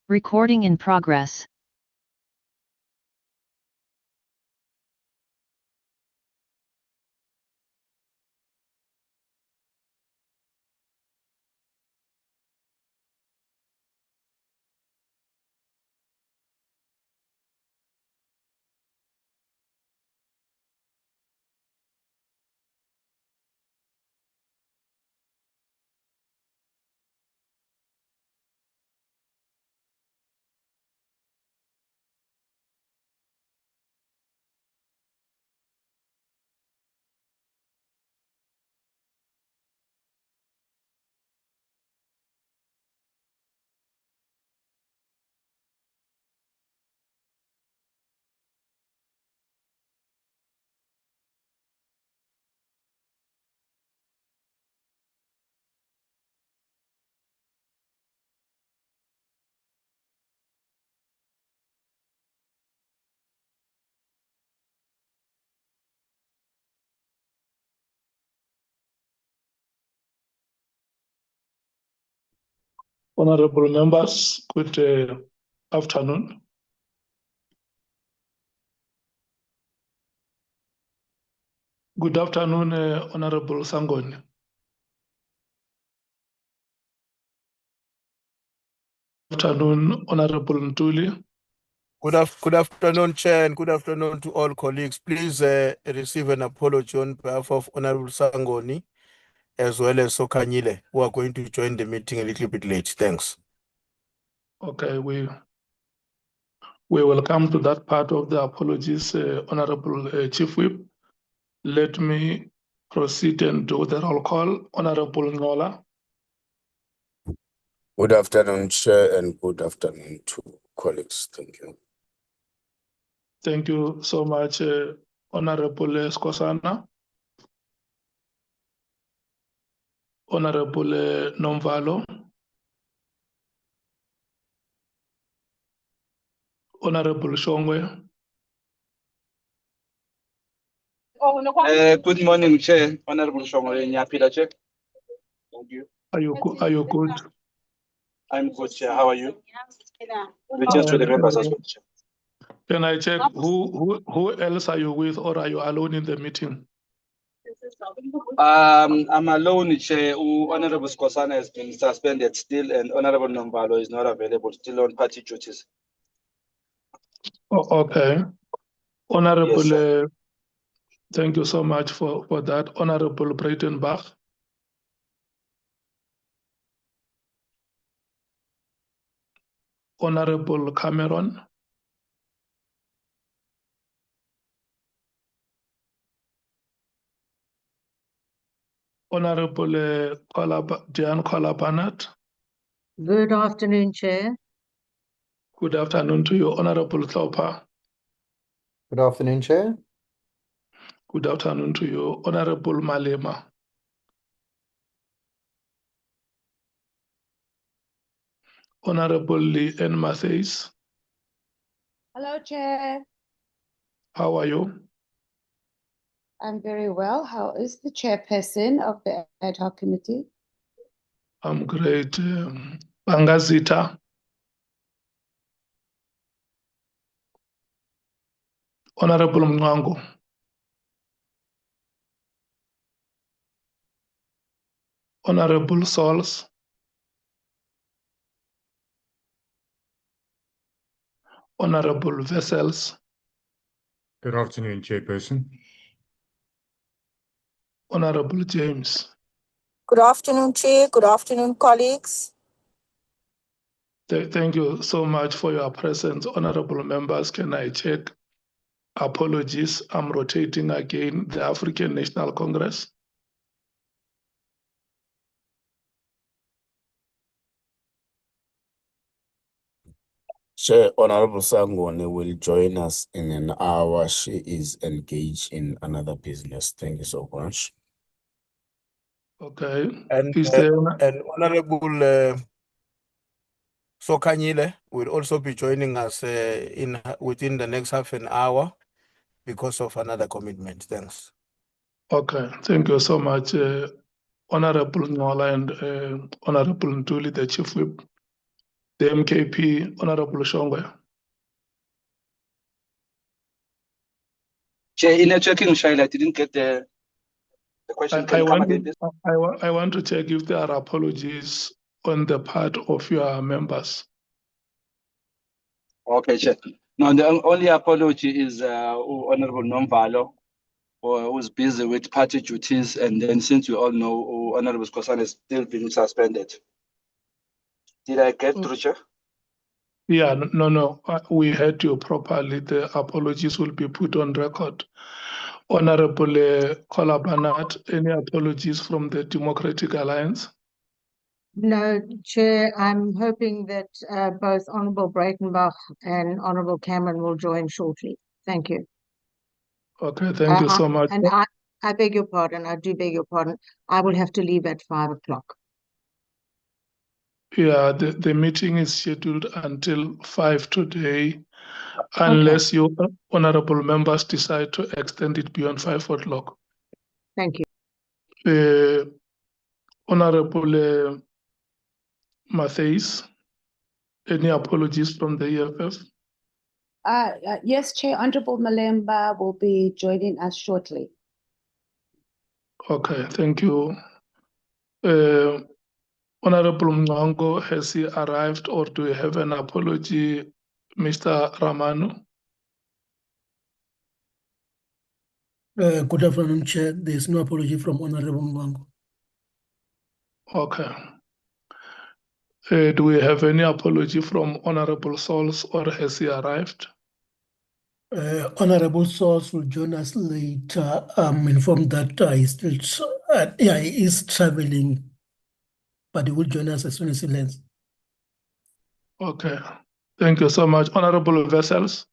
Recording in progress. Honorable members, good afternoon. Good afternoon, Honorable Sangoni. Good afternoon, Honorable Ntuli. Good afternoon, Chair, and good afternoon to all colleagues. Please receive an apology on behalf of Honorable Sangoni, as well as Sokanyile, who are going to join the meeting a little bit late. Thanks. Okay, we will come to that part of the apologies, Honorable Chief Whip. Let me proceed and do the roll call. Honorable Ngola. Good afternoon, Chair, and good afternoon to colleagues. Thank you. Thank you so much, Honorable Skosana. Honorable Nomvalo. Honorable Shongwe. Good morning, Chair. Honorable Shongwe Nyapila, Chair. Thank you. Are you good? I'm good, Chair. How are you? Just to the members as well, Chair. Can I check who else are you with, or are you alone in the meeting? I'm alone, Chair. Honorable Skosana has been suspended still, and Honorable Nombalo is not available, still on party duties. Oh, okay. Honorable, Yes, thank you so much for that. Honorable Breitenbach. Honorable Cameron. Honorable Jan Kolabanat. Good afternoon, Chair. Good afternoon to you, Honorable Thopa. Good afternoon, Chair. Good afternoon to you, Honorable Malema. Honorable Lee N. Matthews. Hello, Chair. How are you? I'm very well. How is the chairperson of the ad hoc committee? I'm great. Bangazita. Honorable Mngango. Honorable Sauls. Honorable Vessels. Good afternoon, Chairperson. Honorable James. Good afternoon, Chair. Good afternoon, colleagues. Thank you so much for your presence, honorable members. Can I check? Apologies, I'm rotating again the African National Congress. Chair, Honorable Sangoni will join us in an hour. She is engaged in another business. Thank you so much. Okay. And Honorable Sokanyile will also be joining us within the next half an hour because of another commitment. Thanks. Okay, thank you so much, Honorable Ngola and Honorable Ntuli, the Chief Whip. the MKP, Honorable Shongwe. Chair, in a checking, Shaila, I didn't get the question. Can I you come want again, to, please? I want to check if there are apologies on the part of your members. Okay, Chair. No, the only apology is Honorable Nomvalo, who's busy with party duties, and then since we all know Honorable Skosana is still being suspended. Did I get through, Chair? Yeah, no, we heard you properly. The apologies will be put on record. Honorable Kolabanat, any apologies from the Democratic Alliance? No, Chair, I'm hoping that both Honorable Breitenbach and Honorable Cameron will join shortly. Thank you. Okay, thank you so much. And I beg your pardon. I do beg your pardon. I will have to leave at 5 o'clock. Yeah, the meeting is scheduled until 5 today, unless you honorable members decide to extend it beyond 5 o'clock. Thank you. Honorable Matthews, any apologies from the EFF? Yes, Chair, Honorable Malemba will be joining us shortly. Okay, thank you. Honorable Mwango, has he arrived or do you have an apology, Mr. Ramano? Good afternoon, Chair. There is no apology from Honorable Mwango. Okay. Do we have any apology from Honorable Souls or has he arrived? Honorable Souls will join us later. I'm informed that he is traveling, but he will join us as soon as he lands. Okay. Thank you so much. Honorable Vessels?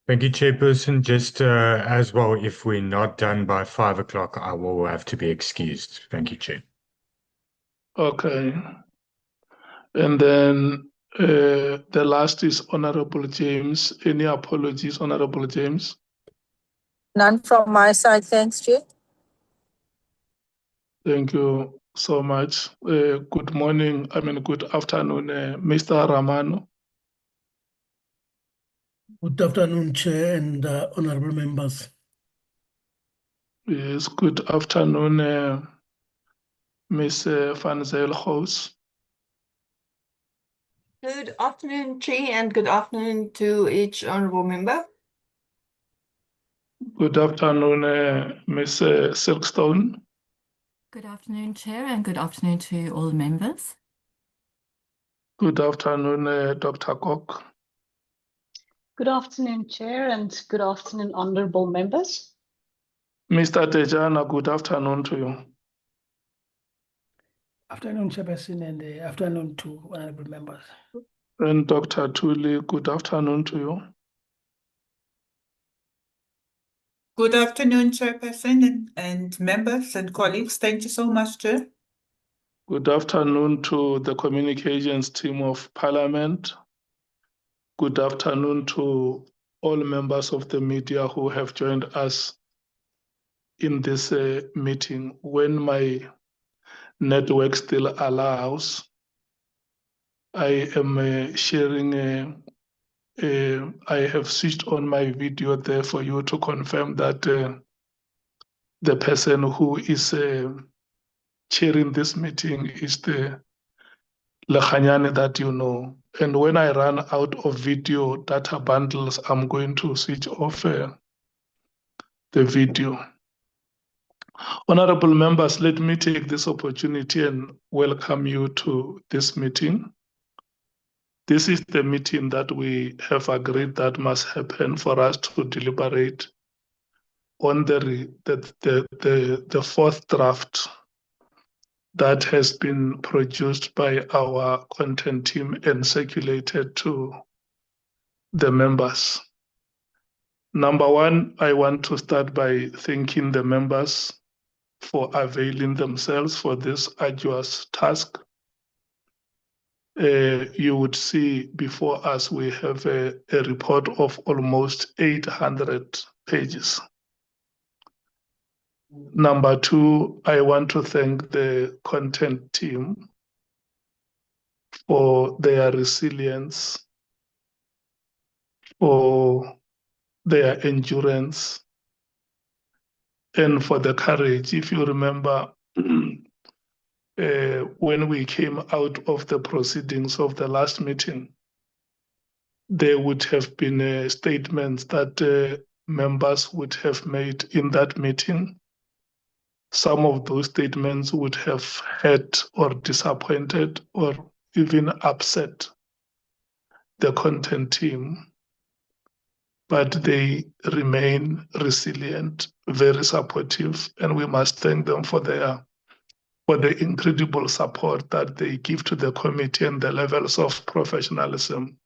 Thank you, Chairperson. Just as well, if we're not done by 5 o'clock, I will have to be excused. Thank you, Chair. Okay. And then the last is Honorable James. Any apologies, Honorable James? None from my side, thanks, Chair. Thank you so much. Good morning, good afternoon, Mr. Ramano. Good afternoon, Chair and honorable members. Yes, good afternoon, Ms. Van Zyl-Gous. Good afternoon, Chair, and good afternoon to each honorable member. Good afternoon, Ms. Silkstone. Good afternoon, Chair, and good afternoon to all members. Good afternoon, Dr. Kok. Good afternoon, Chair, and good afternoon, honorable members. Mr. Tejana, good afternoon to you. Afternoon, Chairperson, and afternoon to honorable members. And Dr. Tuli, good afternoon to you. Good afternoon, Chairperson and members and colleagues. Thank you so much, Chair. Good afternoon to the communications team of Parliament. Good afternoon to all members of the media who have joined us in this meeting. When my network still allows, I am sharing, I have switched on my video there for you to confirm that the person who is chairing this meeting is the Lekhanyane that you know. And when I run out of video data bundles, I'm going to switch off the video. Honorable members, let me take this opportunity and welcome you to this meeting. This is the meeting that we have agreed that must happen for us to deliberate on the fourth draft that has been produced by our content team and circulated to the members. Number one, I want to start by thanking the members for availing themselves for this arduous task. You would see before us we have a report of almost 800 pages. Number two, I want to thank the content team for their resilience, for their endurance, and for the courage. If you remember, when we came out of the proceedings of the last meeting, there would have been statements that members would have made in that meeting. Some of those statements would have hurt or disappointed or even upset the content team, but they remain resilient, very supportive, and we must thank them for the incredible support that they give to the committee and the levels of professionalism.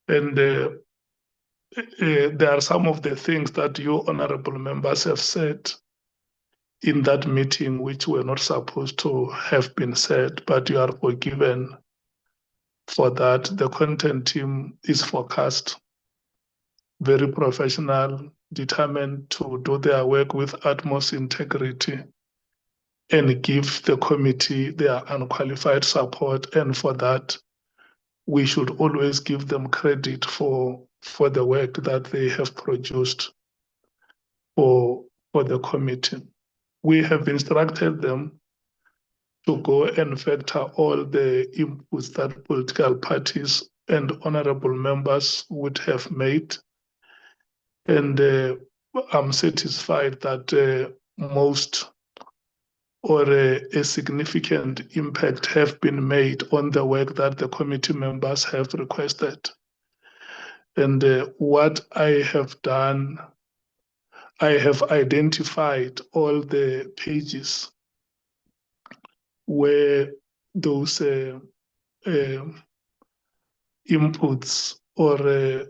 And there are some of the things that you honorable members have said in that meeting which were not supposed to have been said, but you are forgiven for that. The content team is focused, very professional, determined to do their work with utmost integrity and give the committee their unqualified support. And for that, we should always give them credit for the work that they have produced for the committee. We have instructed them to go and factor all the inputs that political parties and honorable members would have made. And I'm satisfied that most or a significant impact have been made on the work that the committee members have requested. And what I have done, I have identified all the pages where those inputs or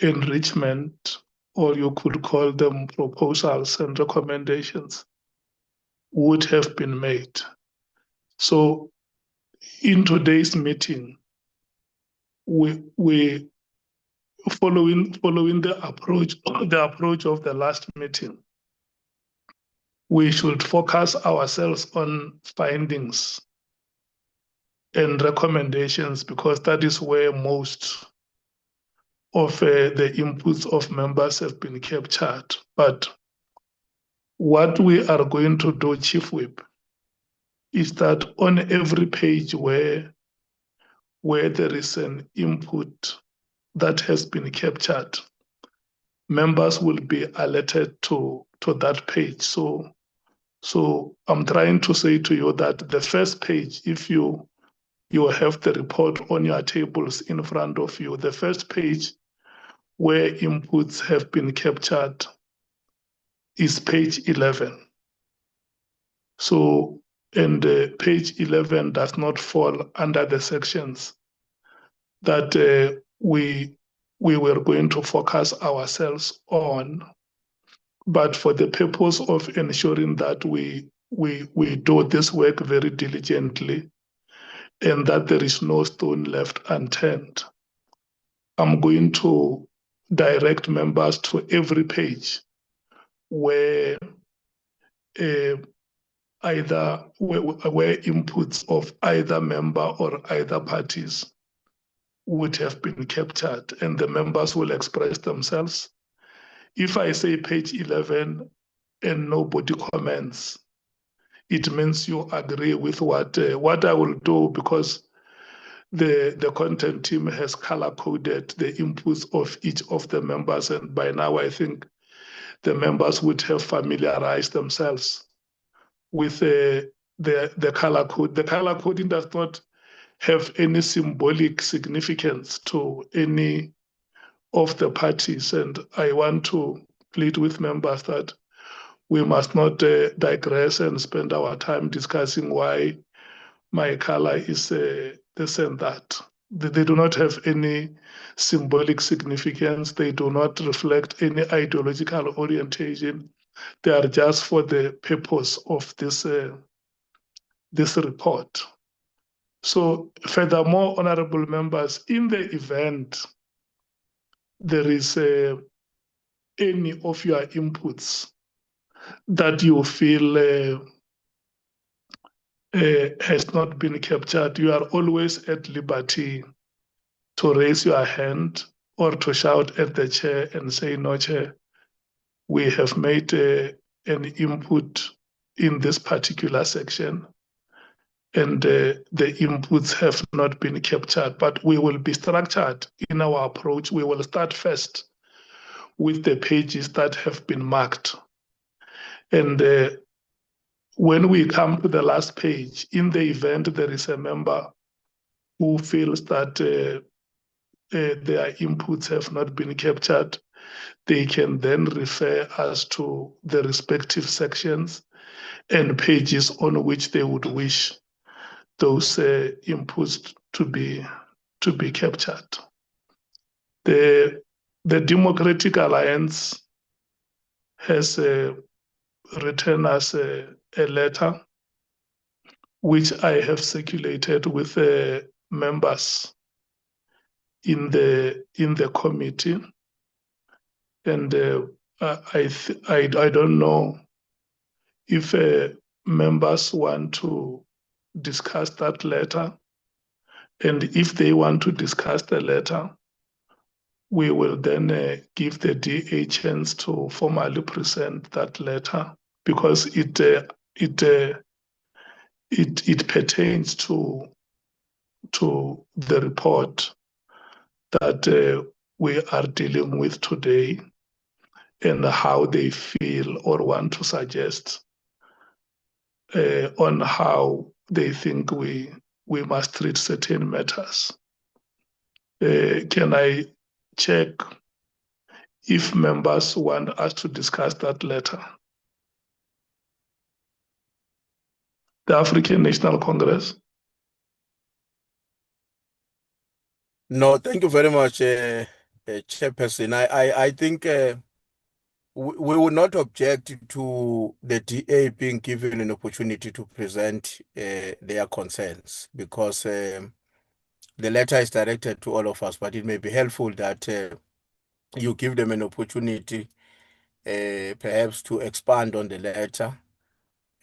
enrichment, or you could call them proposals and recommendations, would have been made. So in today's meeting, we following the approach of the last meeting, we should focus ourselves on findings and recommendations, because that is where most of the inputs of members have been captured. But what we are going to do, Chief Whip, is that on every page where there is an input that has been captured, members will be alerted to that page. So I'm trying to say to you that the first page, if you have the report on your tables in front of you, the first page where inputs have been captured is page 11. So, and page 11 does not fall under the sections that we were going to focus ourselves on. But for the purpose of ensuring that we do this work very diligently and that there is no stone left unturned, I'm going to direct members to every page where either where inputs of either member or either parties would have been captured, and the members will express themselves. If I say page 11 and nobody comments, it means you agree with what I will do, because the content team has color-coded the inputs of each of the members, and by now I think the members would have familiarized themselves with the color code. The color coding does not have any symbolic significance to any of the parties, and I want to plead with members that we must not digress and spend our time discussing why my color is this and that. They do not have any symbolic significance. They do not reflect any ideological orientation. They are just for the purpose of this report. So furthermore, honorable members, in the event there is any of your inputs that you feel has not been captured, you are always at liberty to raise your hand or to shout at the chair and say, no, chair, we have made an input in this particular section and the inputs have not been captured, but we will be structured in our approach. We will start first with the pages that have been marked. And when we come to the last page, in the event there is a member who feels that their inputs have not been captured, they can then refer us to the respective sections and pages on which they would wish those inputs to be captured. The Democratic Alliance has written us a letter which I have circulated with members in the committee, and I don't know if members want to discuss that letter, and if they want to discuss the letter, we will then give the DA chance to formally present that letter because it pertains to the report that we are dealing with today and how they feel or want to suggest on how they think we must treat certain matters. Can I check if members want us to discuss that letter? The African National Congress. No, thank you very much, Chairperson. I think we would not object to the DA being given an opportunity to present their concerns because the letter is directed to all of us, but it may be helpful that you give them an opportunity perhaps to expand on the letter,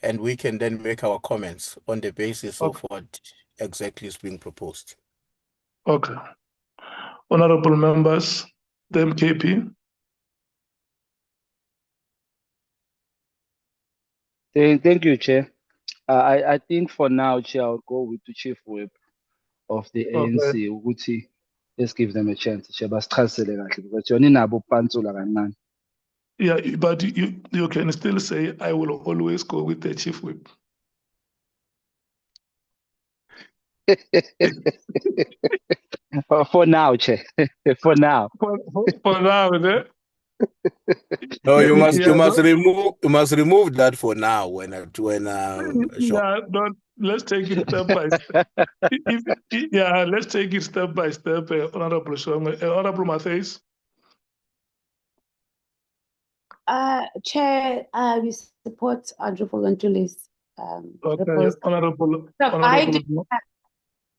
and we can then make our comments on the basis of what exactly is being proposed. Okay. Honorable members, the MKP. Thank you, Chair. I think for now, Chair, I'll go with the Chief Whip of the ANC. Ukuthi, let's give them a chance, Chair. Because you're nabo pantsula kancane. Yeah, but you can still say I will always go with the Chief Whip. For now, Chair. For now. For now, eh? No, you must Yeah, you must remove that for now yeah, let's take it step by step. Let's take it step by step, Honorable Shoma. Honorable Matthews. Chair, we support Honorable Ntuli's proposal. Honorable.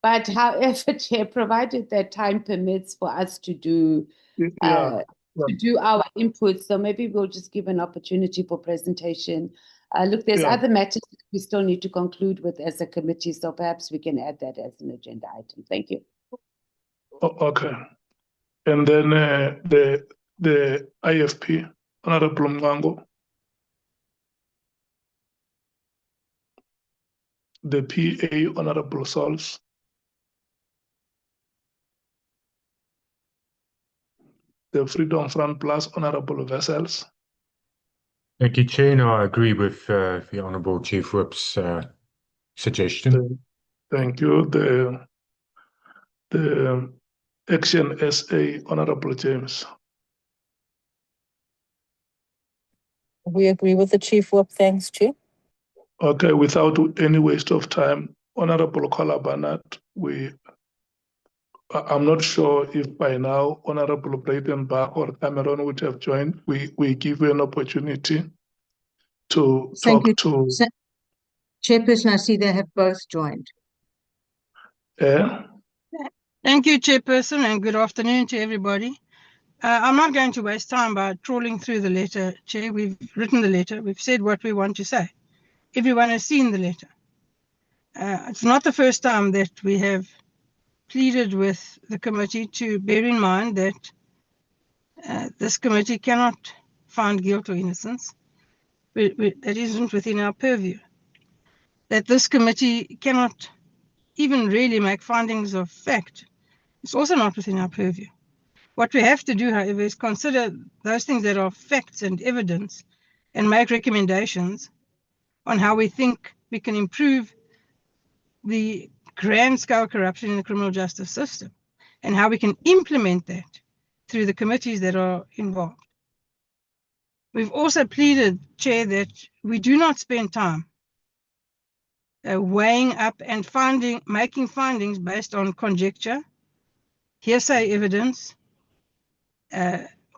But however, Chair, provided that time permits for us to do our input, so maybe we'll just give an opportunity for presentation. Look, there's other matters that we still need to conclude with as a committee, so perhaps we can add that as an agenda item. Thank you. Okay. And then the IFP, Honorable Mngango. The PA, Honorable Sols. The Freedom Front Plus, Honorable Vessels. Thank you, Chair. No, I agree with the Honourable Chief Whip's suggestion. Thank you. The Action SA, Honorable James. We agree with the Chief Whip. Thanks, Chair. Okay, without any waste of time, Honorable Kola Barnett, I'm not sure if by now Honorable Breitenbach or Cameron would have joined. We give you an opportunity to talk to. Chairperson, I see they have both joined. Thank you, Chairperson, and good afternoon to everybody. I'm not going to waste time by trawling through the letter, Chair. We've written the letter. We've said what we want to say. Everyone has seen the letter. It's not the first time that we have pleaded with the committee to bear in mind that this committee cannot find guilt or innocence. That isn't within our purview. That this committee cannot even really make findings of fact. It's also not within our purview. What we have to do, however, is consider those things that are facts and evidence and make recommendations on how we think we can improve the grand scale corruption in the criminal justice system and how we can implement that through the committees that are involved. We've also pleaded, Chair, that we do not spend time weighing up and making findings based on conjecture, hearsay evidence,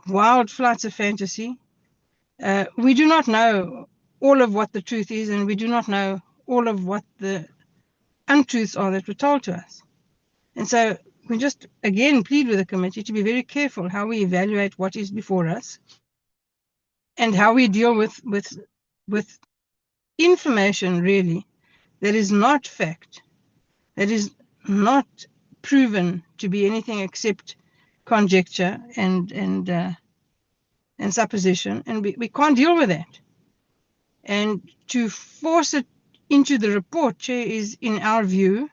wild flights of fantasy. We do not know all of what the truth is, and we do not know all of what the untruths are that were told to us. And so we just, again, plead with the committee to be very careful how we evaluate what is before us and how we deal with information, really, that is not fact, that is not proven to be anything except conjecture and supposition, and we can't deal with that. And to force it into the report, Chair, is, in our view,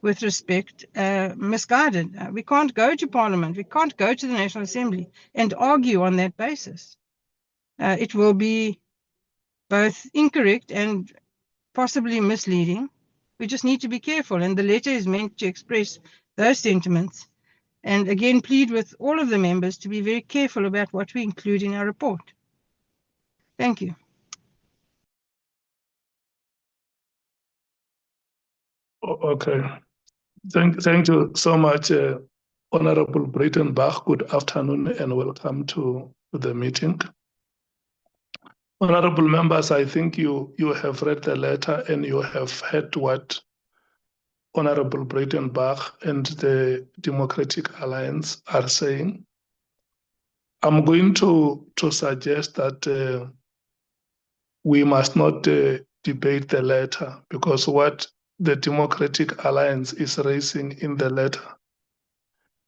with respect, misguided. We can't go to Parliament, we can't go to the National Assembly and argue on that basis. It will be both incorrect and possibly misleading. We just need to be careful, and the letter is meant to express those sentiments. And again, plead with all of the members to be very careful about what we include in our report. Thank you. Okay. Thank you so much, Honorable Breitenbach. Good afternoon and welcome to the meeting. Honorable members, I think you have read the letter and you have heard what Honorable Breitenbach and the Democratic Alliance are saying. I'm going to suggest that we must not debate the letter, because what the Democratic Alliance is raising in the letter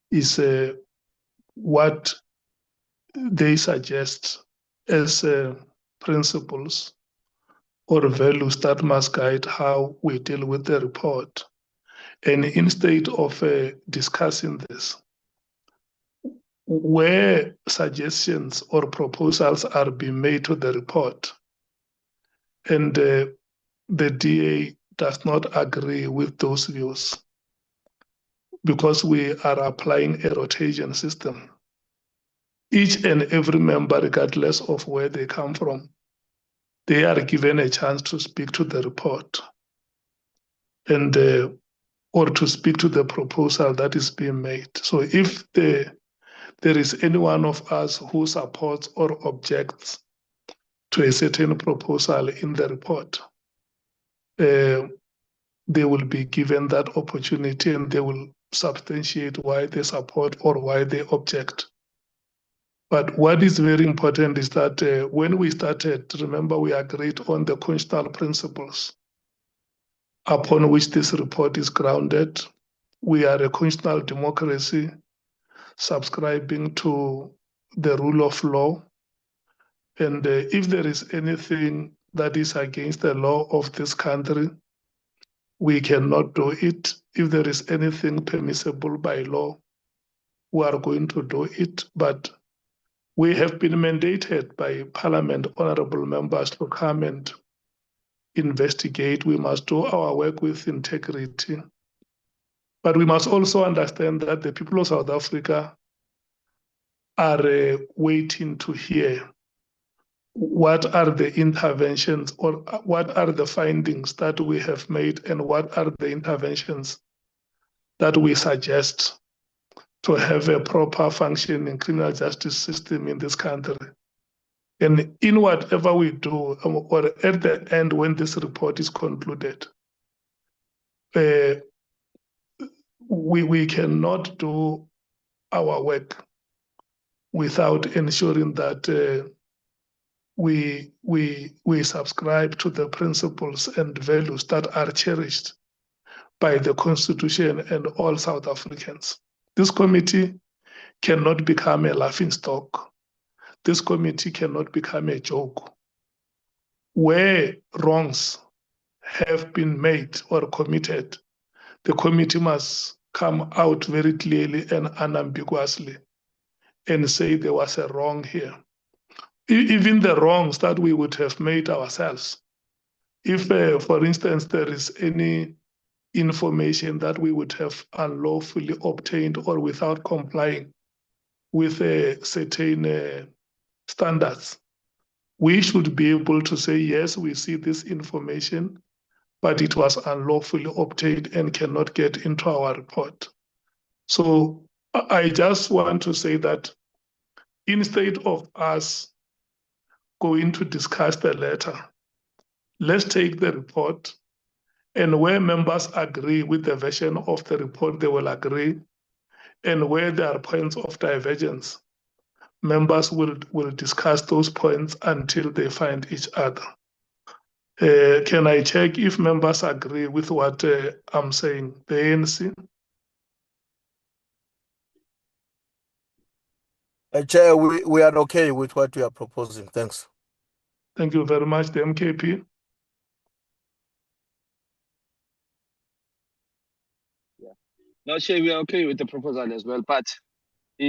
is what they suggest as principles or values that must guide how we deal with the report. And instead of discussing this, where suggestions or proposals are being made to the report, and the DA does not agree with those views, because we are applying a rotation system, each and every member, regardless of where they come from, they are given a chance to speak to the report and or to speak to the proposal that is being made. So if there is any one of us who supports or objects to a certain proposal in the report, they will be given that opportunity and they will substantiate why they support or why they object. But what is very important is that when we started, remember, we agreed on the constitutional principles upon which this report is grounded. We are a constitutional democracy subscribing to the rule of law. And if there is anything that is against the law of this country, we cannot do it. If there is anything permissible by law, we are going to do it. But we have been mandated by Parliament, honorable members, to come and investigate. We must do our work with integrity. But we must also understand that the people of South Africa are waiting to hear what are the interventions or what are the findings that we have made and what are the interventions that we suggest to have a proper functioning criminal justice system in this country. And in whatever we do, or at the end when this report is concluded, we cannot do our work without ensuring that we subscribe to the principles and values that are cherished by the Constitution and all South Africans. This committee cannot become a laughingstock. This committee cannot become a joke. Where wrongs have been made or committed, the committee must come out very clearly and unambiguously and say there was a wrong here. Even the wrongs that we would have made ourselves. If, for instance, there is any information that we would have unlawfully obtained or without complying with certain standards, we should be able to say, yes, we see this information, but it was unlawfully obtained and cannot get into our report. So I just want to say that instead of us going to discuss the letter, let's take the report, and where members agree with the version of the report, they will agree, and where there are points of divergence, members will discuss those points until they find each other. Can I check if members agree with what I'm saying? The ANC? Chair, we are okay with what you are proposing. Thanks. Thank you very much, the MKP. No, Chair, we are okay with the proposal as well, but but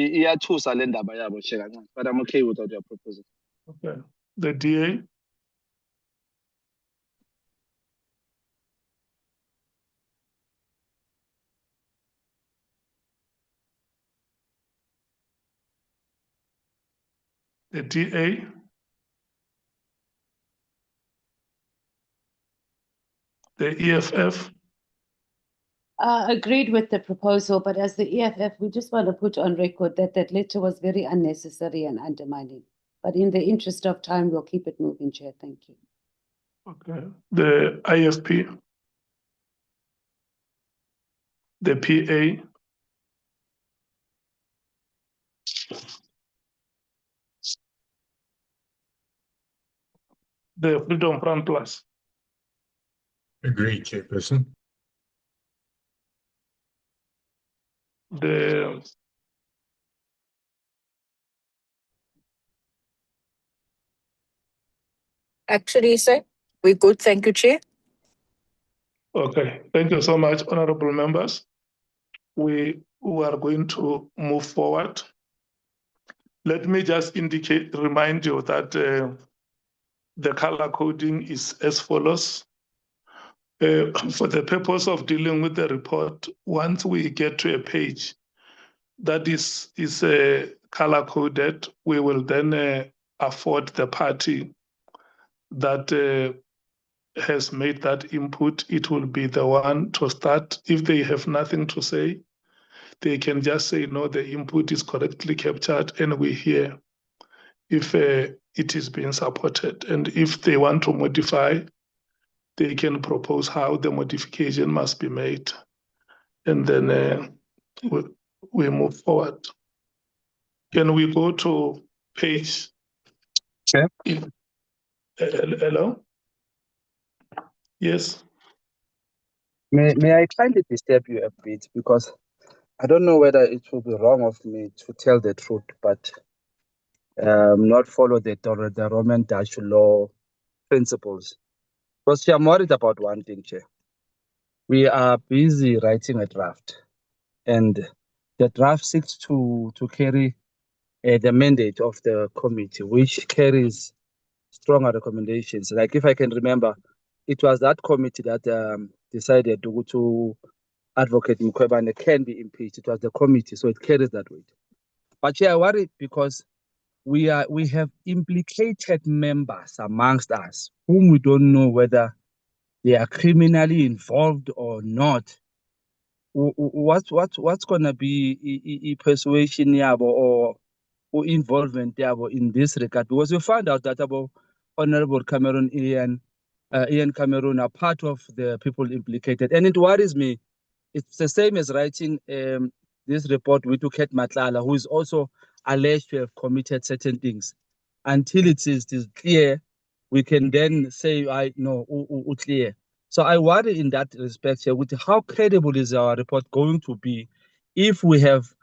I'm okay with what you're proposing. Okay. The DA? The DA? The EFF? Agreed with the proposal, but as the EFF, we just want to put on record that that letter was very unnecessary and undermining. But in the interest of time, we'll keep it moving, Chair. Thank you. Okay. The IFP? The PA? The Freedom Front Plus? Agreed, Chairperson. The Actually, sir, we're good. Thank you, Chair. Okay, thank you so much, honorable members. We are going to move forward. Let me just remind you that the color coding is as follows. For the purpose of dealing with the report, once we get to a page that is color coded, we will then afford the party that has made that input. It will be the one to start. If they have nothing to say, they can just say, no, the input is correctly captured and we hear if it is being supported. And if they want to modify, they can propose how the modification must be made. And then we move forward. Can we go to page? Chair? Hello? Yes. May I kindly disturb you a bit, because I don't know whether it will be wrong of me to tell the truth, but not follow the Roman Dutch law principles. Because I'm worried about one thing, Chair. We are busy writing a draft, and the draft seeks to carry the mandate of the committee, which carries stronger recommendations. Like, if I can remember, it was that committee that decided to Advocate Mkhwanazi can be impeached. It was the committee, so it carries that weight. But yeah, I worry because we have implicated members amongst us whom we don't know whether they are criminally involved or not. What's gonna be persuasion yabo or involvement yabo in this regard? Because we found out that about Honorable Ian Cameron are part of the people implicated, and it worries me. It's the same as writing this report with Uket Matlala, who is also alleged to have committed certain things. until it is clear, we can then say, I know, clear. So I worry in that respect here with how credible is our report going to be if we have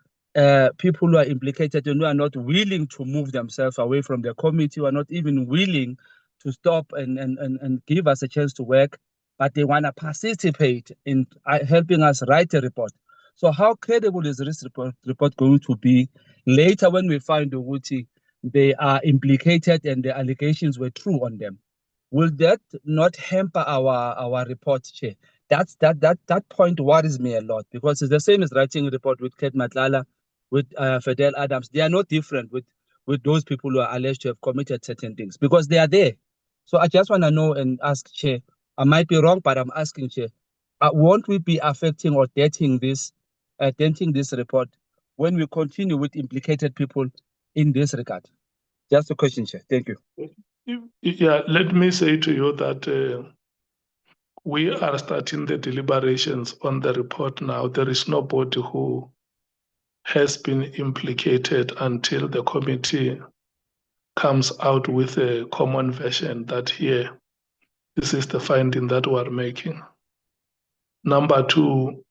people who are implicated and who are not willing to move themselves away from the committee, who are not even willing to stop and give us a chance to work, but they want to participate in helping us write a report. So how credible is this report going to be later when we find Uguti they are implicated and the allegations were true on them? Will that not hamper our report, Chair? That point worries me a lot, because it's the same as writing a report with Kate Matlala, with Fidel Adams. They are not different with those people who are alleged to have committed certain things, because they are there. So I just want to know and ask, Chair, I might be wrong, but I'm asking, Chair, won't we be affecting or denting this report when we continue with implicated people in this regard? Just a question, Chair. Thank you. Yeah, let me say to you that we are starting the deliberations on the report now. There is nobody who has been implicated until the committee comes out with a common version that here, this is the finding that we are making. Number two,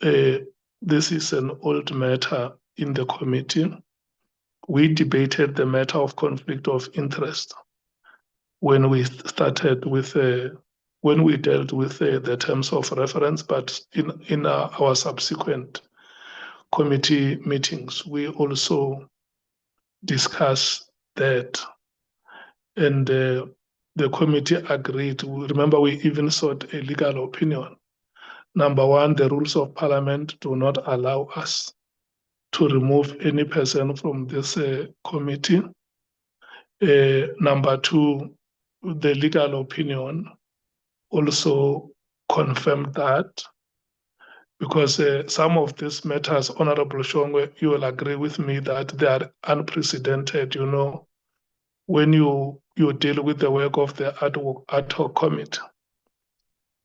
this is an old matter in the committee. We debated the matter of conflict of interest when we started with when we dealt with the terms of reference, but in our subsequent committee meetings, we also discussed that, and the committee agreed. Remember, we even sought a legal opinion. Number one, the rules of parliament do not allow us to remove any person from this committee. Number two, the legal opinion also confirmed that, because some of these matters, Honorable Shongwe, you will agree with me that they are unprecedented. You know, when you deal with the work of the ad hoc committee,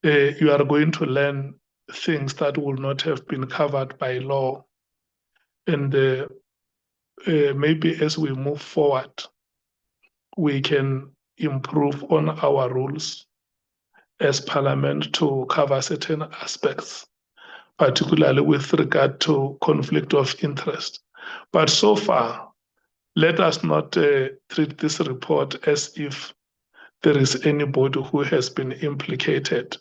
you are going to learn things that will not have been covered by law. And maybe as we move forward, we can improve on our rules as Parliament to cover certain aspects, particularly with regard to conflict of interest. But so far, let us not treat this report as if there is anybody who has been implicated,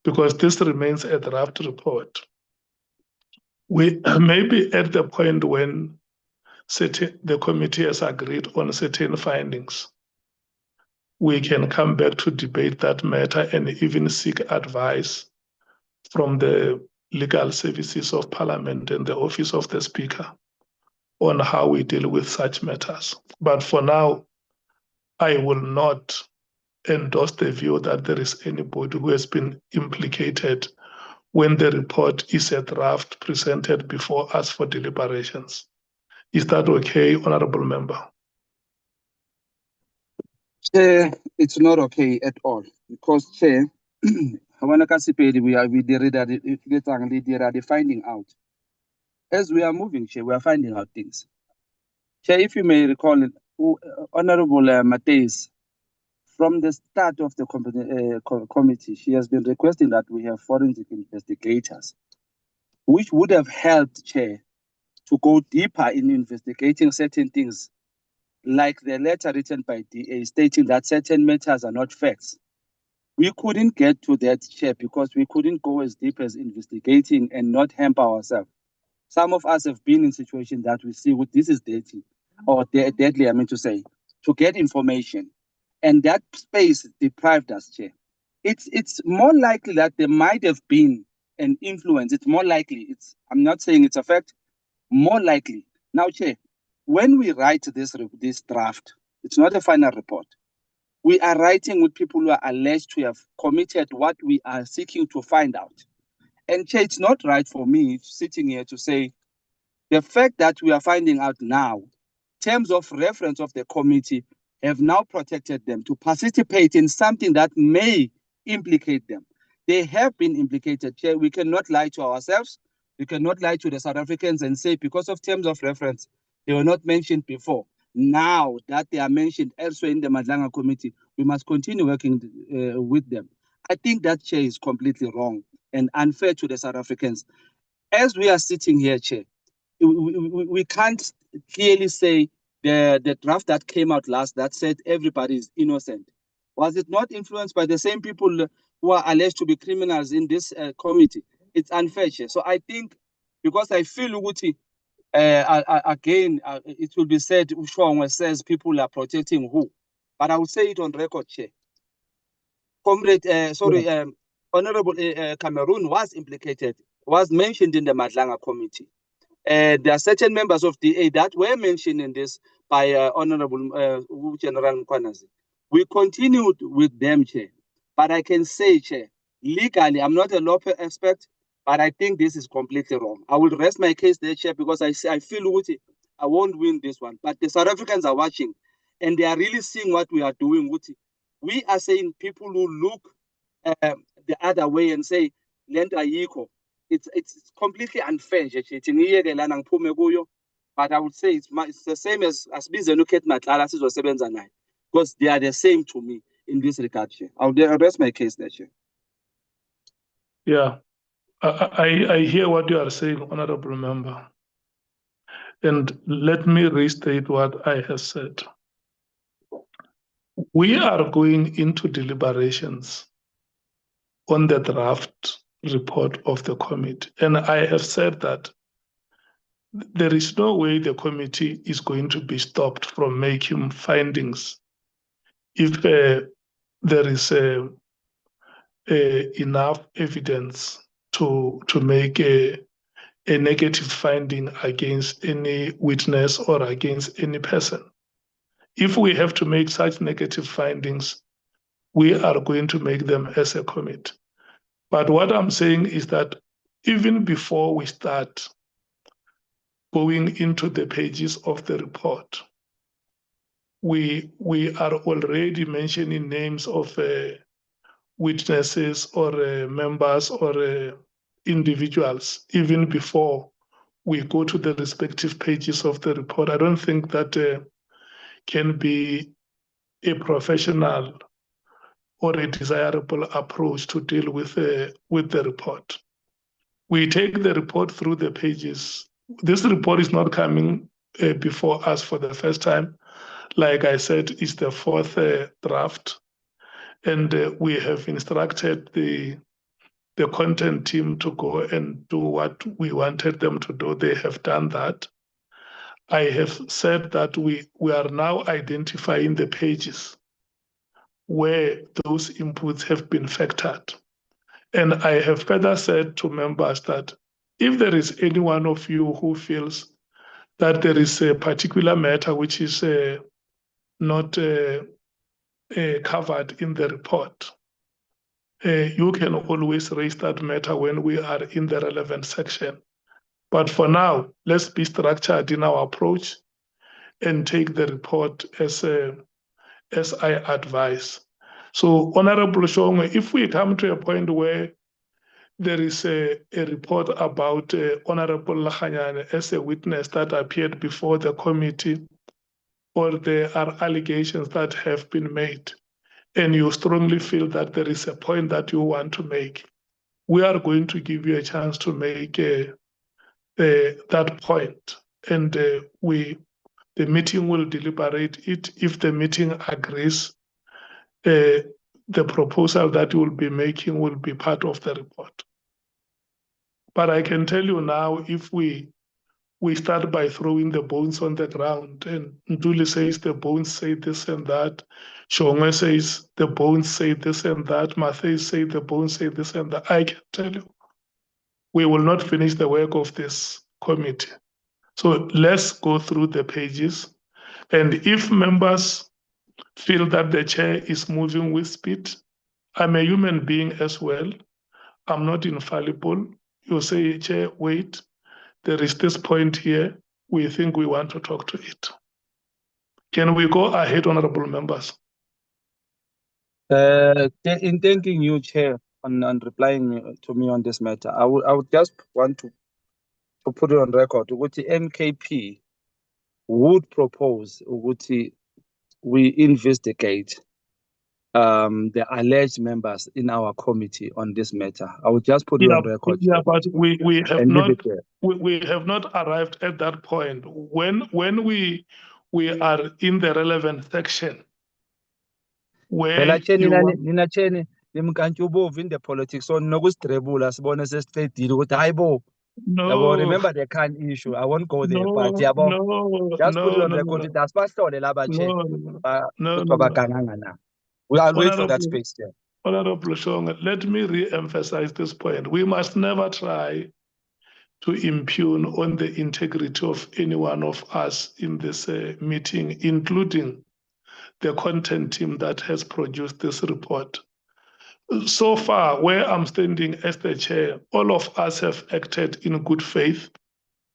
because this remains a draft report. We may be at the point when the committee has agreed on certain findings. We can come back to debate that matter and even seek advice from the legal services of Parliament and the Office of the Speaker on how we deal with such matters. But for now, I will not endorse the view that there is anybody who has been implicated when the report is a draft presented before us for deliberations. Is that okay, Honorable Member? Chair, it's not okay at all, because Chair, we are finding out. As we are moving, Chair, we are finding out things. Chair, if you may recall, Honorable Mateus, from the start of the committee, she has been requesting that we have forensic investigators, which would have helped, Chair, to go deeper in investigating certain things, like the letter written by DA stating that certain matters are not facts. We couldn't get to that, Chair, because we couldn't go as deep as investigating and not hamper ourselves. Some of us have been in situations that we see this is dirty or deadly, to get information. And that space deprived us, Chair. It's more likely that there might have been an influence. It's more likely. I'm not saying it's a fact. More likely. Now, Chair, when we write this draft, it's not a final report. We are writing with people who are alleged to have committed what we are seeking to find out. And Chair, it's not right for me sitting here to say the fact that we are finding out now, terms of reference of the committee have now protected them to participate in something that may implicate them. They have been implicated, Chair. We cannot lie to ourselves. We cannot lie to the South Africans and say because of terms of reference, they were not mentioned before. now that they are mentioned elsewhere in the Madlanga committee, we must continue working with them. I think that, Chair, is completely wrong and unfair to the South Africans. As we are sitting here, Chair, we can't clearly say the draft that came out last that said everybody is innocent. Was it not influenced by the same people who are alleged to be criminals in this committee? It's unfair, Chair. So I think, because I feel Uguti, again, it will be said, Ushwangwe says people are protecting who? But I will say it on record, Chair. Comrade, Honorable Cameroon was implicated, was mentioned in the Madlanga committee. There are certain members of DA that were mentioned in this by Honorable General Mkhwanazi. We continued with them, Chair. But I can say, Chair, legally, I'm not a law expert, but I think this is completely wrong. I will rest my case there, Chair, because I feel I won't win this one. But the South Africans are watching, and they are really seeing what we are doing. We are saying people who look the other way and say, Lenta yiko. It's completely unfair, but I would say it's the same as Bizenuket Matlasis or Sebenzanai, because they are the same to me in this regard. I'll rest my case there. Yeah, I hear what you are saying, Honorable Member. And let me restate what I have said. We are going into deliberations on the draft report of the committee. And I have said that there is no way the committee is going to be stopped from making findings if there is enough evidence to make a negative finding against any witness or against any person. If we have to make such negative findings, we are going to make them as a committee. But what I'm saying is that even before we start going into the pages of the report, we are already mentioning names of witnesses or members or individuals, even before we go to the respective pages of the report. I don't think that can be a professional or a desirable approach to deal with the report. We take the report through the pages. This report is not coming before us for the first time. Like I said, it's the fourth draft. And we have instructed the content team to go and do what we wanted them to do. They have done that. I have said that we are now identifying the pages where those inputs have been factored. And I have further said to members that if there is any one of you who feels that there is a particular matter which is not covered in the report, you can always raise that matter when we are in the relevant section. But for now, let's be structured in our approach and take the report as I advise. So, Honorable Shongwe, if we come to a point where there is a report about Honorable Lahanyane as a witness that appeared before the committee, or there are allegations that have been made, and you strongly feel that there is a point that you want to make, we are going to give you a chance to make that point. And the meeting will deliberate it. If the meeting agrees, the proposal that you will be making will be part of the report. But I can tell you now, if we start by throwing the bones on the ground, and Nduli says the bones say this and that, Shongwe says the bones say this and that, Mathe say the bones say this and that, I can tell you, we will not finish the work of this committee. So let's go through the pages. And if members feel that the chair is moving with speed, I'm a human being as well. I'm not infallible. You say, Chair, wait, there is this point here. We think we want to talk to it. Can we go ahead, honorable members? In thanking you, Chair, on replying to me on this matter, I would just want to put it on record with the MKP. would propose ukuthi we investigate the alleged members in our committee on this matter. I will just put it on record. Yeah, but we have and not leave it there. we have not arrived at that point. When we are in the relevant section where Phela Chair, you want, nina Chair, nimkantshubovu in the politics, so nokusidrebula sibone sesiqedile ukuthi hayi bo. Yabo, no, remember the Khan issue. I won't go there, but no, yabo, no, just put it no, on no, record. no, That's pastor laba Chair. no, no. I'll wait for that Honorable, space there. Honorable Shonga, let me re-emphasize this point. We must never try to impugn on the integrity of any one of us in this meeting, including the content team that has produced this report. So far, where I'm standing as the chair, all of us have acted in good faith.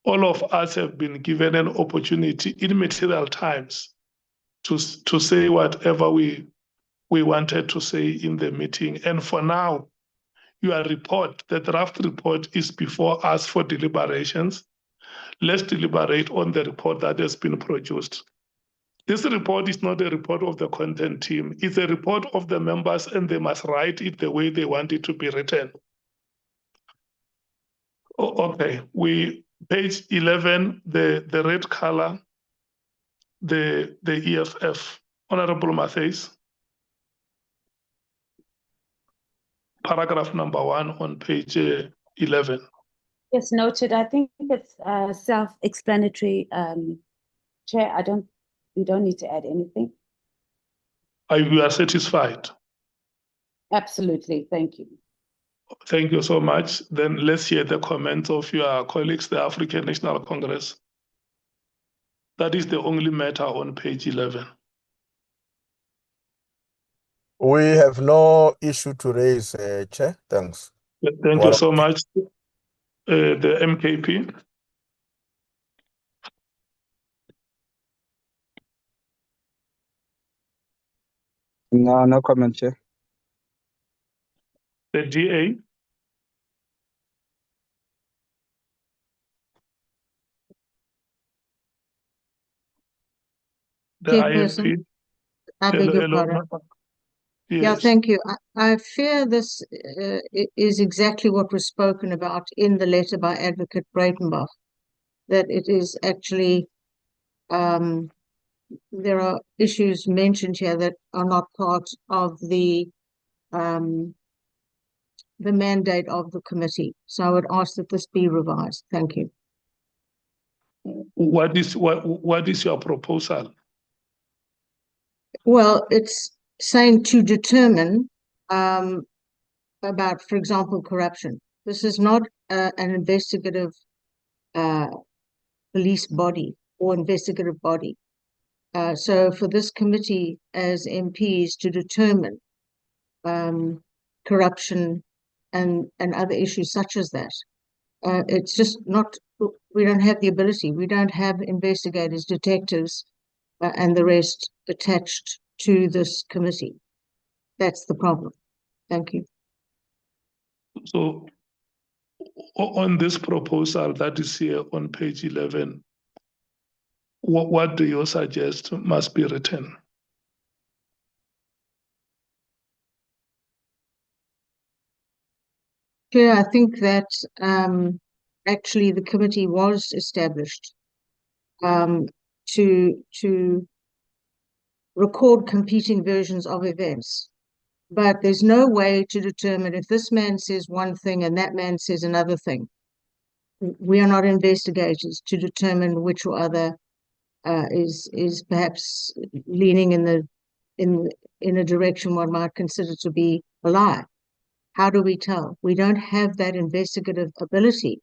All of us have been given an opportunity in material times to say whatever we wanted to say in the meeting. And for now, your report, the draft report, is before us for deliberations. Let's deliberate on the report that has been produced. This report is not a report of the content team. It's a report of the members, and they must write it the way they want it to be written. Okay, page 11, the red color, the EFF. Honorable Matthews. Paragraph number 1 on page 11. Yes, noted. I think it's self-explanatory. Chair, we don't need to add anything. You are satisfied? Absolutely, thank you. Thank you so much. Then let's hear the comments of your colleagues, the African National Congress. That is the only matter on page 11. We have no issue to raise, Chair. Thanks. Thank you so much. The MKP. No comment, Chair. The DA. The Chairperson, IFP. I beg your pardon. Yes. Yeah, thank you. I fear this is exactly what was spoken about in the letter by Advocate Breitenbach, that it is actually, there are issues mentioned here that are not part of the mandate of the committee. So I would ask that this be revised. Thank you. What is your proposal? Well, it's saying to determine about, for example, corruption. This is not an investigative police body or investigative body. So for this committee as MPs to determine corruption and other issues such as that, it's just not, we don't have the ability. We don't have investigators, detectives, and the rest attached to this committee. That's the problem. Thank you. So on this proposal that is here on page 11, what do you suggest must be written? Chair, I think that actually the committee was established to record competing versions of events. But there's no way to determine if this man says one thing and that man says another thing. We are not investigators to determine which or other is perhaps leaning in a direction one might consider to be a lie. How do we tell? We don't have that investigative ability.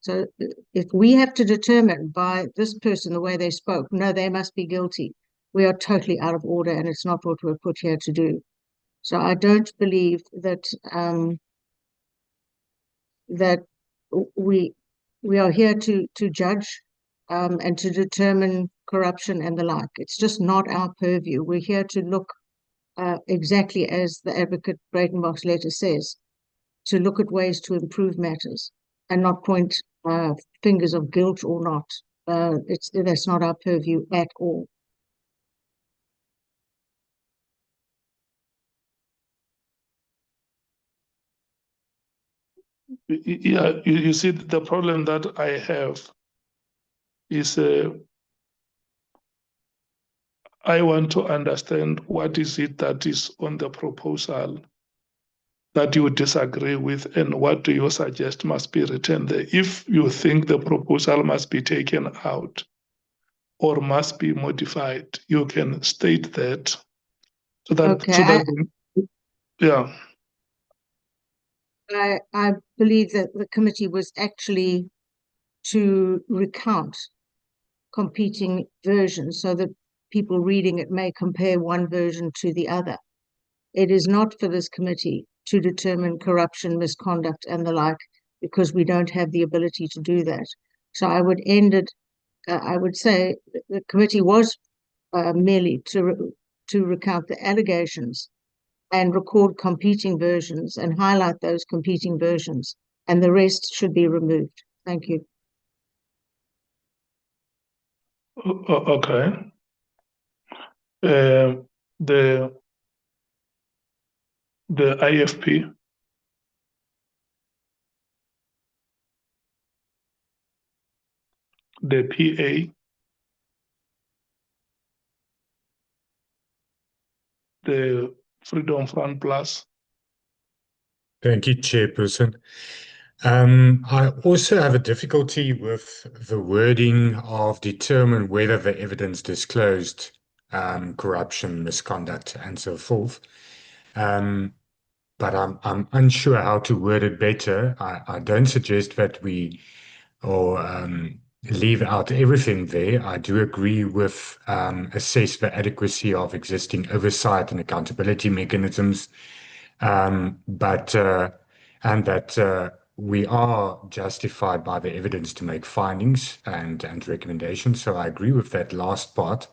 So if we have to determine by this person the way they spoke, no, they must be guilty, we are totally out of order, and it's not what we're put here to do. So I don't believe that that we are here to judge and to determine corruption and the like. It's just not our purview. We're here to look exactly as the Advocate Breitenbach's letter says, to look at ways to improve matters and not point fingers of guilt or not. that's not our purview at all. Yeah, you see, the problem that I have is I want to understand what is it that is on the proposal that you disagree with, and what do you suggest must be written there? If you think the proposal must be taken out or must be modified, you can state that. So that, Okay, yeah. I believe that the committee was actually to recount competing versions so that people reading it may compare one version to the other. It is not for this committee to determine corruption, misconduct, and the like, because we don't have the ability to do that. So I would end it, I would say the committee was merely to recount the allegations and record competing versions and highlight those competing versions, and the rest should be removed. Thank you. Okay. The IFP, the PA, the Freedom Front Plus. Thank you, Chairperson. I also have a difficulty with the wording of determine whether the evidence disclosed corruption, misconduct, and so forth. But I'm unsure how to word it better. I don't suggest that we leave out everything there. I do agree with assess the adequacy of existing oversight and accountability mechanisms, but and that we are justified by the evidence to make findings and recommendations. So I agree with that last part,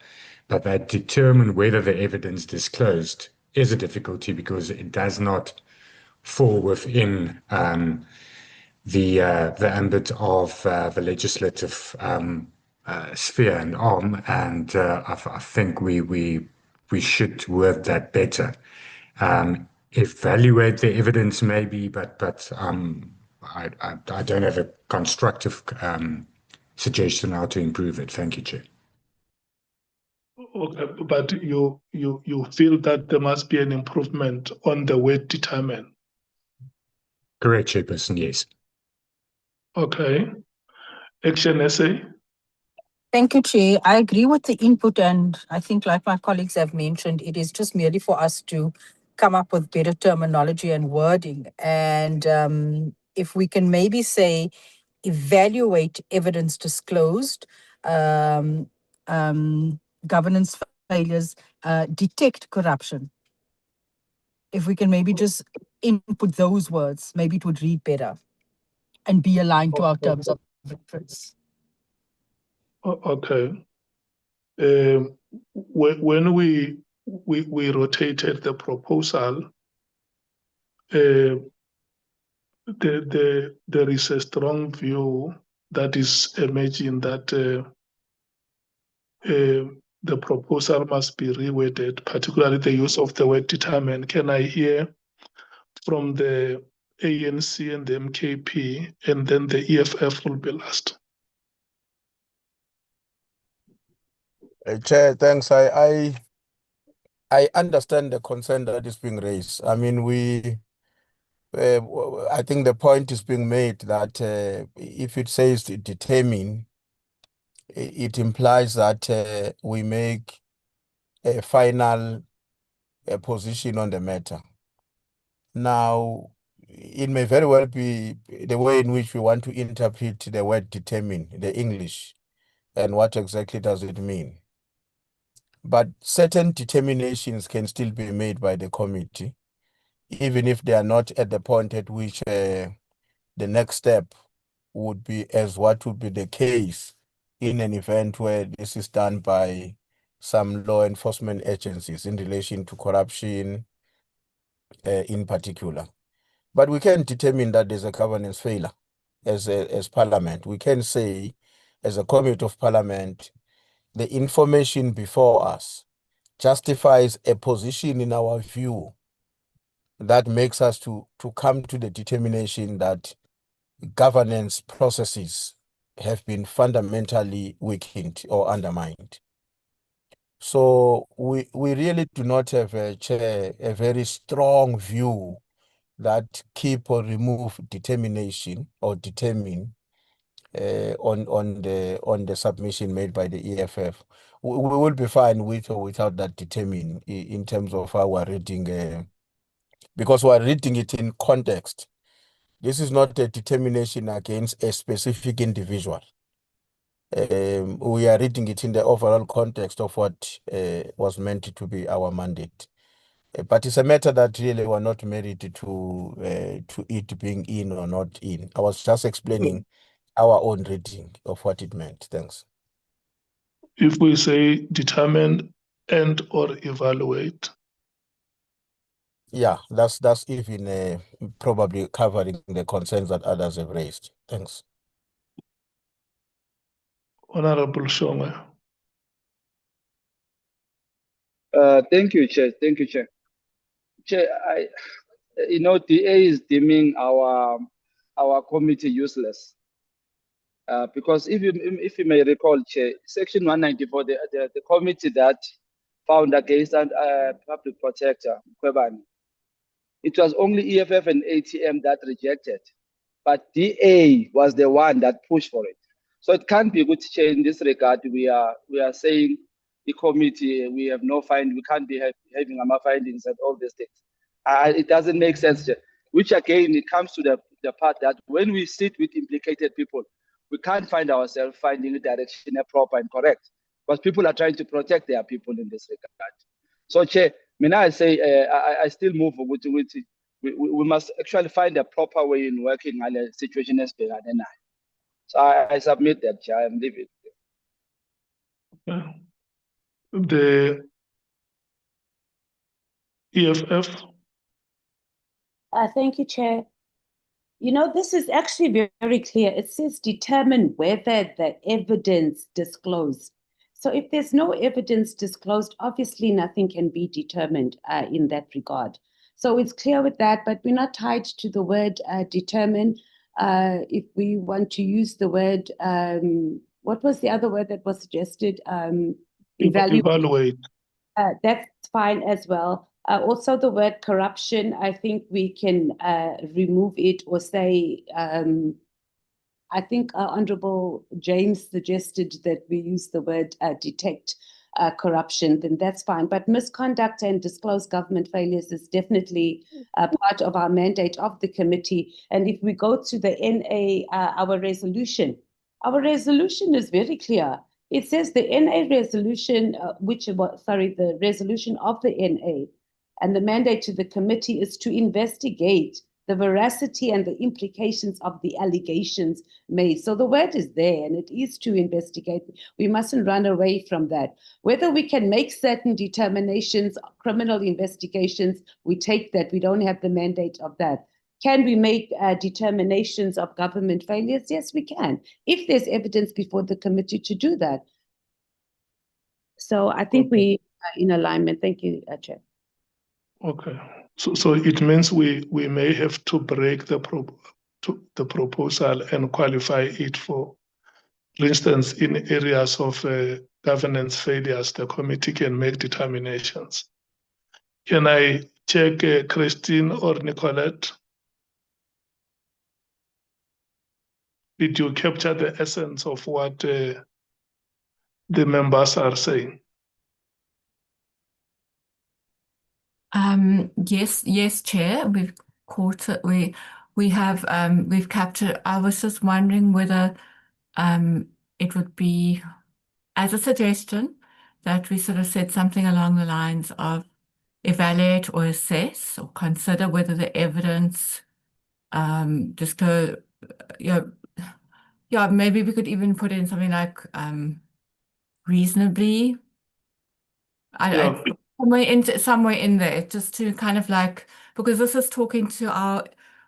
but that determine whether the evidence disclosed is a difficulty because it does not fall within the ambit of the legislative sphere and arm, and I think we should word that better. Evaluate the evidence maybe, but I don't have a constructive suggestion how to improve it. Thank you, Chair. Okay, but you feel that there must be an improvement on the word determine. Correct, Chairperson, yes. Okay. Action essay. Thank you, Chair. I agree with the input, and I think, like my colleagues have mentioned, it is just merely for us to come up with better terminology and wording. And if we can maybe say, evaluate evidence disclosed, governance failures, detect corruption. If we can maybe just input those words, maybe it would read better and be aligned to our terms of reference. Okay. When we rotated the proposal, there is a strong view that is emerging that the proposal must be reworded, particularly the use of the word determine. Can I hear from the ANC and the MKP, and then the EFF will be last? Chair, thanks. I understand the concern that is being raised. I mean, I think the point is being made that if it says to determine, it implies that we make a final position on the matter. Now, it may very well be the way in which we want to interpret the word determine, the English, and what exactly does it mean. But certain determinations can still be made by the committee, even if they are not at the point at which the next step would be as what would be the case in an event where this is done by some law enforcement agencies in relation to corruption in particular. But we can determine that there's a governance failure as Parliament. We can say as a Committee of Parliament, the information before us justifies a position in our view that makes us to come to the determination that governance processes have been fundamentally weakened or undermined. So we really do not have, Chair, a very strong view that keep or remove determination or determine on the submission made by the EFF. We will be fine with or without that determine in terms of our reading, because we are reading it in context. This is not a determination against a specific individual. We are reading it in the overall context of what was meant to be our mandate. But it's a matter that really we're not married to it being in or not in. I was just explaining our own reading of what it meant. Thanks. If we say determine and or evaluate. Yeah, that's even probably covering the concerns that others have raised. Thanks. Honorable Shonga. Thank you, Chair. Thank you, Chair. Chair, DA is deeming our committee useless. Because if you may recall, Chair, Section 194, the committee that found against public protector, Mkhwanazi, it was only EFF and ATM that rejected, but DA was the one that pushed for it. So it can't be a good, Chair, in this regard. We are saying the committee, we have no finding, we can't be having our findings and all these things. It doesn't make sense, Chair. Which again, it comes to the part that when we sit with implicated people, we can't find ourselves finding the direction proper and correct, because people are trying to protect their people in this regard. So, Chair, I say I still move with we must actually find a proper way in working on a situation as big as now. So I submit that, Chair. I'm leaving. The EFF. Thank you, Chair. This is actually very clear. It says determine whether the evidence disclosed. So if there's no evidence disclosed, obviously nothing can be determined in that regard. So it's clear with that, but we're not tied to the word determine. If we want to use the word, what was the other word that was suggested? Evaluate. That's fine as well. Also, the word corruption, I think we can remove it or say, I think Honorable James suggested that we use the word detect corruption, then that's fine. But misconduct and disclosed government failures is definitely part of our mandate of the committee. And if we go to the NA, our resolution is very clear. It says the NA resolution, the resolution of the NA, and the mandate to the committee is to investigate the veracity and the implications of the allegations made. So the word is there, and it is to investigate. We mustn't run away from that. Whether we can make certain determinations, criminal investigations, we take that. We don't have the mandate of that. Can we make determinations of government failures? Yes, we can, if there's evidence before the committee to do that. So I think we are in alignment. Thank you, Chair. Okay. So it means we may have to break the proposal and qualify it for instance, in areas of governance failures, the committee can make determinations. Can I check Christine or Nicolette? Did you capture the essence of what the members are saying? Yes, Chair. We've caught it. We've captured. I was just wondering whether it would be as a suggestion that we sort of said something along the lines of evaluate or assess or consider whether the evidence just go, maybe we could even put in something like reasonably. Somewhere in there, just to kind of like, because this is talking to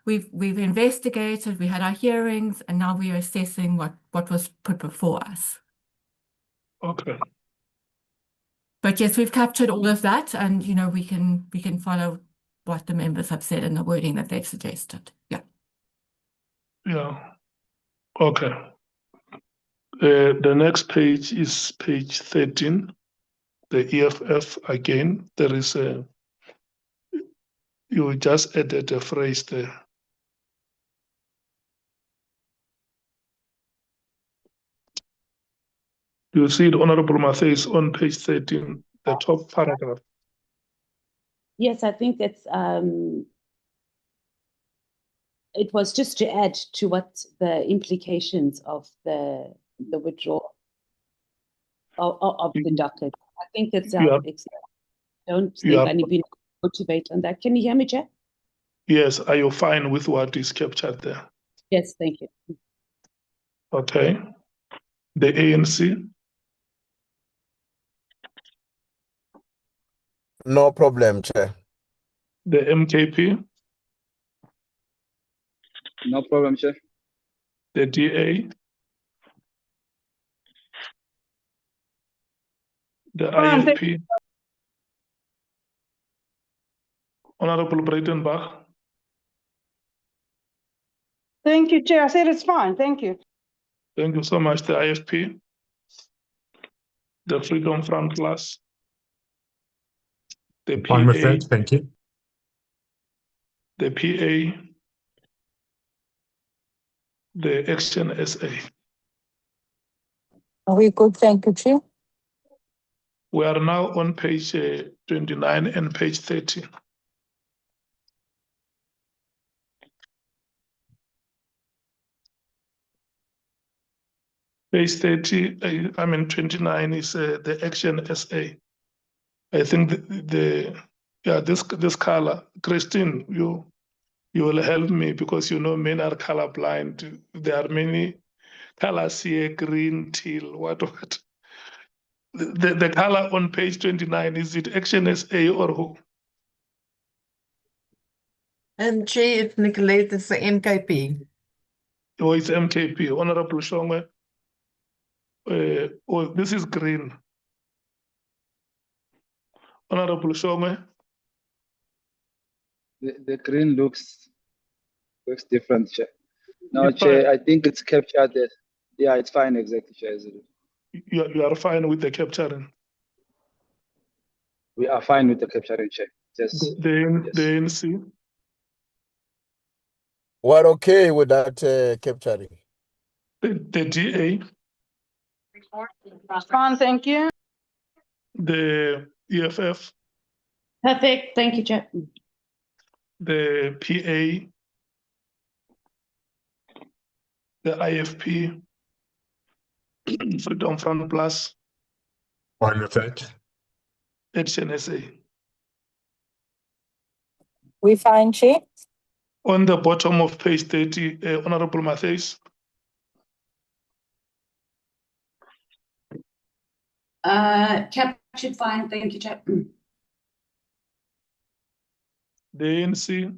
we've investigated, we had our hearings, and now we are assessing what was put before us. Okay. But yes, we've captured all of that, and we can follow what the members have said and the wording that they've suggested. Yeah. Yeah. Okay. The next page is page 13. The EFF again. There is you just added a phrase there. You see it, Honorable Matthias, on page 13, the top paragraph. Yes, I think it's it was just to add to what the implications of the withdrawal of the docket. I think it's don't think I need to motivate on that. Can you hear me, Chair? Yes, are you fine with what is captured there? Yes, thank you. Okay. The ANC? No problem, Chair. The MKP? No problem, Chair. The DA? The IFP? Honorable Breitenbach? Thank you, Chair. I said it's fine. Thank you. Thank you so much. The IFP? The Freedom Front Plus? The PA? Fine with that, thank you. The PA? The Action SA? Are we good? Thank you, Chair. We are now on page 29 and page 30. Page 30, I mean 29 is the Action SA. I think this color, Christine, you will help me because men are colorblind. There are many colors here, green, teal, what. The color on page 29, is it Action SA or who? Chair, it's Nicolette, it's the MKP. Oh, it's MKP. Honorable Shongwe. This is green. Honorable Shongwe. The green looks different, Chair. No, Chair, I think it's captured. Yeah, it's fine, exactly, Chair. You are fine with the capturing? We are fine with the capturing, Chair. Yes. The ANC? We're okay with that capturing. The DA? Fine, thank you. The EFF? Perfect, thank you, Chair. The PA? The IFP? Freedom Front Plus? Fine with that. Action SA? We fine, Chair. On the bottom of page 30, Honorable Matthias? Captured fine, thank you, Chair. The ANC?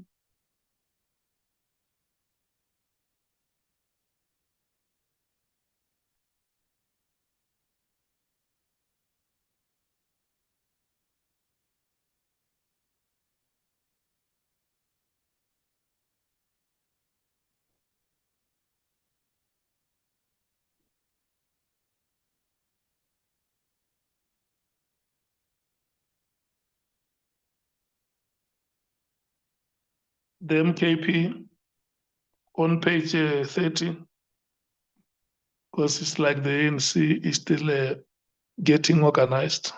The MKP on page 30, because it's like the ANC is still getting organized.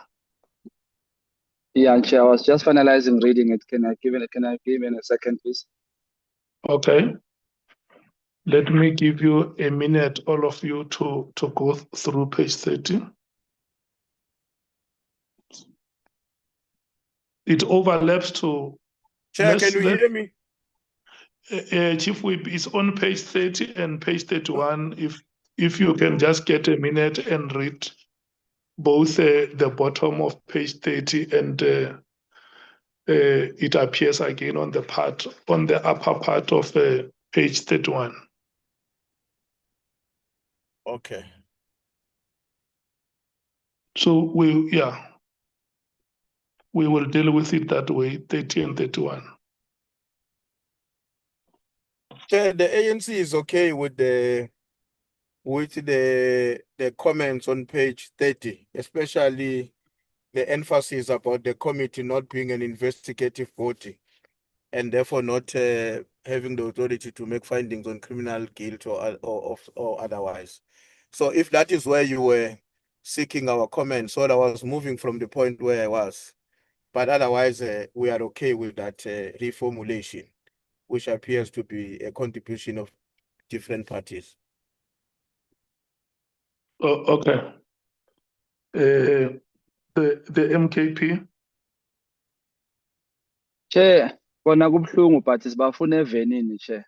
Yeah, Chair, I was just finalizing reading it. Can I give it a second, please? Okay. Let me give you a minute, all of you, to go through page 30. It overlaps to... Chair, can you hear me? Chief Whip is on page 30 and page 31. If you can just get a minute and read both the bottom of page 30 and it appears again on the upper part of page 31. Okay. So we will deal with it that way, 30 and 31. Chair, the ANC is okay with the comments on page 30, especially the emphasis about the committee not being an investigative body and therefore not having the authority to make findings on criminal guilt or otherwise. So if that is where you were seeking our comments, so I was moving from the point where I was. But otherwise, we are okay with that reformulation, which appears to be a contribution of different parties. Oh, okay. The MKP. Chair, kona kubuhlungu but sibafuna evenini, Chair.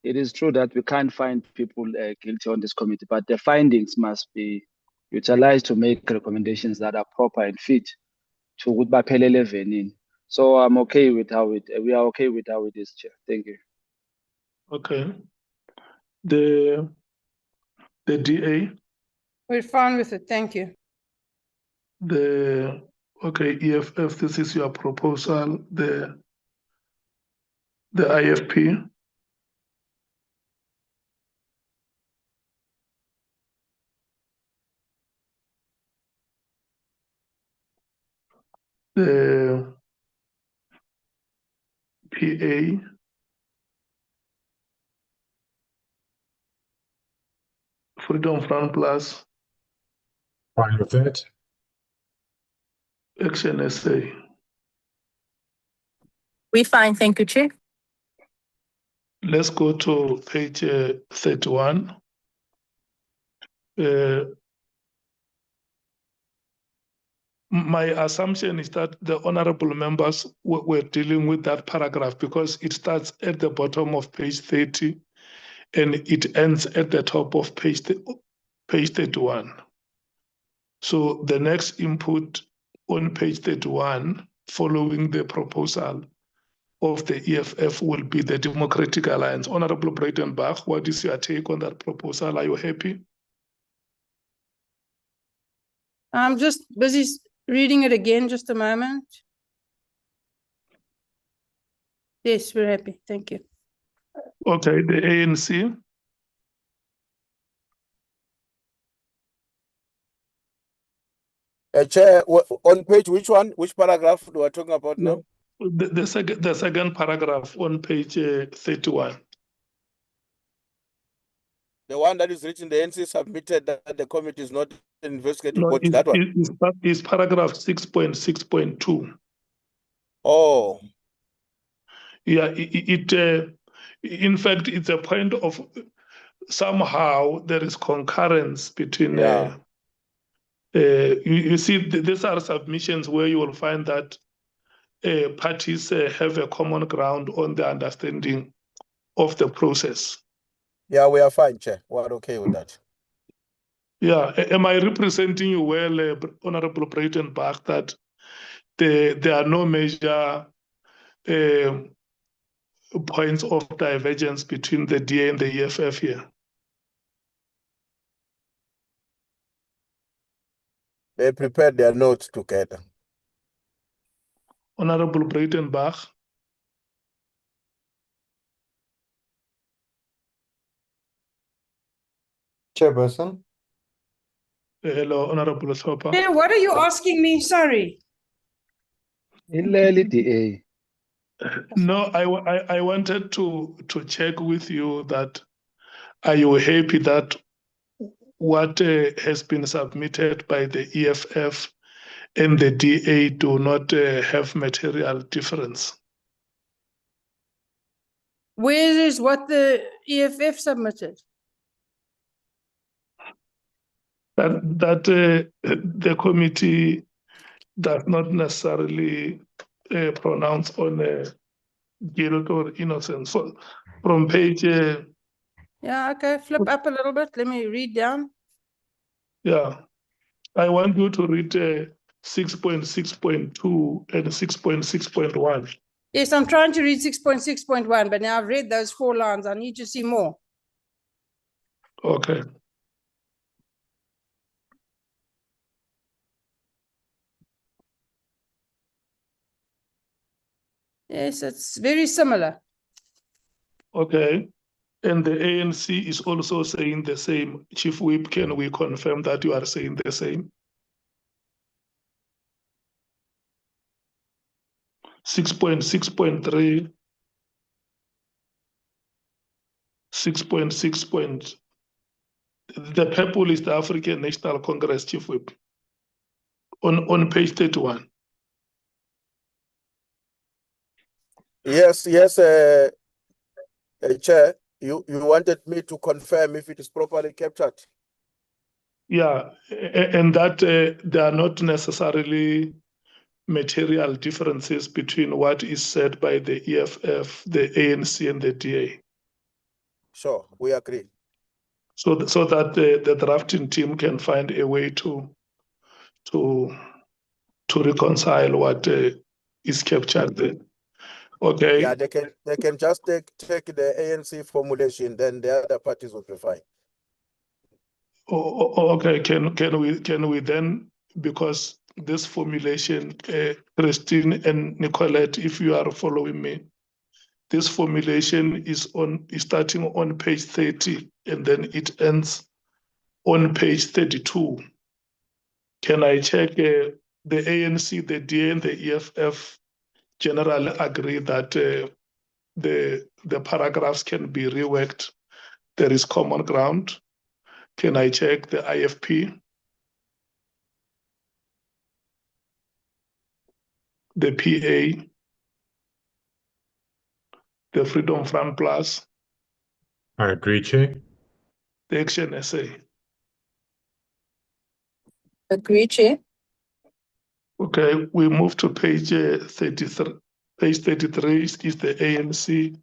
It is true that we can't find people guilty on this committee, but the findings must be utilized to make recommendations that are proper and fit to ukuthi baphelele evenini. So I'm okay with we are okay with how it is, Chair. Thank you. Okay. The DA. We're fine with it. Thank you. Okay, EFF, this is your proposal. The IFP. The PA. Freedom Front Plus. Fine with that. Action SA. We're fine, thank you, Chair. Let's go to page 31. My assumption is that the honorable members were dealing with that paragraph because it starts at the bottom of page 30 and it ends at the top of page 31. So the next input on page 31 following the proposal of the EFF will be the Democratic Alliance. Honorable Breitenbach, what is your take on that proposal? Are you happy? I'm just busy reading it again, just a moment. Yes, we're happy. Thank you. Okay, the ANC. Chair, on page which one? Which paragraph we are talking about now? The second paragraph on page 31. The one that is written, the NC submitted that the committee is not an investigative No, body. That one. It's paragraph 6.6.2. Oh. Yeah, in fact, it's a point of somehow there is concurrence between. You see, these are submissions where you will find that parties have a common ground on the understanding of the process. Yeah, we are fine, Chair. We are okay with that. Yeah, am I representing you well, Honorable Breitenbach, that there are no major points of divergence between the DA and the EFF here? They prepared their notes together. Honorable Breitenbach. Chairperson. Hello, Honorable Sopa. Hey, what are you asking me? Sorry. DA. No, I wanted to check with you that are you happy that what has been submitted by the EFF and the DA do not have material difference? Where is what the EFF submitted? That the committee does not necessarily pronounce on guilt or innocence. So from page... Yeah, okay, flip up a little bit. Let me read down. Yeah, I want you to read 6.6.2 and 6.6.1. Yes, I'm trying to read 6.6.1, but now I've read those 4 lines. I need to see more. Okay. Yes, it's very similar. Okay. And the ANC is also saying the same. Chief Whip, can we confirm that you are saying the same? 6.6.3, 6.6. The purple is the African National Congress, Chief Whip. On page 31. Yes, Chair, you wanted me to confirm if it is properly captured. Yeah, and that there are not necessarily material differences between what is said by the EFF, the ANC, and the DA. Sure, we agree. So that the drafting team can find a way to reconcile what is captured there. Okay. Yeah, they can just take the ANC formulation, then the other parties will be fine. Okay. Can we then, because this formulation, Christine and Nicolette, if you are following me, this formulation is starting on page 30 and then it ends on page 32. Can I check the ANC, the DA, and the EFF generally agree that the paragraphs can be reworked? There is common ground. Can I check the IFP, the PA, the Freedom Front Plus? I agree, Chair. The Action Essay. Agree, Chair. Okay, we move to page 33. Page 33 is the ANC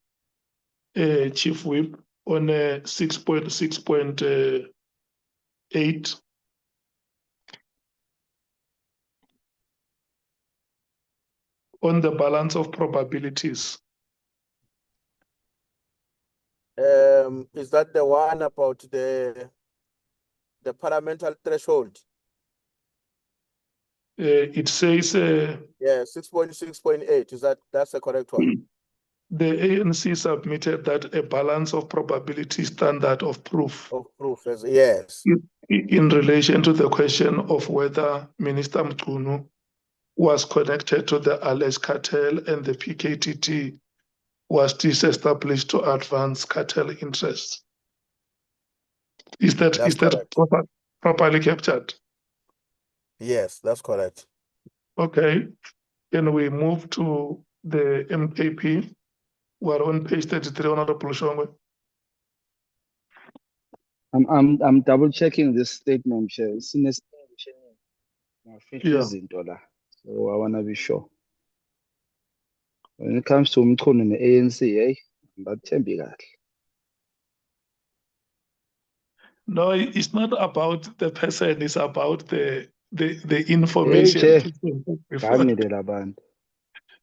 Chief Whip on 6.6.8. On the balance of probabilities. Is that the one about the parliamentary threshold? It says yeah, 6.6.8. That's the correct one? The ANC submitted that a balance of probability standard of proof. Yes. In relation to the question of whether Minister Mkhunu was connected to the alleged cartel and the PKTT was disestablished to advance cartel interests. Is that properly captured? Yes, that's correct. Okay. Can we move to the MKP? We're on page 33, Honorable Shongwe. I'm double checking this statement, Chair. Yeah. So I wanna be sure. When it comes to Mkhunu and the ANC, bathembi kahle. No, it's not about the person, it's about the information.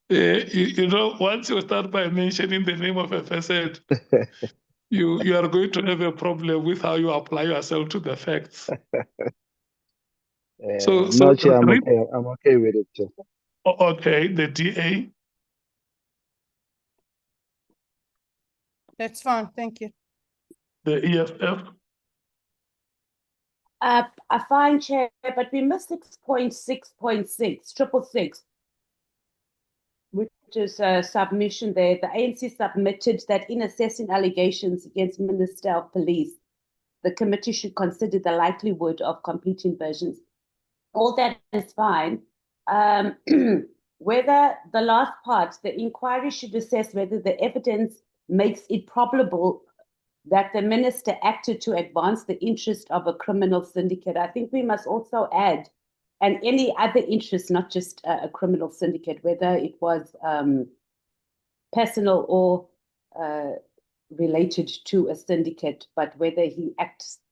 You know, once you start by mentioning the name of a person, you are going to have a problem with how you apply yourself to the facts. No, Chair, I'm okay with it, Chair. Okay, the DA. That's fine, thank you. The EFF. I find, Chair, but we missed 6.6.6, which is a submission there. The ANC submitted that in assessing allegations against Minister of Police, the committee should consider the likelihood of competing versions. All that is fine. Whether the last part, the inquiry should assess whether the evidence makes it probable that the minister acted to advance the interest of a criminal syndicate. I think we must also add, and any other interest, not just a criminal syndicate, whether it was personal or related to a syndicate, but whether he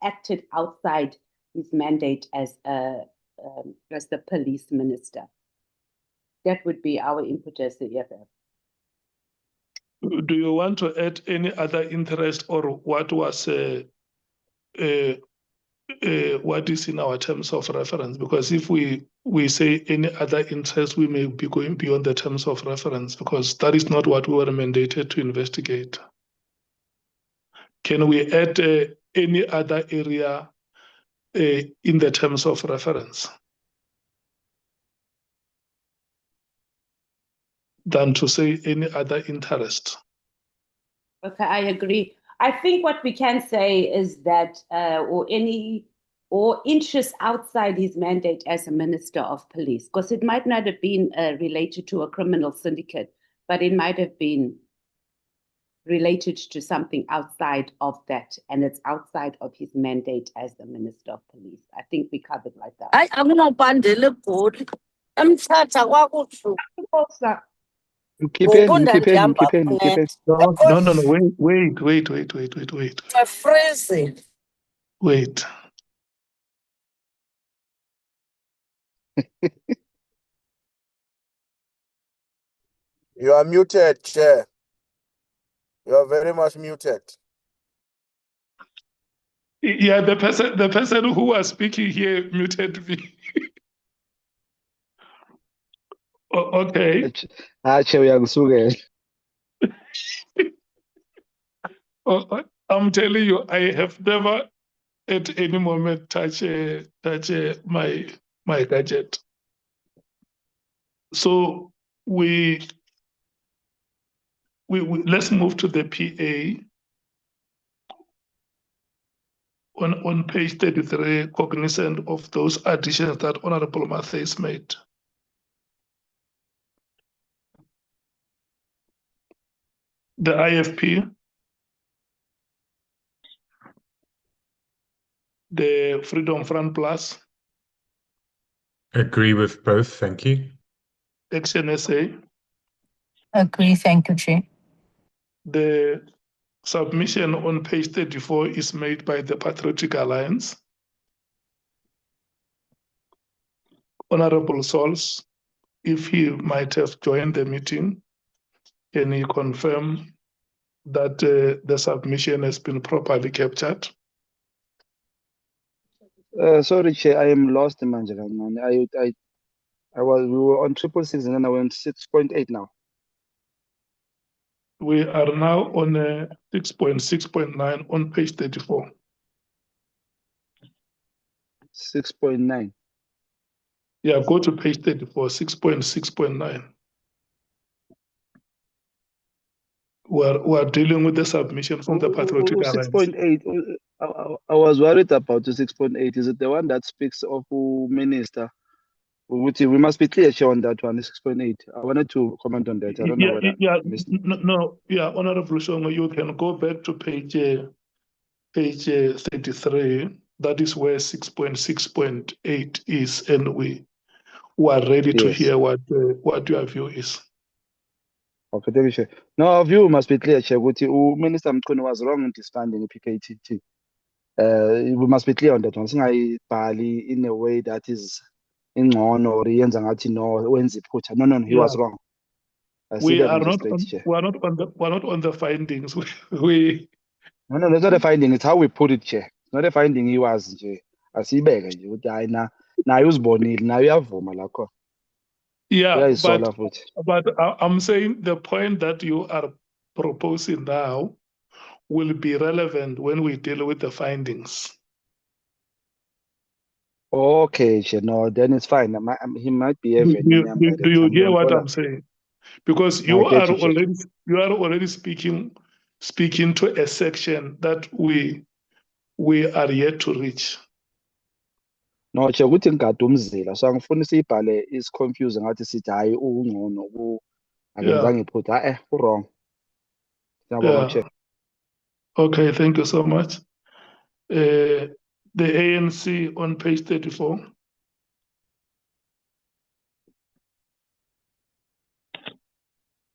acted outside his mandate as a as the police minister. That would be our input as the EFF. Do you want to add any other interest or what was what is in our terms of reference? Because if we say any other interest, we may be going beyond the terms of reference because that is not what we were mandated to investigate. Can we add any other area in the terms of reference than to say any other interest? Okay, I agree. I think what we can say is that or interest outside his mandate as a minister of police, because it might not have been related to a criminal syndicate, but it might have been related to something outside of that, and it's outside of his mandate as the minister of police. I think we covered like that. I'm not bandele good. I'm No. Wait. freezing. Wait. You are muted, Chair. You are very much muted. Yeah, the person who was speaking here muted me. Okay. I'm telling you, I have never at any moment touch my gadget. So we let's move to the PA on page 33, cognizant of those additions that Honorable Matthews made. The IFP, the Freedom Front Plus, Agree with both, thank you. Action SA, Agree, thank you, Chair. the submission on page 34 is made by the Patriotic Alliance. Honorable Sols, if he might have joined the meeting, can he confirm that the submission has been properly captured? Sorry, Chair, I am lost, Manjala. We were on 666 and then I went 6.8 now. We are now on 6.6.9 on page 34. 6.9. Yeah, go to page 34, 6.6.9. We're dealing with the submission from the Patriotic Alliance. 6.8. I was worried about the 6.8. Is it the one that speaks of minister? We must be clear, Chair, on that one, 6.8. I wanted to comment on that. I don't know whether I missed it. Honorable Shongo, you can go back to page 33. That is where 6.6.8 is, and we are ready to hear what your view is. Okay, thank you, Chair. No, our view must be clear, Chair. Minister Mkhwanazi was wrong in disbanding the PKTT. We must be clear on that one. Singayibhali in a way that is ingcono or yenza ngathi no wenza iphutha. No, he was wrong. We are not on the findings. No, that's not a finding. It's how we put it, Chair. It's not a finding. He was nje. Asibeke nje ukuthi hayi naye uzibonile naye uyavuma lakho. Yeah, but I'm saying the point that you are proposing now will be relevant when we deal with the findings. Okay, Chair. No, then it's fine. He might be having. Do you hear what I'm saying? Because you are already speaking to a section that we are yet to reach. No, Chair, ukuthi ngigade umzila. So angifuni siyibhale is confusing ngathi sithi hayi ungcono akenzange iphutha. Wrong. Yeah. Okay, thank you so much. The ANC on page 34.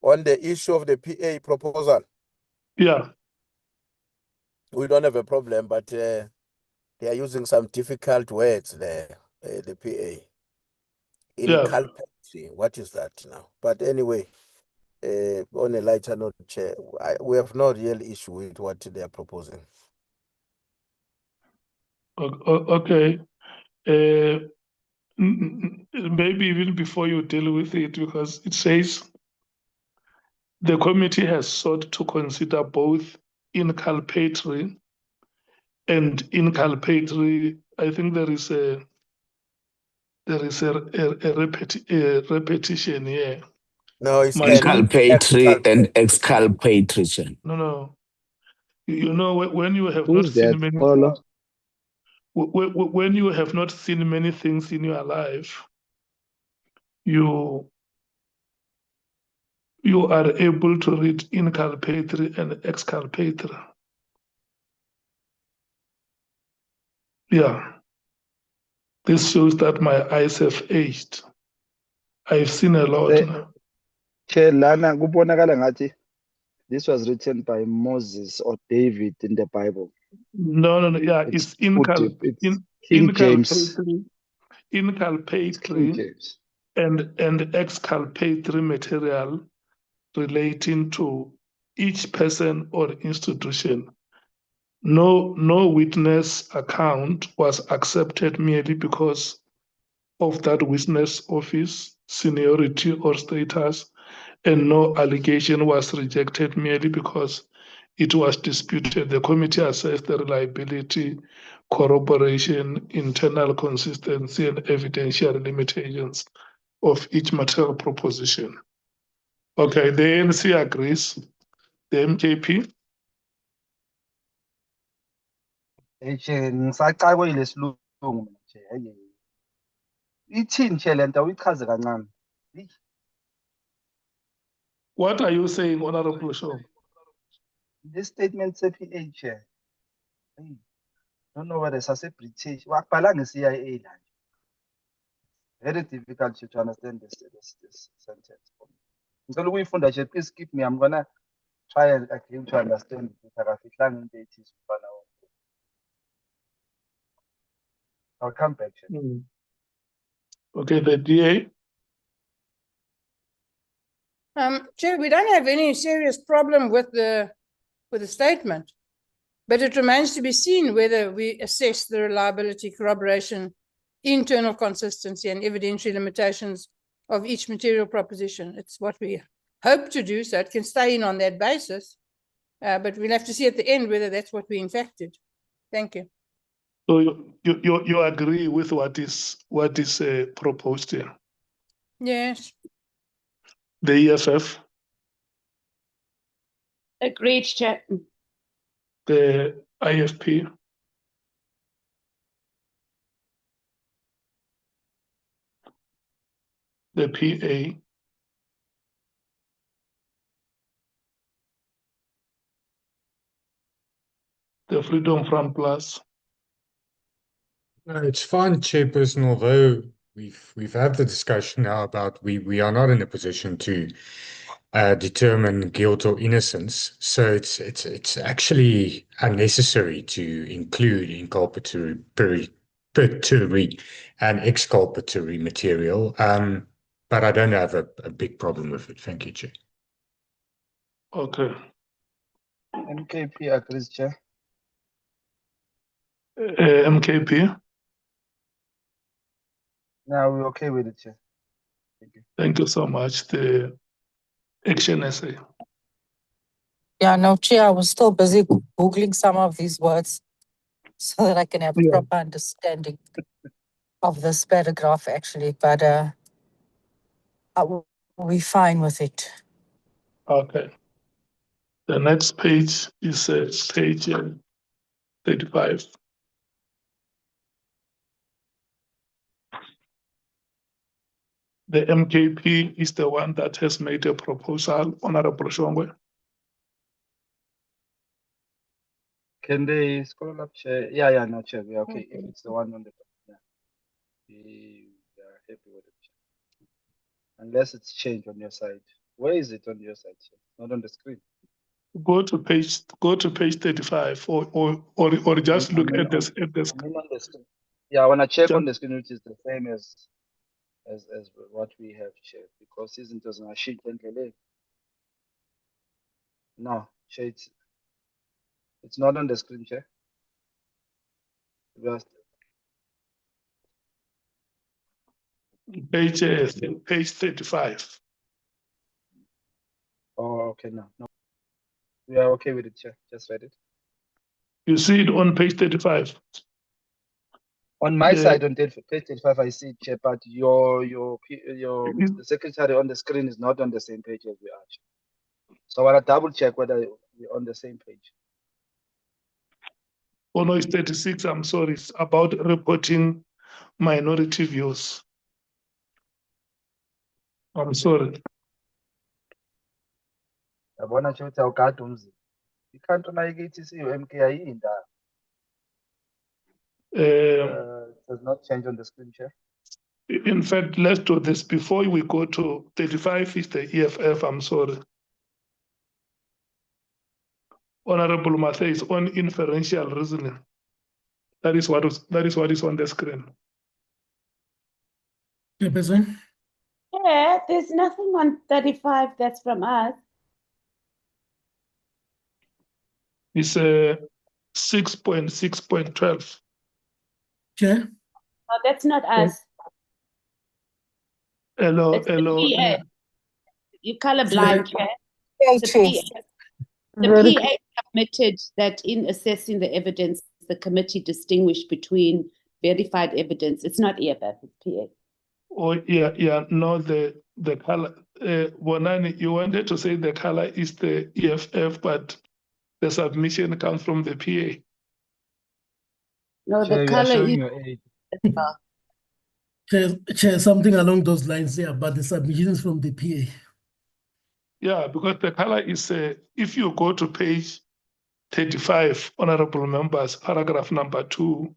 On the issue of the PA proposal. Yeah. We don't have a problem, but they are using some difficult words there. the PA. Yeah. Inculpatory. What is that now? But anyway, on a lighter note, Chair, we have no real issue with what they are proposing. Okay. Maybe even before you deal with it, because it says the committee has sought to consider both inculpatory and inculpatory. I think there is a repetition here. No, it's inculpatory and exculpatory. No. You know, when you have Who's not seen that? many, Polo? when you have not seen many things in your life, you are able to read inculpatory and exculpatory. Yeah. This shows that my eyes have aged. I've seen a lot now. Chair, lana kubonakala ngathi this was written by Moses or David in the Bible. No. Yeah, it's King James. Inculpatory and exculpatory material relating to each person or institution. No witness account was accepted merely because of that witness office, seniority, or status, and no allegation was rejected merely because it was disputed. The committee assessed the reliability, corroboration, internal consistency, and evidentiary limitations of each material proposition. Okay, the ANC agrees. The MKP? Ngisacakwe lesilungu nje. Ithini nje lento uyichaze kancane. What are you saying, Honorable Shaw? This statement CPA chair. Don't know whether it's a British. Wakubhala nge-CIA la. Very difficult to understand this sentence. Ngicela ukuyifunda nje, please keep me. I'm gonna try and again to understand it. Akafihlanga into ethi sifana. I'll come back. Okay, the DA? Chair, we don't have any serious problem with the statement, but it remains to be seen whether we assess the reliability, corroboration, internal consistency, and evidentiary limitations of each material proposition. It's what we hope to do, so it can stay in on that basis, but we'll have to see at the end whether that's what we in fact did. Thank you. So you agree with what is proposed here? Yes. The EFF? Agreed, Chair. The IFP? The PA? The Freedom Front Plus? No, it's fine, Chairperson, although we've had the discussion now about we are not in a position to determine guilt or innocence. So it's actually unnecessary to include inculpatory and exculpatory material. But I don't have a big problem with it. Thank you, Chair. Okay. MKP agrees, Chair. MKP? Now we're okay with it, Chair. Thank you. Thank you so much. The Action Essay. Yeah, no, Chair, I was still busy Googling some of these words so that I can have a proper understanding of this paragraph, actually, but we're fine with it. Okay. The next page is page 35. The MKP is the one that has made a proposal, Honorable Shongwe. Can they scroll up, Chair? Yeah, no, Chair. We're okay. If it's the one on the top, yeah. We are happy with it, Chair. Unless it's changed on your side. Where is it on your side, Chair? Not on the screen. Go to page 35 or just look at this. I mean on the screen. Yeah, I want to check on the screen, which is the same as what we have shared, because isn't it a sheet and no, Chair, it's not on the screen, Chair. Just Page 35. oh, okay, no. We are okay with it, Chair. Just read it. You see it on page 35. On my side, on page 35, I see, Chair, but the secretary on the screen is not on the same page as we are, Chair. So I want to double check whether we're on the same page. Oh no, it's 36. I'm sorry. It's about reporting minority views. I'm sorry. I want to show you how you can't like it. See MKI in that. It does not change on the screen, Chair. In fact, let's do this before we go to 35 is the EFF. I'm sorry. Honorable Mathe is on inferential reasoning. That is what is on the screen. Chairperson? Yeah, there's nothing on 35 that's from us. It's 6.6.12. Chair? No, that's not us. Hello, It's the hello. PA. You're colorblind, Chair. The PA admitted that in assessing the evidence, the committee distinguished between verified evidence. It's not EFF, it's PA. Oh, yeah. No, the color. Bonani, you wanted to say the color is the EFF, but the submission comes from the PA. No, Chair, the we are color showing is. your age. Chair, something along those lines there, but the submission is from the PA. Yeah, because the color is, if you go to page 35, honorable members, paragraph number 2,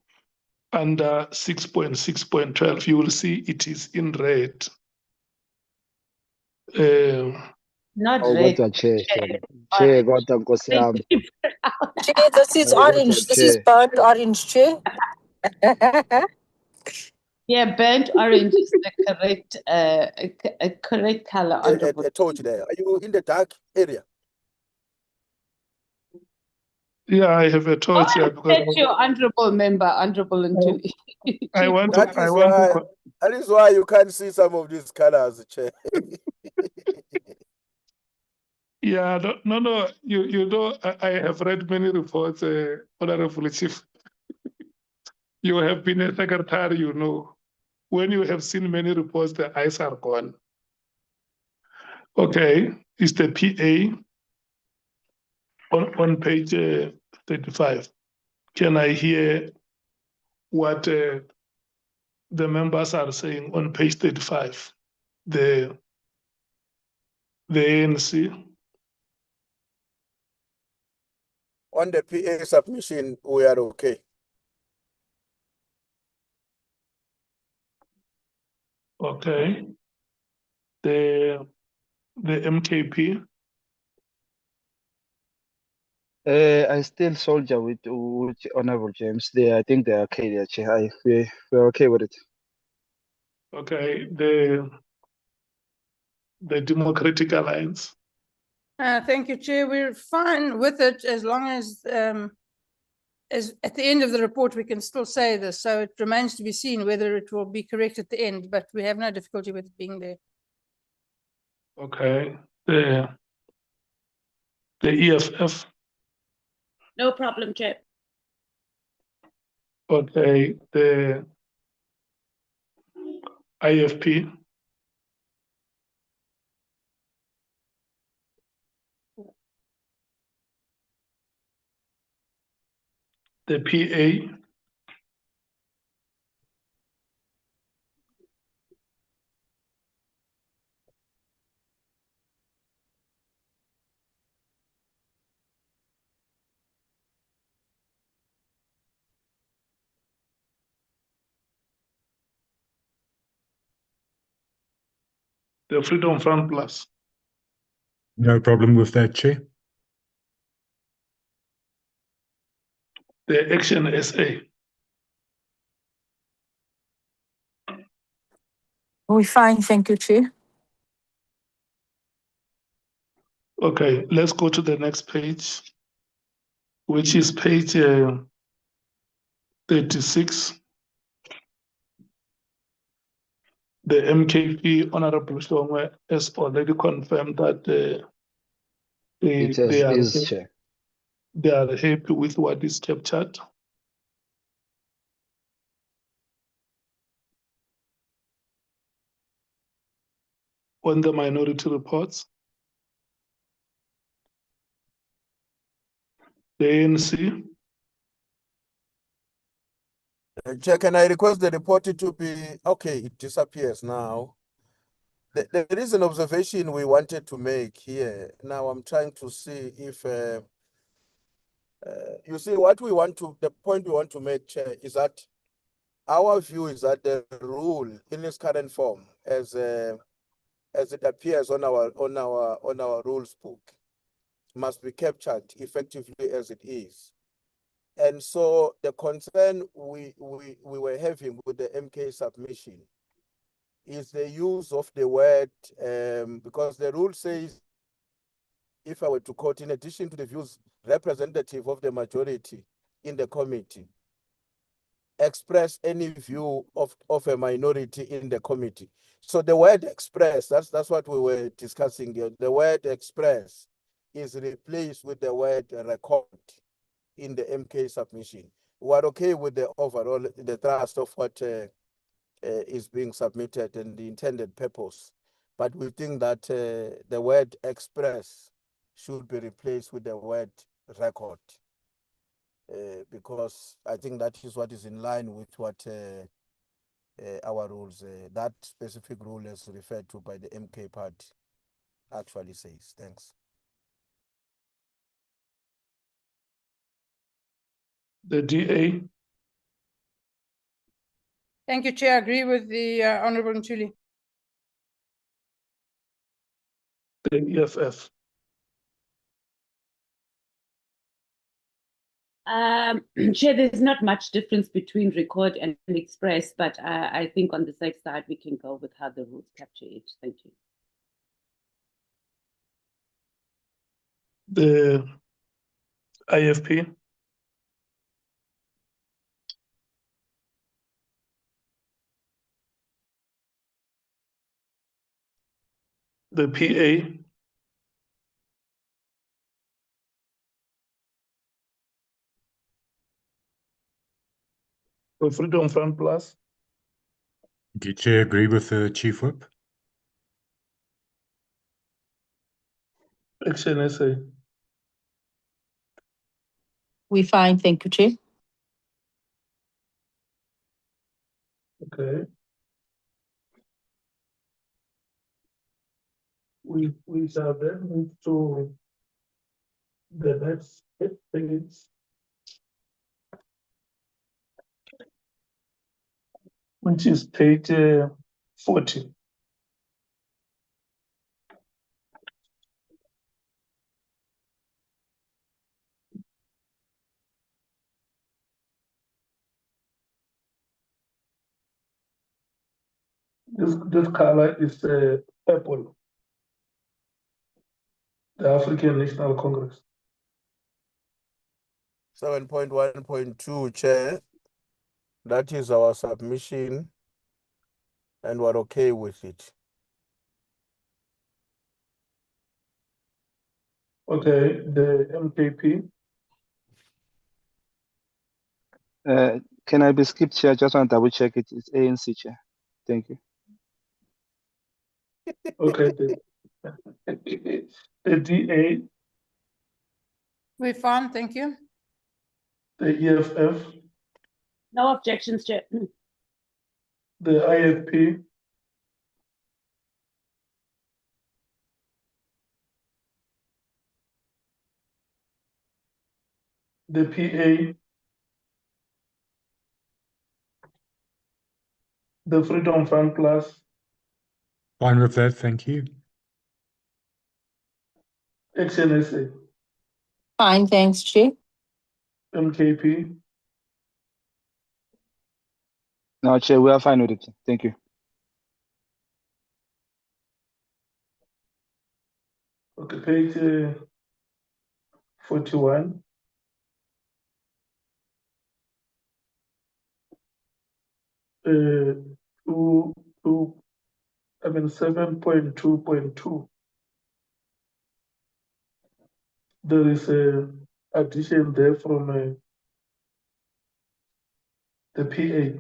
under 6.6.12, you will see it is in red. Not Oh, red. got a chair. Chair, got a Nkosiam. Chair, this is orange. This is burnt orange, Chair. Yeah, burnt orange is the correct, a correct color. I told you there. Are you in the dark area? Yeah, I have a torch here because your honorable member, honorable until I want to. That is why you can't see some of these colors, Chair. Yeah, no. You know, I have read many reports, Honorable Chief. You have been a secretary, you know. When you have seen many reports, the eyes are gone. Okay, it's the PA on page 35. Can I hear what the members are saying on page 35? The ANC. On the PA submission, we are okay. Okay. The MKP. I still soldier with Honorable James. I think they're okay there, Chair. We're okay with it. Okay. The Democratic Alliance. Thank you, Chair. We're fine with it as long as at the end of the report we can still say this. So it remains to be seen whether it will be correct at the end, but we have no difficulty with it being there. Okay. The EFF. No problem, Chair. Okay. The IFP. The PA. The Freedom Front Plus. No problem with that, Chair. The Action SA. We're fine, thank you, Chair. Okay, let's go to the next page, which is page 36. The MKP Honorable Shongwe has already confirmed that It is, Chair. they are happy with what is captured. On the minority reports, the ANC. Chair, can I request the report to be, okay, it disappears now. There is an observation we wanted to make here. Now I'm trying to see if, you see what we want to, the point we want to make, Chair, is that our view is that the rule in its current form, as it appears on our rules book, must be captured effectively as it is. And so the concern we were having with the MK submission is the use of the word, because the rule says, if I were to quote, in addition to the views representative of the majority in the committee, express any view of a minority in the committee. So the word express, that's what we were discussing here. The word express is replaced with the word record in the MK submission. We're okay with the overall, the thrust of what is being submitted and the intended purpose. But we think that the word express should be replaced with the word record. Because I think that is what is in line with what our rules, that specific rule as referred to by the MK part actually says. Thanks. The DA. Thank you, Chair. I agree with the Honourable Ntuli. The EFF. Chair, there's not much difference between record and express, but I think on the safe side, we can go with how the rules capture it. Thank you. The IFP. The PA. The Freedom Front Plus. Do you agree with the Chief Whip? Action SA. We're fine, thank you, Chair. Okay. We shall then move to the next page. Which is page 40. This color is purple. The African National Congress. 7.1.2, Chair. That is our submission, and we're okay with it. Okay, the MKP. Can I be skipped, Chair? I just want to double check it. It's ANC, Chair. Thank you. Okay, the DA. We're fine, thank you. The EFF. No objections, Chair. The IFP. The PA. The Freedom Front Plus. Fine with that, thank you. Action SA. Fine, thanks, Chair. MKP. No, Chair, we are fine with it. Thank you. Okay, page 41. Two, 7.2.2. There is a addition there from the PA.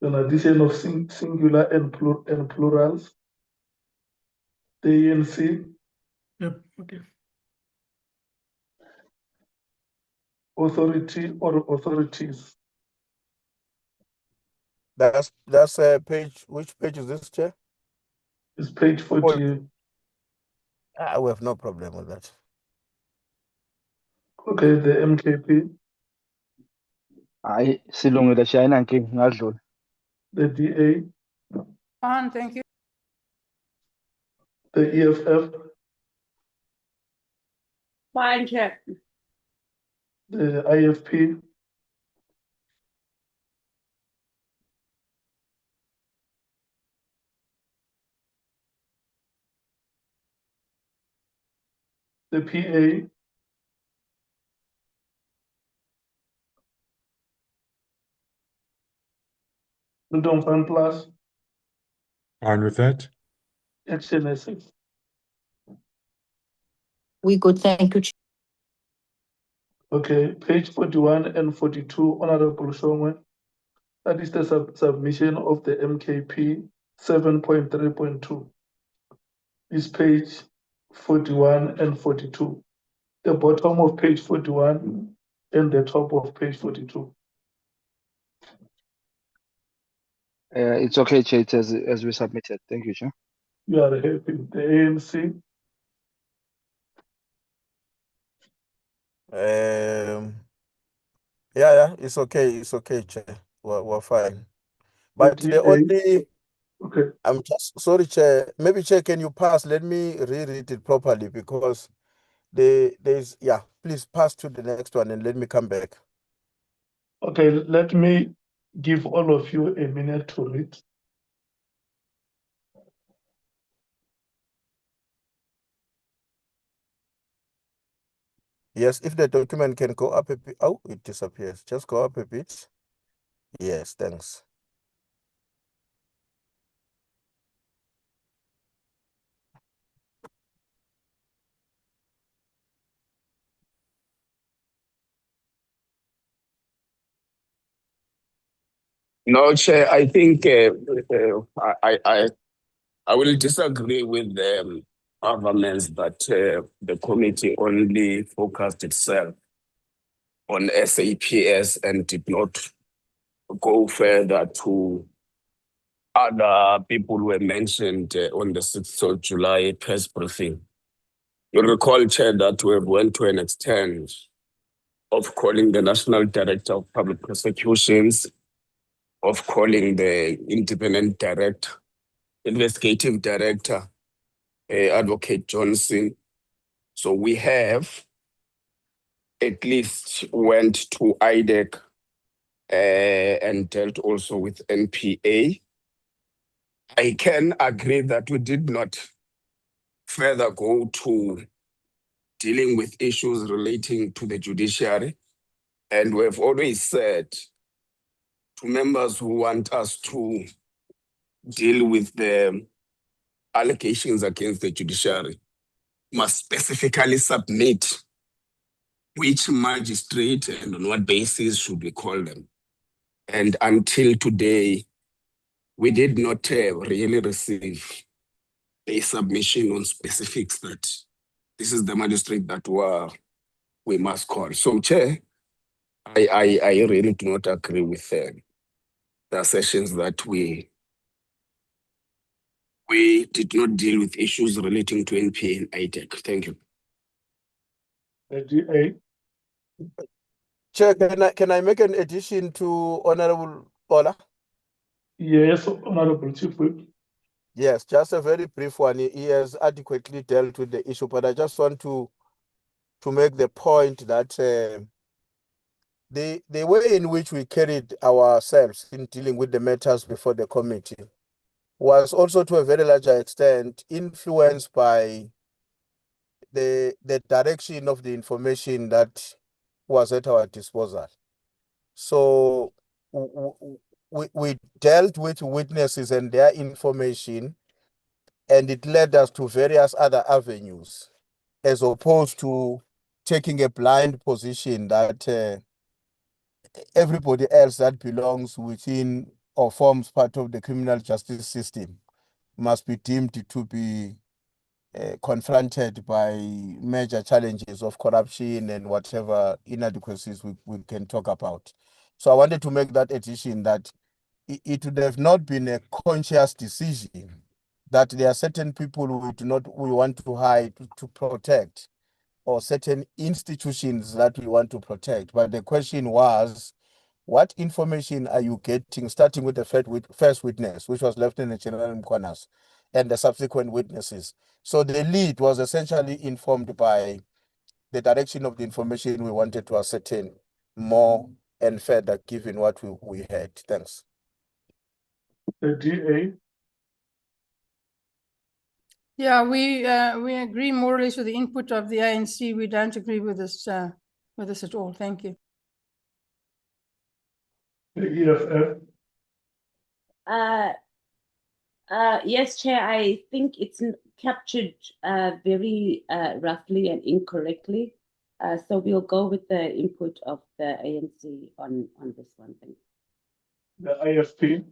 An addition of singular and plurals. The ANC. Yep, okay. Authority or authorities. That's page. Which page is this, Chair? It's page 40. We have no problem with that. Okay, the MKP. Hayi silungile Chair ayinankinga ngadlula. The DA. Thank you. The EFF. Fine, Chair. The IFP. The PA. Freedom Fund Plus. Fine with that. Action Essex. We good, thank you. Okay, page 41 and 42, Honorable Shongwe. That is the submission of the MKP 7.3.2. Is page 41 and 42. The bottom of page 41 and the top of page 42. It's okay, Chair, it's as we submitted. Thank you, Chair. You are happy. The ANC. Yeah, it's okay, Chair. We're fine. But the DA. only, Okay. I'm just sorry, Chair. Maybe, Chair, can you pass? Let me reread it properly because there's, yeah, please pass to the next one and let me come back. Okay, let me give all of you a minute to read. Yes, if the document can go up a bit. Oh, it disappears. Just go up a bit. Yes, thanks. No, Chair, I think I will disagree with the governments that the committee only focused itself on SAPS and did not go further to other people who were mentioned on the 6th of July press briefing. You'll recall, Chair, that we went to an extent of calling the National Director of Public Prosecutions, of calling the Independent Director, Investigative Director, Advocate Johnson. So we have at least went to IDEC and dealt also with NPA. I can agree that we did not further go to dealing with issues relating to the judiciary. And we've always said to members who want us to deal with the allegations against the judiciary must specifically submit which magistrate and on what basis should we call them. And until today, we did not really receive a submission on specifics that this is the magistrate that we must call. So, Chair, I really do not agree with the assertions that we did not deal with issues relating to NPA and ITEC. Thank you. The DA. Chair, can I make an addition to Honorable Ola? Yes, Honorable Chief Whip. Yes, just a very brief one. He has adequately dealt with the issue, but I just want to make the point that the way in which we carried ourselves in dealing with the matters before the committee was also to a very large extent influenced by the direction of the information that was at our disposal. So we dealt with witnesses and their information, and it led us to various other avenues, as opposed to taking a blind position that everybody else that belongs within or forms part of the criminal justice system must be deemed to be confronted by major challenges of corruption and whatever inadequacies we can talk about. So I wanted to make that addition that it would have not been a conscious decision that there are certain people we want to hide to protect, or certain institutions that we want to protect. But the question was, what information are you getting, starting with the first witness, which was Lieutenant General Mkhwanazi, and the subsequent witnesses? So the lead was essentially informed by the direction of the information we wanted to ascertain more and further, given what we had. Thanks. The DA. Yeah, we agree more or less with the input of the ANC. We don't agree with this at all. Thank you. The EFF. Yes, Chair, I think it's captured very roughly and incorrectly. So we'll go with the input of the ANC on this one thing. The IFP.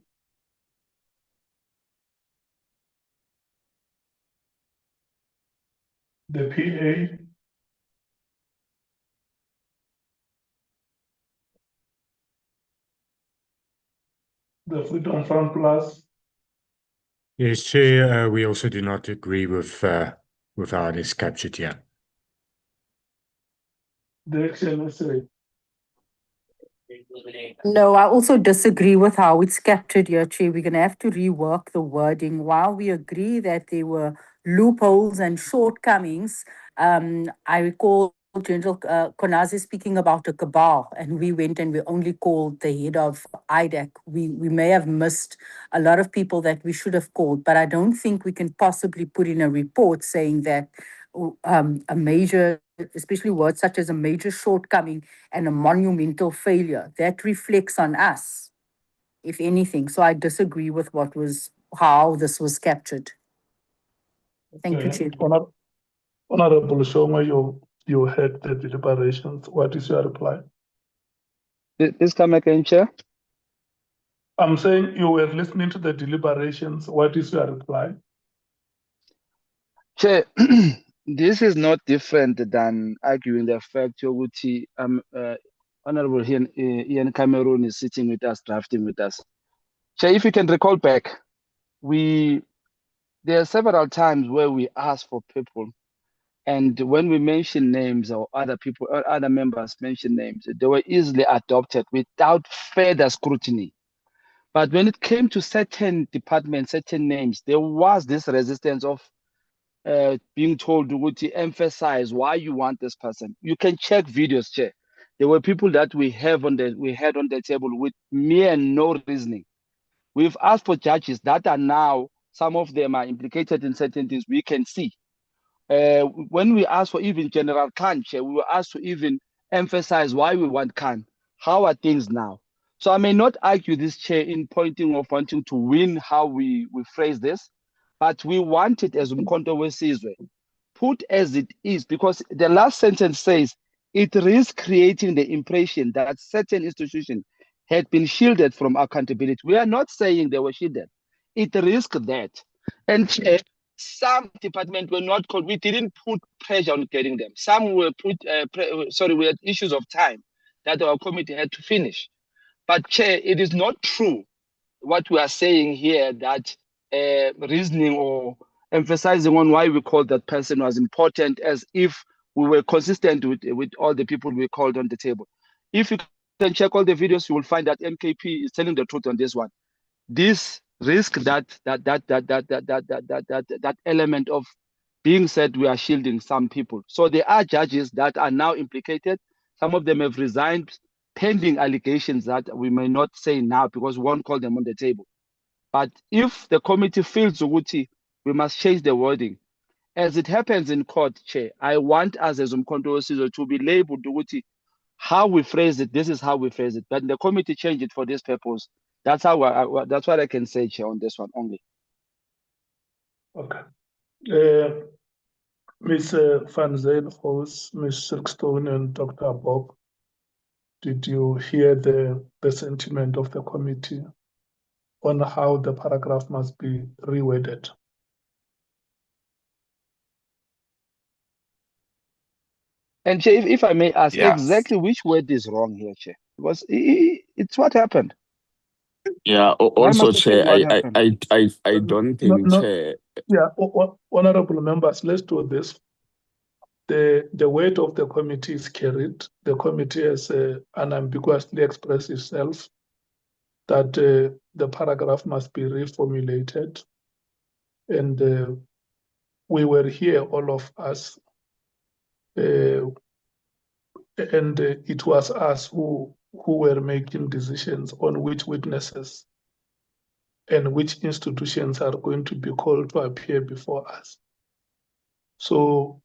The PA. The Freedom Front Plus. Yes, Chair, we also do not agree with how it is captured here. The XNSA. No, I also disagree with how it's captured here, Chair. We're going to have to rework the wording. While we agree that there were loopholes and shortcomings, I recall General Mkhwanazi speaking about a cabal, and we went and we only called the head of IDAC. We may have missed a lot of people that we should have called, but I don't think we can possibly put in a report saying that a major, especially words such as a major shortcoming and a monumental failure, that reflects on us, if anything. So I disagree with how this was captured. Thank you, Chair. Honorable Shoma, you heard the deliberations. What is your reply? Please come again, Chair. I'm saying you were listening to the deliberations. What is your reply? Chair, this is not different than arguing the fact Yoguti, Honorable Ian Cameroon is sitting with us, drafting with us. Chair, if you can recall back, there are several times where we ask for people, and when we mention names or other people or other members mention names, they were easily adopted without further scrutiny. But when it came to certain departments, certain names, there was this resistance of being told to emphasize why you want this person. You can check videos, Chair. There were people that we had on the table with mere no reasoning. We've asked for judges that are now, some of them are implicated in certain things we can see. When we asked for even General Khan, Chair, we were asked to even emphasize why we want Khan. How are things now? So I may not argue this, Chair, in pointing of wanting to win how we phrase this, but we want it as Umkhonto weSizwe, put as it is, because the last sentence says it risks creating the impression that certain institutions had been shielded from accountability. We are not saying they were shielded. It risks that. And some departments were not called. We didn't put pressure on getting them. Some were we had issues of time that our committee had to finish. But Chair, it is not true what we are saying here that reasoning or emphasizing on why we called that person was important, as if we were consistent with all the people we called on the table. If you can check all the videos, you will find that MKP is telling the truth on this one. This risk that element of being said we are shielding some people. So there are judges that are now implicated. Some of them have resigned. pending allegations that we may not say now because we won't call them on the table. But if the committee feels Uguti, we must change the wording. As it happens in court, Chair, I want us as Umkhonto to be labeled Uguti, how we phrase it, this is how we phrase it. But the committee changed it for this purpose. That's how that's what I can say, Chair, on this one only. Okay. Ms. Van Zyl-Gross, Ms. Silkstone, and Dr. Bob, did you hear the sentiment of the committee on how the paragraph must be reworded? And Chair, if I may ask, Yes. exactly which word is wrong here, Chair? Because it's what happened. Yeah, Why also, must it Chair, be what happened? I don't think, Chair. Yeah, honorable members, let's do this. The weight of the committee is carried. The committee has unambiguously expressed itself that the paragraph must be reformulated. And we were here, all of us, and it was us who were making decisions on which witnesses and which institutions are going to be called to appear before us. So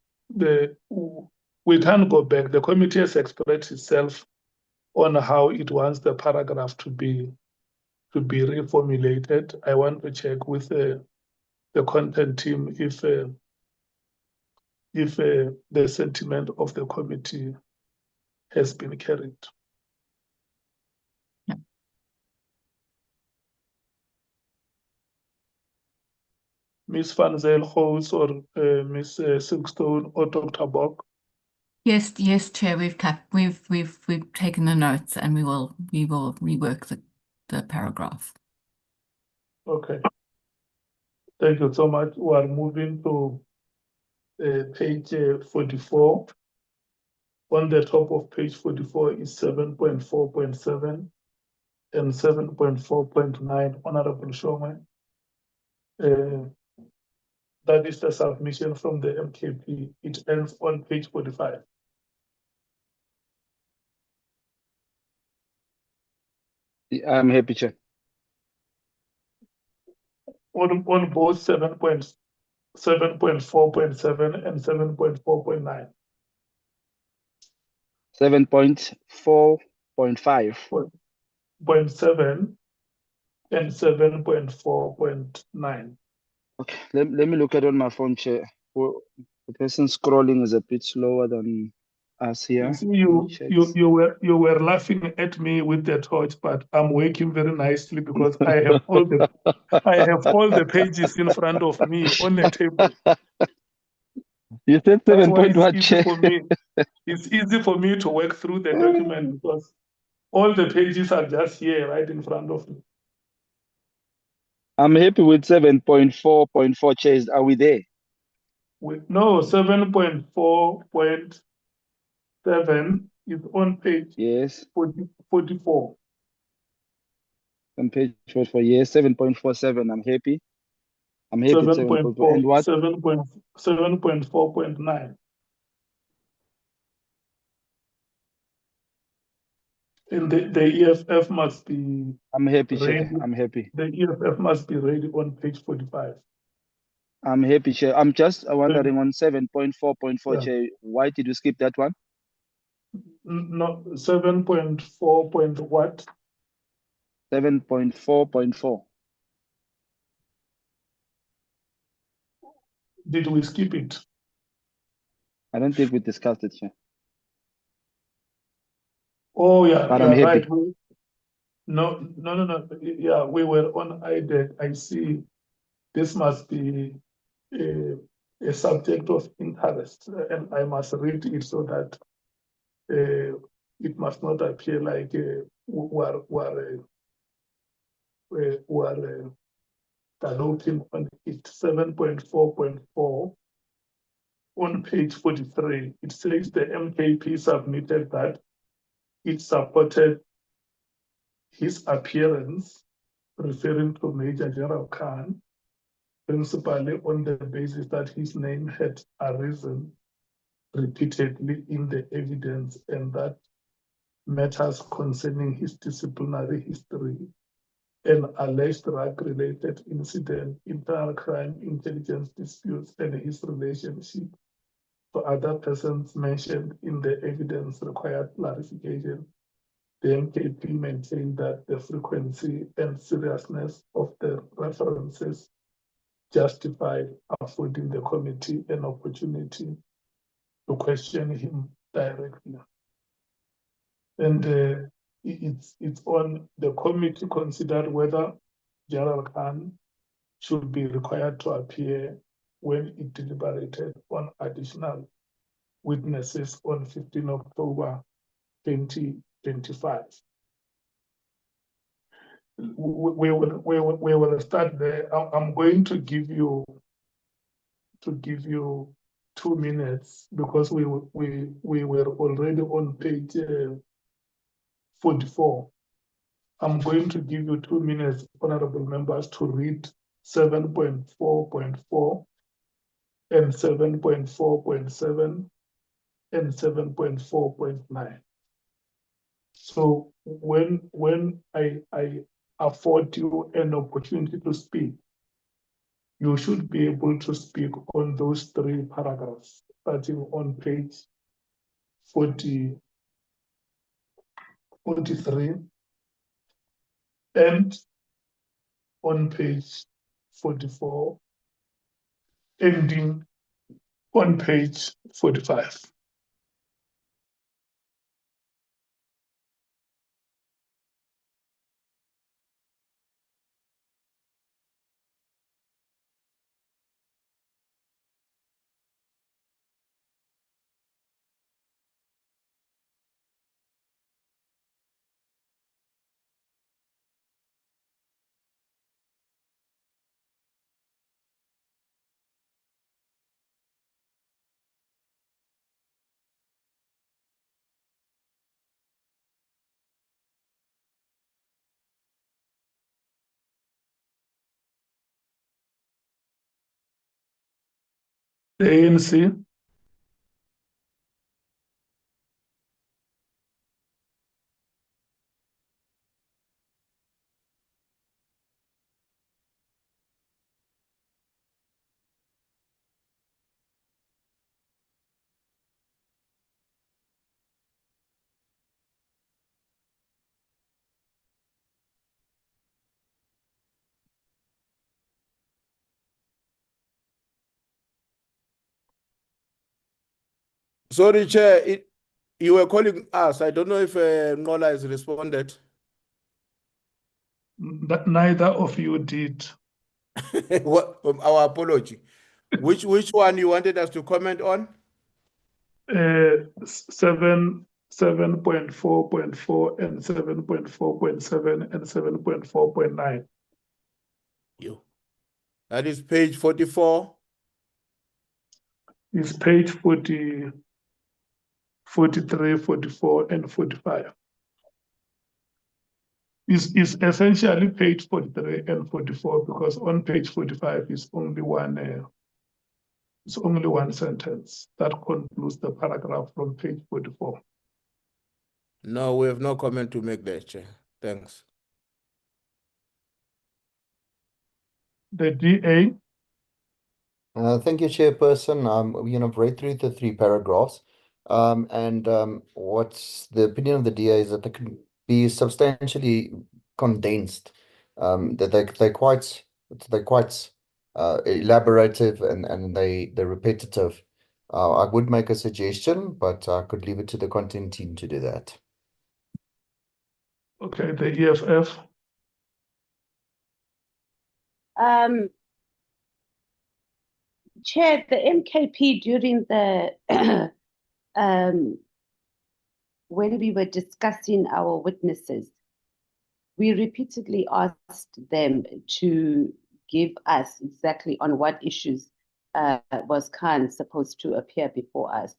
we can't go back. The committee has expressed itself on how it wants the paragraph to be reformulated. I want to check with the content team if the sentiment of the committee has been carried. Yeah. Ms. Van Zyl-Gross or Ms. Silkstone or Dr. Bock? Yes, Chair. We've taken the notes, and we will rework the paragraph. Okay. Thank you so much. We are moving to page 44. On the top of page 44 is 7.4.7 and 7.4.9, Honorable Showman. That is the submission from the MKP. It ends on page 45. I'm happy, Chair. On both 7.4.7 and 7.4.9. 7.4.5. 0.7 and 7.4.9. Okay, let me look at it on my phone, Chair. Well, the person scrolling is a bit slower than us here. You see, you were laughing at me with the torch, but I'm working very nicely because I have all the pages in front of me on the table. You said 7 point what, It's easy Chair? for me. It's easy for me to work through the document because all the pages are just here, right in front of me. I'm happy with 7.4.4, Chair. Are we there? No, 7.4.7 is on page 44. On page 44, yes, 7.47. I'm happy. I'm happy with 7.4. And what? 7.4.9. And the EFF must be. I'm happy, ready. Chair. I'm happy. The EFF must be ready on page 45. I'm happy, Chair. I'm just wondering on 7.4.4, Yeah. Chair, why did you skip that one? No, 7.4 point what? 7.4.4. Did we skip it? I don't think we discussed it, Chair. Oh, yeah, But you're I'm happy. right. No. Yeah, we were on IDEC. I see. This must be a subject of interest, and I must read it so that it must not appear like we are galloping on it. 7.4.4 on page 43. It says the MKP submitted that it supported his appearance, referring to Major General Khan, principally on the basis that his name had arisen repeatedly in the evidence and that matters concerning his disciplinary history, an alleged drug-related incident, internal crime intelligence disputes, and his relationship to other persons mentioned in the evidence required clarification. The MKP maintained that the frequency and seriousness of the references justified affording the committee an opportunity to question him directly. And it's on the committee considered whether General Khan should be required to appear when it deliberated on additional witnesses on 15 October 2025. We will start there. I'm going to give you 2 minutes because we were already on page 44. I'm going to give you 2 minutes, honorable members, to read 7.4.4 and 7.4.7 and 7.4.9. So when I afford you an opportunity to speak, you should be able to speak on those 3 paragraphs, starting on page 43 and on page 44, ending on page 45. The ANC. Sorry, Chair, you were calling us. I don't know if Nola has responded. Neither of you did. What, our apology. Which one you wanted us to comment on? 7.4.4 and 7.4.7 and 7.4.9. That is page 44. It's page 40, 43, 44, and 45. It's essentially page 43 and 44 because on page 45 is only one. It's only one sentence that concludes the paragraph from page 44. No, we have no comment to make there, Chair. Thanks. The DA. Thank you, Chairperson. I've read through the 3 paragraphs. What's the opinion of the DA is that they can be substantially condensed. That they're quite elaborative and they're repetitive. I would make a suggestion, but I could leave it to the content team to do that. Okay, the EFF. Chair, the MKP during the when we were discussing our witnesses, we repeatedly asked them to give us exactly on what issues was Khan supposed to appear before us.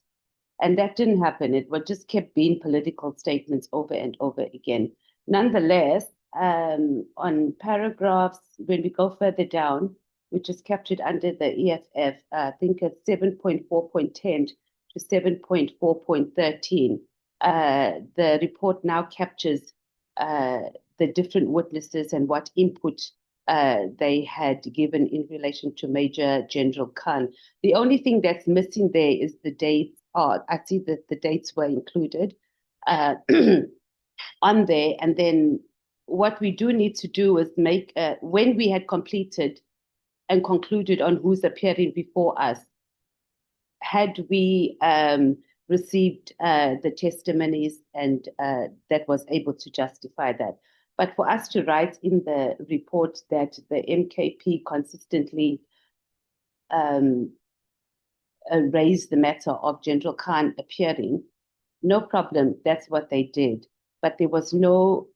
And that didn't happen. It just kept being political statements over and over again. Nonetheless, on paragraphs, when we go further down, which is captured under the EFF, I think it's 7.4.10 to 7.4.13, the report now captures the different witnesses and what input they had given in relation to Major General Khan. The only thing that's missing there is the dates. I see that the dates were included on there. And then what we do need to do is make, when we had completed and concluded on who's appearing before us, had we received the testimonies and that was able to justify that. But for us to write in the report that the MKP consistently raised the matter of General Khan appearing, no problem, that's what they did. But there was no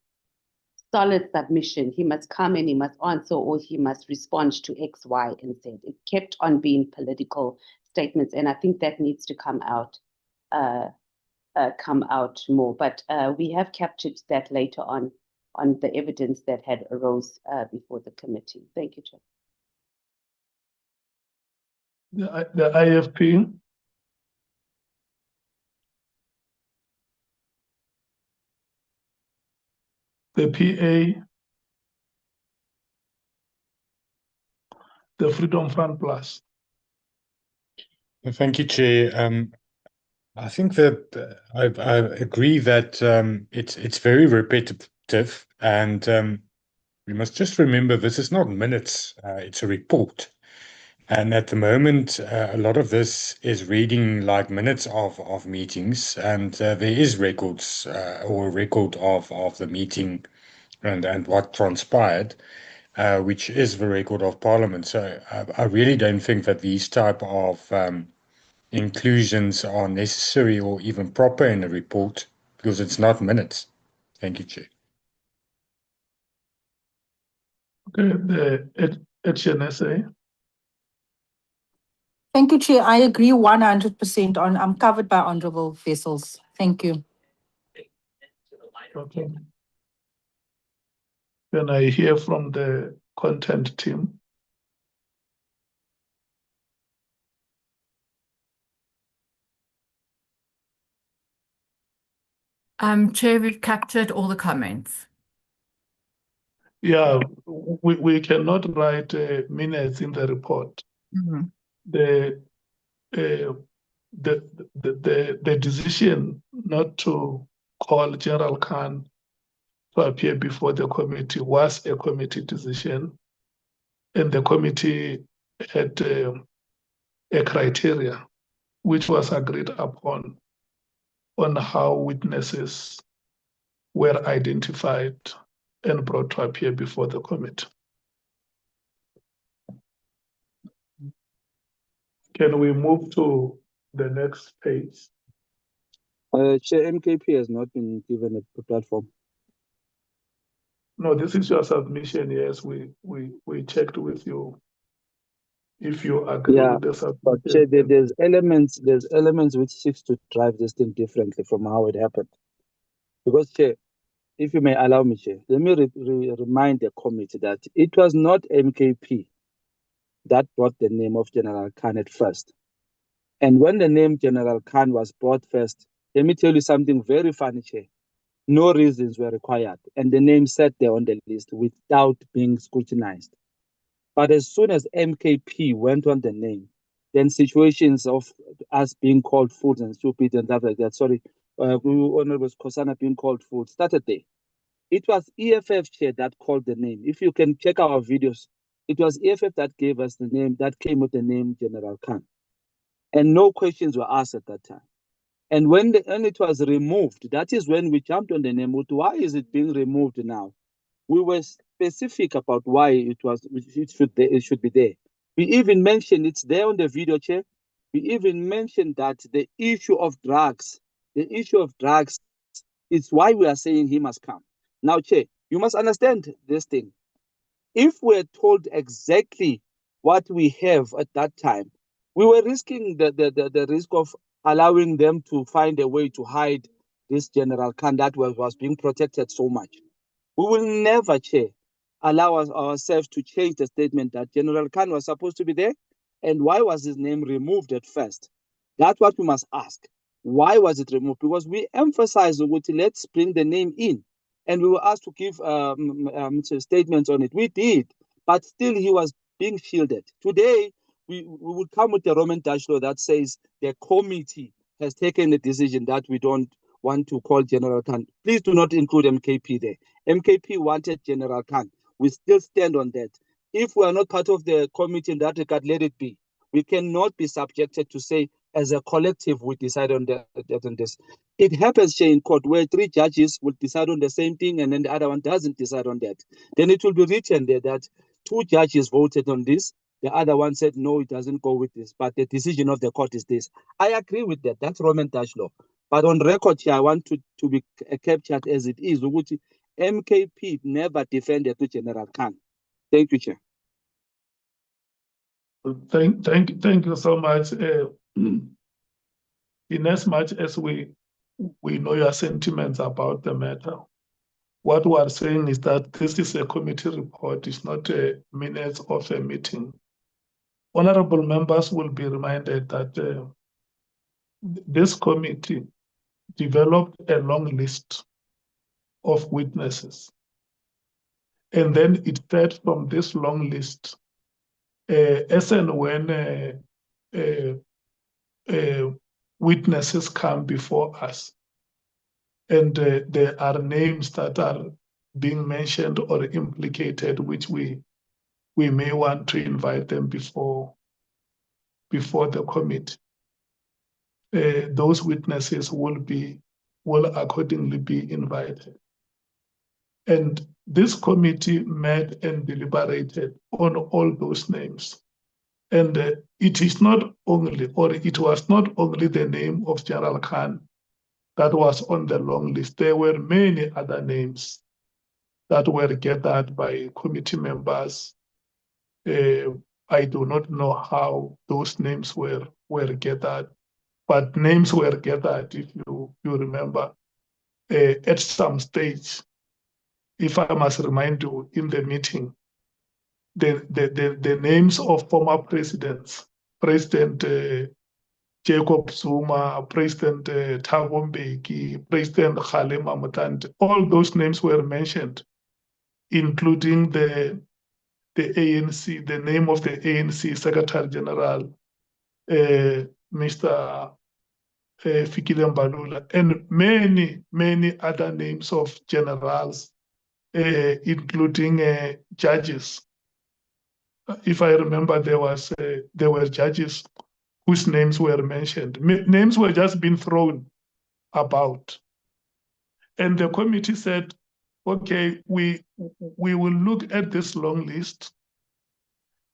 solid submission. He must come and he must answer, or he must respond to X, Y, and Z. It kept on being political statements, and I think that needs to come out more. But we have captured that later on the evidence that had arose before the committee. Thank you, Chair. The IFP. The PA. The Freedom Front Plus. Thank you, Chair. I think that I agree that it's very repetitive, and we must just remember this is not minutes; it's a report. And at the moment, a lot of this is reading like minutes of meetings, and there is records or a record of the meeting and what transpired, which is the record of Parliament. So I really don't think that these type of inclusions are necessary or even proper in a report, because it's not minutes. Thank you, Chair. Okay, the HNSA. Thank you, Chair. I agree 100% on. I'm covered by Honourable Wessels. Thank you. Okay. Then I hear from the content team. Chair, we've captured all the comments. Yeah, we cannot write minutes in the report. Mm-hmm. The decision not to call General Khan to appear before the committee was a committee decision, and the committee had a criteria which was agreed upon on how witnesses were identified and brought to appear before the committee. Can we move to the next page? Chair, MKP has not been given a platform. No, this is your submission. Yes, we checked with you. If you agree with the submission. But Chair, there's elements which seeks to drive this thing differently from how it happened. Because Chair, if you may allow me, Chair, let me remind the committee that it was not MKP that brought the name of General Khan at first. And when the name General Khan was brought first, let me tell you something very funny, Chair. No reasons were required, and the name sat there on the list without being scrutinized. But as soon as MKP went on the name, then situations of us being called fools and stupid and stuff like that, Honourable Kosana being called fools, started there. It was EFF Chair that called the name. If you can check our videos, it was EFF that gave us the name, that came with the name General Khan. And no questions were asked at that time. And when it was removed, that is when we jumped on the name. Why is it being removed now? We were specific about why it should be there. We even mentioned it's there on the video, Chair. We even mentioned that the issue of drugs is why we are saying he must come. Now, Chair, you must understand this thing. If we're told exactly what we have at that time, we were risking the risk of allowing them to find a way to hide this General Khan that was being protected so much. We will never, Chair, allow ourselves to change the statement that General Khan was supposed to be there, and why was his name removed at first? That's what we must ask. Why was it removed? Because we emphasized, let's bring the name in. And we were asked to give statements on it. We did, but still he was being shielded. Today, we will come with the Roman Dutch law that says the committee has taken a decision that we don't want to call General Khan. Please do not include MKP there. MKP wanted General Khan. We still stand on that. If we are not part of the committee in that regard, let it be. We cannot be subjected to say, as a collective, we decide on that on this. It happens in court where 3 judges will decide on the same thing and then the other one doesn't decide on that. Then it will be written there that 2 judges voted on this. The other one said, no, it doesn't go with this. But the decision of the court is this. I agree with that. That's Roman Dutch law. But on record here, I want to be captured as it is. MKP never defended to General Khan. Thank you, Chair. Thank you so much. In as much as we know your sentiments about the matter, what we are saying is that this is a committee report, it's not a minutes of a meeting. Honorable members will be reminded that this committee developed a long list of witnesses. And then it fed from this long list, as and when witnesses come before us, and there are names that are being mentioned or implicated, which we may want to invite them before the committee. Those witnesses will accordingly be invited. And this committee met and deliberated on all those names. And it is not only, or it was not only the name of General Khan that was on the long list. There were many other names that were gathered by committee members. I do not know how those names were gathered, but names were gathered, if you remember, at some stage. If I must remind you, in the meeting, the names of former presidents, President Jacob Zuma, President Thabo Mbeki, President Kgalema Motlanthe, all those names were mentioned, including the ANC, the name of the ANC Secretary General, Mr. Fikile Mbalula, and many other names of generals, including judges. If I remember, there were judges whose names were mentioned. Names were just being thrown about. And the committee said, okay, we will look at this long list,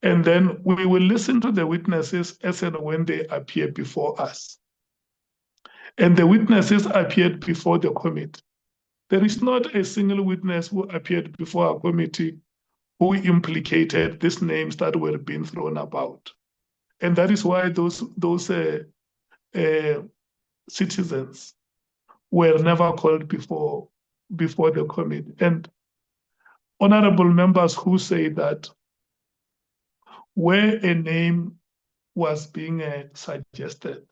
and then we will listen to the witnesses as and when they appear before us. And the witnesses appeared before the committee. There is not a single witness who appeared before our committee who implicated these names that were being thrown about. And that is why those citizens were never called before the committee. And honorable members who say that where a name was being suggested,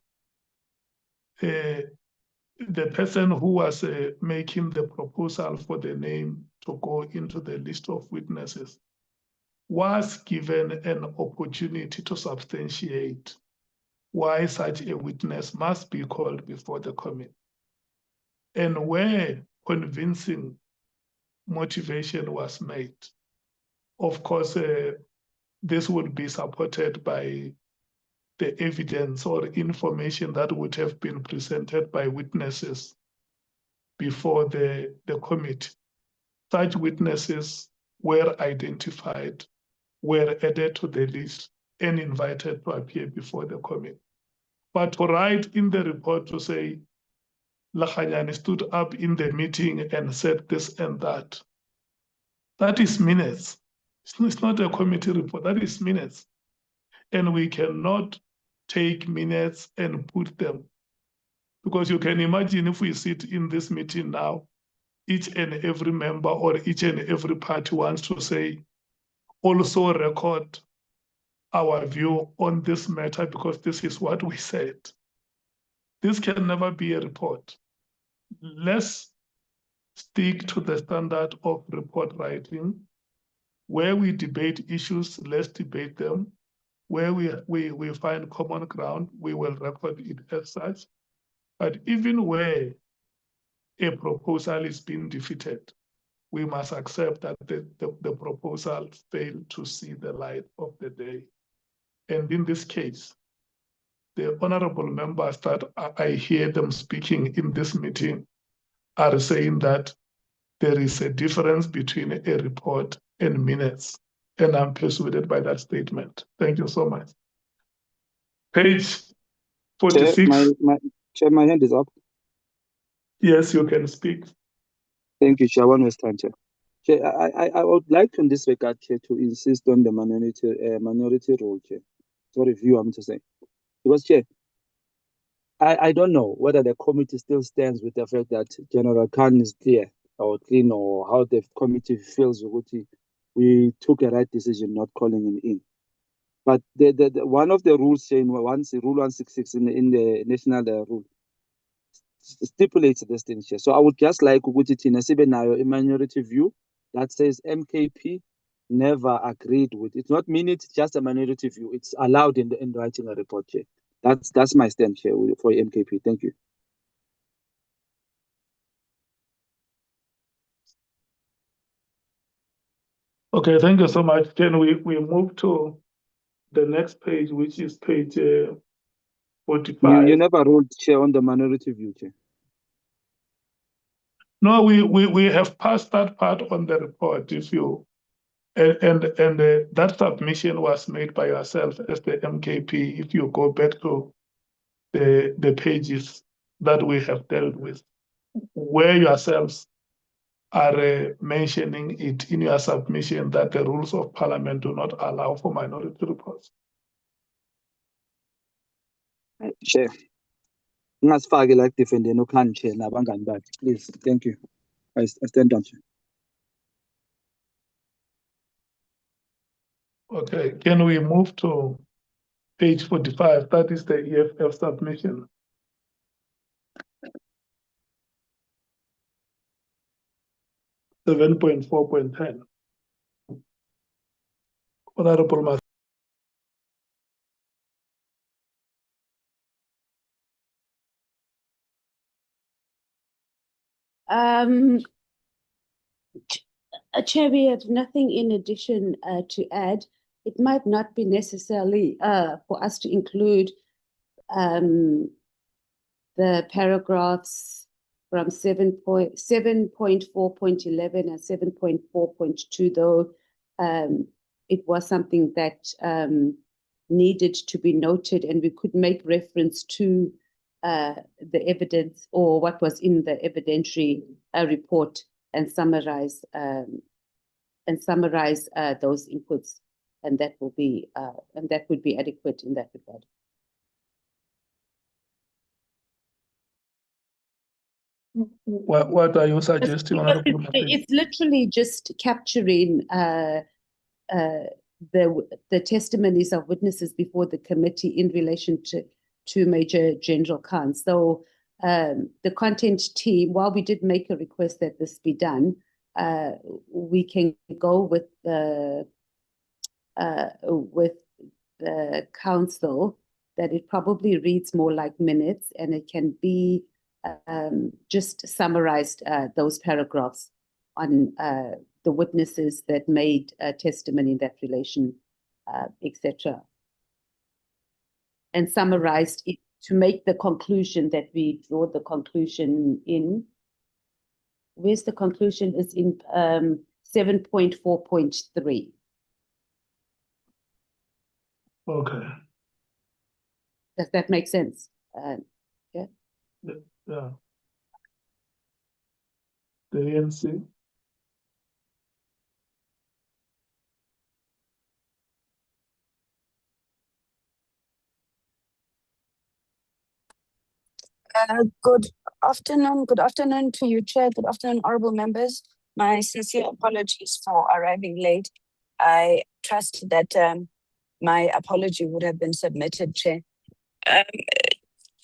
the person who was making the proposal for the name to go into the list of witnesses was given an opportunity to substantiate why such a witness must be called before the committee. And where convincing motivation was made, of course, this would be supported by the evidence or information that would have been presented by witnesses before the committee. Such witnesses were identified, were added to the list, and invited to appear before the committee. But to write in the report to say, Lakhanyane stood up in the meeting and said this and that is minutes. It's not a committee report, that is minutes. And we cannot take minutes and put them. Because you can imagine if we sit in this meeting now, each and every member or each and every party wants to say, also record our view on this matter because this is what we said. This can never be a report. Let's stick to the standard of report writing. Where we debate issues, let's debate them. Where we find common ground, we will record it as such. But even where a proposal is being defeated, we must accept that the proposal failed to see the light of the day. And in this case, the honorable members that I hear them speaking in this meeting are saying that there is a difference between a report and minutes. And I'm persuaded by that statement. Thank you so much. Page 46. Chair, my hand is up. Yes, you can speak. Thank you, Chair. One more time, Chair. Chair, I would like in this regard, Chair, to insist on the minority rule, Chair. Sorry, view, I'm to say. Because, Chair, I don't know whether the committee still stands with the fact that General Khan is clear or clean, or how the committee feels we took a right decision not calling him in. But the one of the rules, Chair, Rule 166 in the national rule stipulates this thing, Chair. So I would just like ukuthi thina sibe nayo a minority view that says MKP never agreed with. It's not minutes, just a minority view. It's allowed in writing a report, Chair. That's my stand, Chair, for MKP. Thank you. Okay, thank you so much. Can we move to the next page, which is page 45? You never ruled, Chair, on the minority view, Chair. No, we have passed that part on the report. If you and that submission was made by yourself as the MKP. If you go back to the pages that we have dealt with, where yourselves are mentioning it in your submission that the rules of parliament do not allow for minority reports. Chair, ungasifaki like defending uKhan, Chair, nabangani bakhe. Please, thank you. I stand down, Chair. Okay, can we move to page 45? That is the EFF submission. (7.4.10). Honorable Mas. Chair, we have nothing in addition to add. It might not be necessarily for us to include the paragraphs from 7.4.11 and 7.4.2, though it was something that needed to be noted, and we could make reference to the evidence or what was in the evidentiary report and summarize those inputs, and that will be that would be adequate in that regard. What are you suggesting, Honorable Mas? It's literally just capturing the testimonies of witnesses before the committee in relation to Major General Khan. So the content team, while we did make a request that this be done, we can go with the council that it probably reads more like minutes, and it can be just summarized those paragraphs on the witnesses that made testimony in that relation, etc. And summarized it to make the conclusion that we draw the conclusion in. Where's the conclusion? Is in 7.4.3. Okay. Does that make sense? Yeah. Yeah. The ANC. Good afternoon to you, Chair. Good afternoon, honorable members. My sincere apologies for arriving late. I trust that my apology would have been submitted, Chair.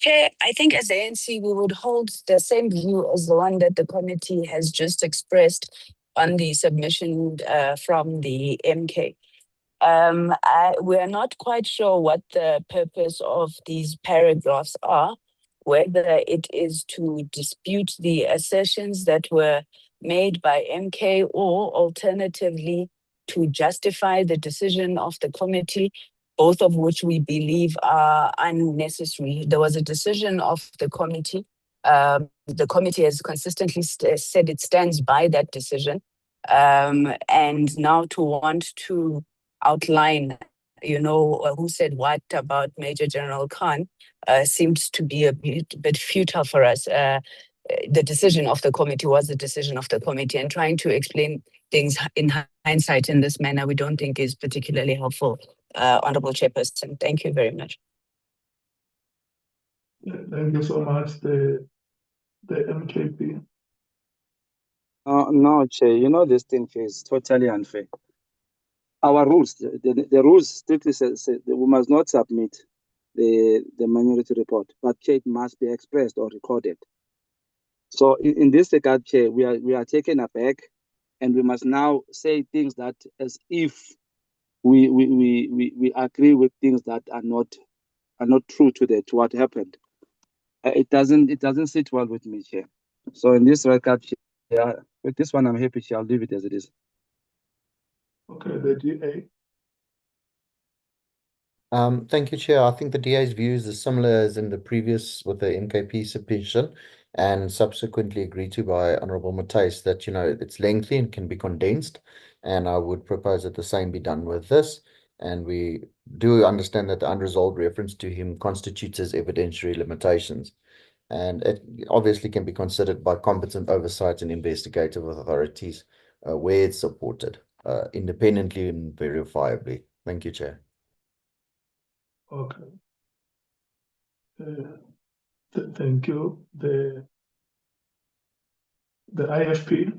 Chair, I think as ANC, we would hold the same view as the one that the committee has just expressed on the submission from the MK. We are not quite sure what the purpose of these paragraphs are, whether it is to dispute the assertions that were made by MK or alternatively to justify the decision of the committee, both of which we believe are unnecessary. There was a decision of the committee. The committee has consistently said it stands by that decision. And now to want to outline, who said what about Major General Khan seems to be a bit futile for us. The decision of the committee was the decision of the committee, and trying to explain things in hindsight in this manner, we don't think is particularly helpful, Honorable Chairperson. Thank you very much. Thank you so much, the MKP. No, Chair, this thing is totally unfair. Our rules, the rules strictly say that we must not submit the minority report, but it must be expressed or recorded. So in this regard, Chair, we are taken aback, and we must now say things that as if we agree with things that are not true to what happened. It doesn't sit well with me, Chair. So in this regard, Chair, with this one, I'm happy, Chair. I'll leave it as it is. Okay, the DA. Thank you, Chair. I think the DA's views are similar as in the previous with the MKP submission, and subsequently agreed to by Honorable Matthys that, it's lengthy and can be condensed, and I would propose that the same be done with this. And we do understand that the unresolved reference to him constitutes as evidentiary limitations, and it obviously can be considered by competent oversight and investigative authorities where it's supported independently and verifiably. Thank you, Chair. Okay. Thank you. The IFP.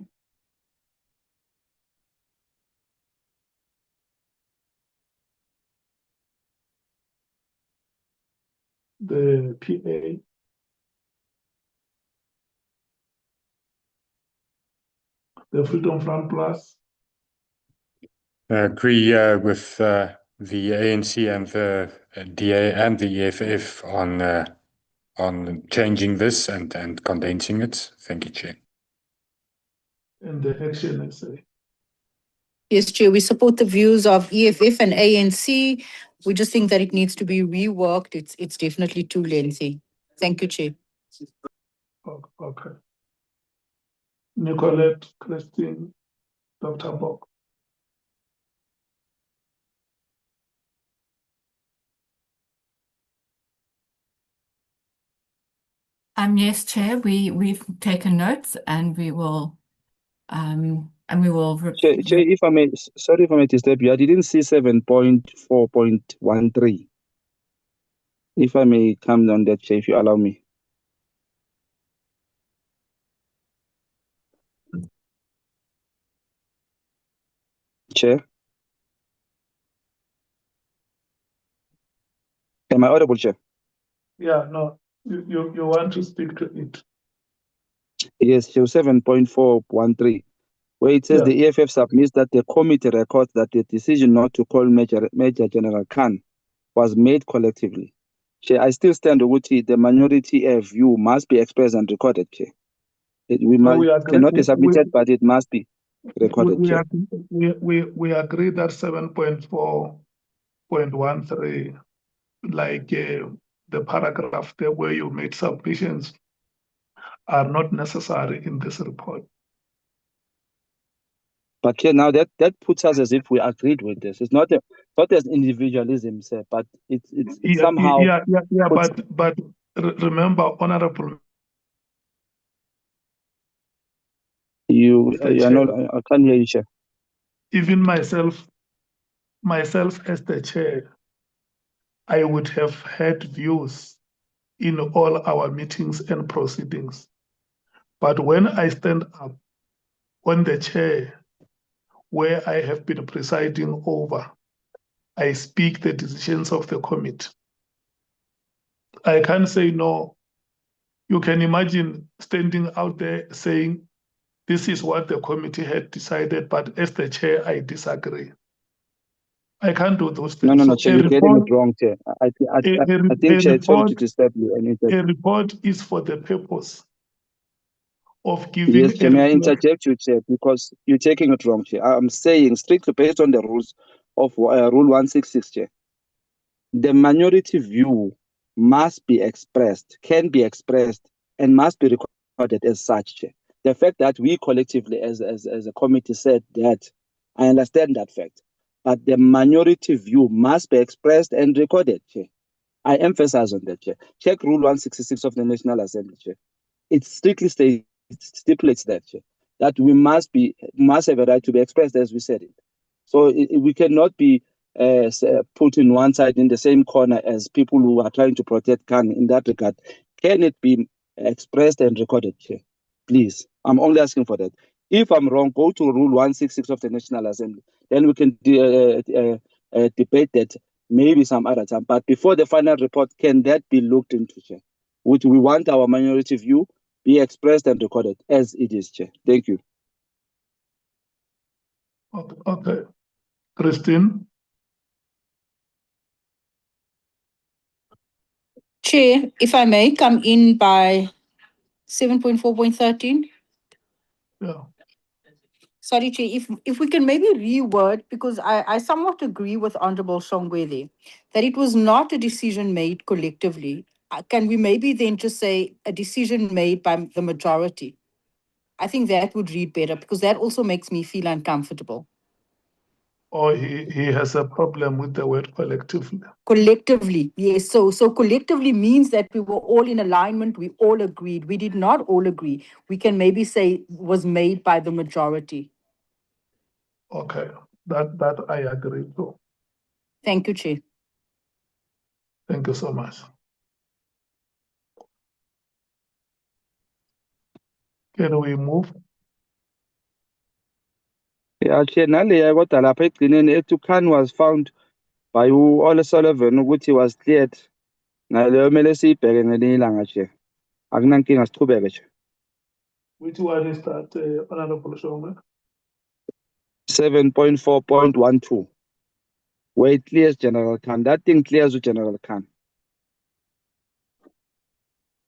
The PA. The Freedom Front Plus. Agree with the ANC and the DA and the EFF on changing this and condensing it. Thank you, Chair. And the Action SA. Yes, Chair, we support the views of EFF and ANC. We just think that it needs to be reworked. It's definitely too lengthy. Thank you, Chair. Okay. Nicolette, Christine, Dr. Bok. Yes, Chair, we've taken notes and we will Chair, if I may, sorry if I may disturb you, I didn't see 7.4.13. If I may come on that, Chair, if you allow me. Chair? Am I audible, Chair? Yeah, no, you want to speak to it. Yes, Chair, 7.4.13, where it says the EFF submits that the committee records that the decision not to call Major General Khan was made collectively. Chair, I still stand with the minority view must be expressed and recorded, Chair. We cannot be submitted, but it must be recorded, we Chair. agree that 7.4.13, like the paragraph there where you made submissions, are not necessary in this report. But here now that puts us as if we agreed with this. It's not as individualism, sir, but it's somehow. But remember, Honorable. I can't hear you, Chair. Even myself as the chair, I would have had views in all our meetings and proceedings. But when I stand up on the chair where I have been presiding over, I speak the decisions of the committee. I can't say no. You can imagine standing out there saying, this is what the committee had decided, but as the chair, I disagree. I can't do those things. No, So Chair, a you're getting report, it wrong, Chair. I think, Chair, sorry to disturb you. a report is for the purpose of giving Yes, Chair, may I reflection. interject you, Chair, because you're taking it wrong, Chair. I'm saying strictly based on the rules of Rule 166, Chair. The minority view must be expressed, can be expressed, and must be recorded as such, Chair. The fact that we collectively as a committee said that, I understand that fact, but the minority view must be expressed and recorded, Chair. I emphasize on that, Chair. Check Rule 166 of the National Assembly, Chair. It strictly stipulates that, Chair, that we must have a right to be expressed as we said it. So we cannot be put in one side in the same corner as people who are trying to protect Khan in that regard. Can it be expressed and recorded, Chair? Please, I'm only asking for that. If I'm wrong, go to Rule 166 of the National Assembly. Then we can debate that maybe some other time. But before the final report, can that be looked into, Chair? Which we want our minority view be expressed and recorded as it is, Chair. Thank you. Okay. Christine? Chair, if I may come in by 7.4.13. Yeah. Sorry, Chair, if we can maybe reword, because I somewhat agree with Honorable Shongwe that it was not a decision made collectively. Can we maybe then just say a decision made by the majority? I think that would read better, because that also makes me feel uncomfortable. Or he has a problem with the word collectively. Collectively, yes. So collectively means that we were all in alignment, we all agreed. We did not all agree. We can maybe say was made by the majority. Okay, that I agree to. Thank you, Chair. Thank you so much. Can we move? Yeah, Chair, nale kodwa lapha egcineni ethi Khan was found by Ole Sullivan ukuthi was cleared. Naleyo mele siyibheke ngelinye ilanga, Chair. Akunankinga, sichubeke, Chair. Which one is that, Honorable Shongwe? 7.4.12, where it clears General Khan. That thing clears with General Khan.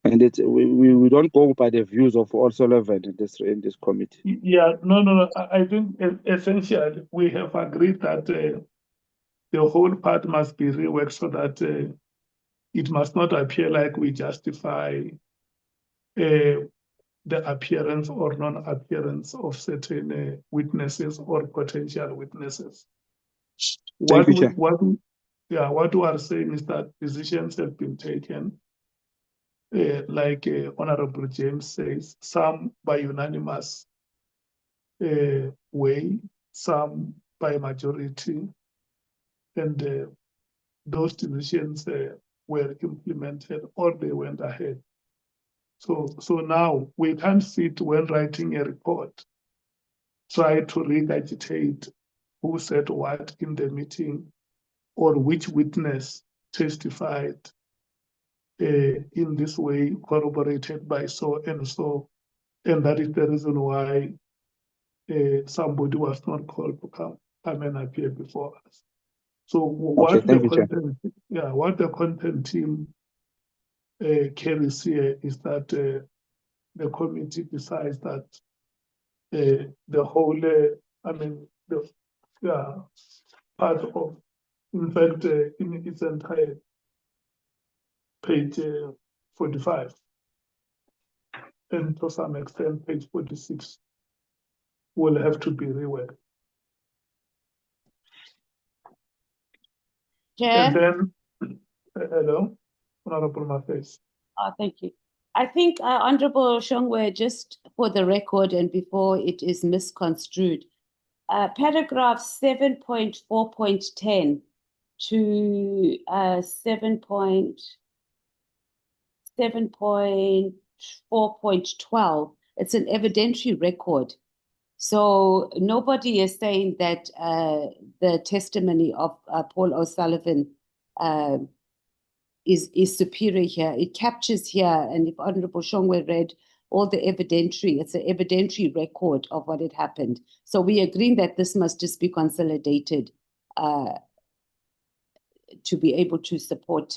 And we don't go by the views of Ole Sullivan in this committee. Yeah, no. I think essentially we have agreed that the whole part must be reworked so that it must not appear like we justify the appearance or non-appearance of certain witnesses or potential witnesses. Thank you, Chair. What we are saying is that decisions have been taken, like Honorable James says, some by unanimous way, some by majority, and those decisions were implemented or they went ahead. So now we can't sit when writing a report, try to regurgitate who said what in the meeting or which witness testified in this way, corroborated by so and so, and that is the reason why somebody was not called to come and appear before us. So what Okay, thank you, Chair. what the content team carries here is that the committee decides that the whole, the part of, in fact, in its entire page 45, and to some extent page 46, will have to be reworked. And Chair? then, hello, Honorable Mathes. Thank you. I think, Honorable Shongwe, just for the record and before it is misconstrued, paragraph 7.4.10 to 7.4.12, it's an evidentiary record. So nobody is saying that the testimony of Paul O'Sullivan is superior here. It captures here, and if Honorable Shongwe read all the evidentiary, it's an evidentiary record of what had happened. So we agree that this must just be consolidated to be able to support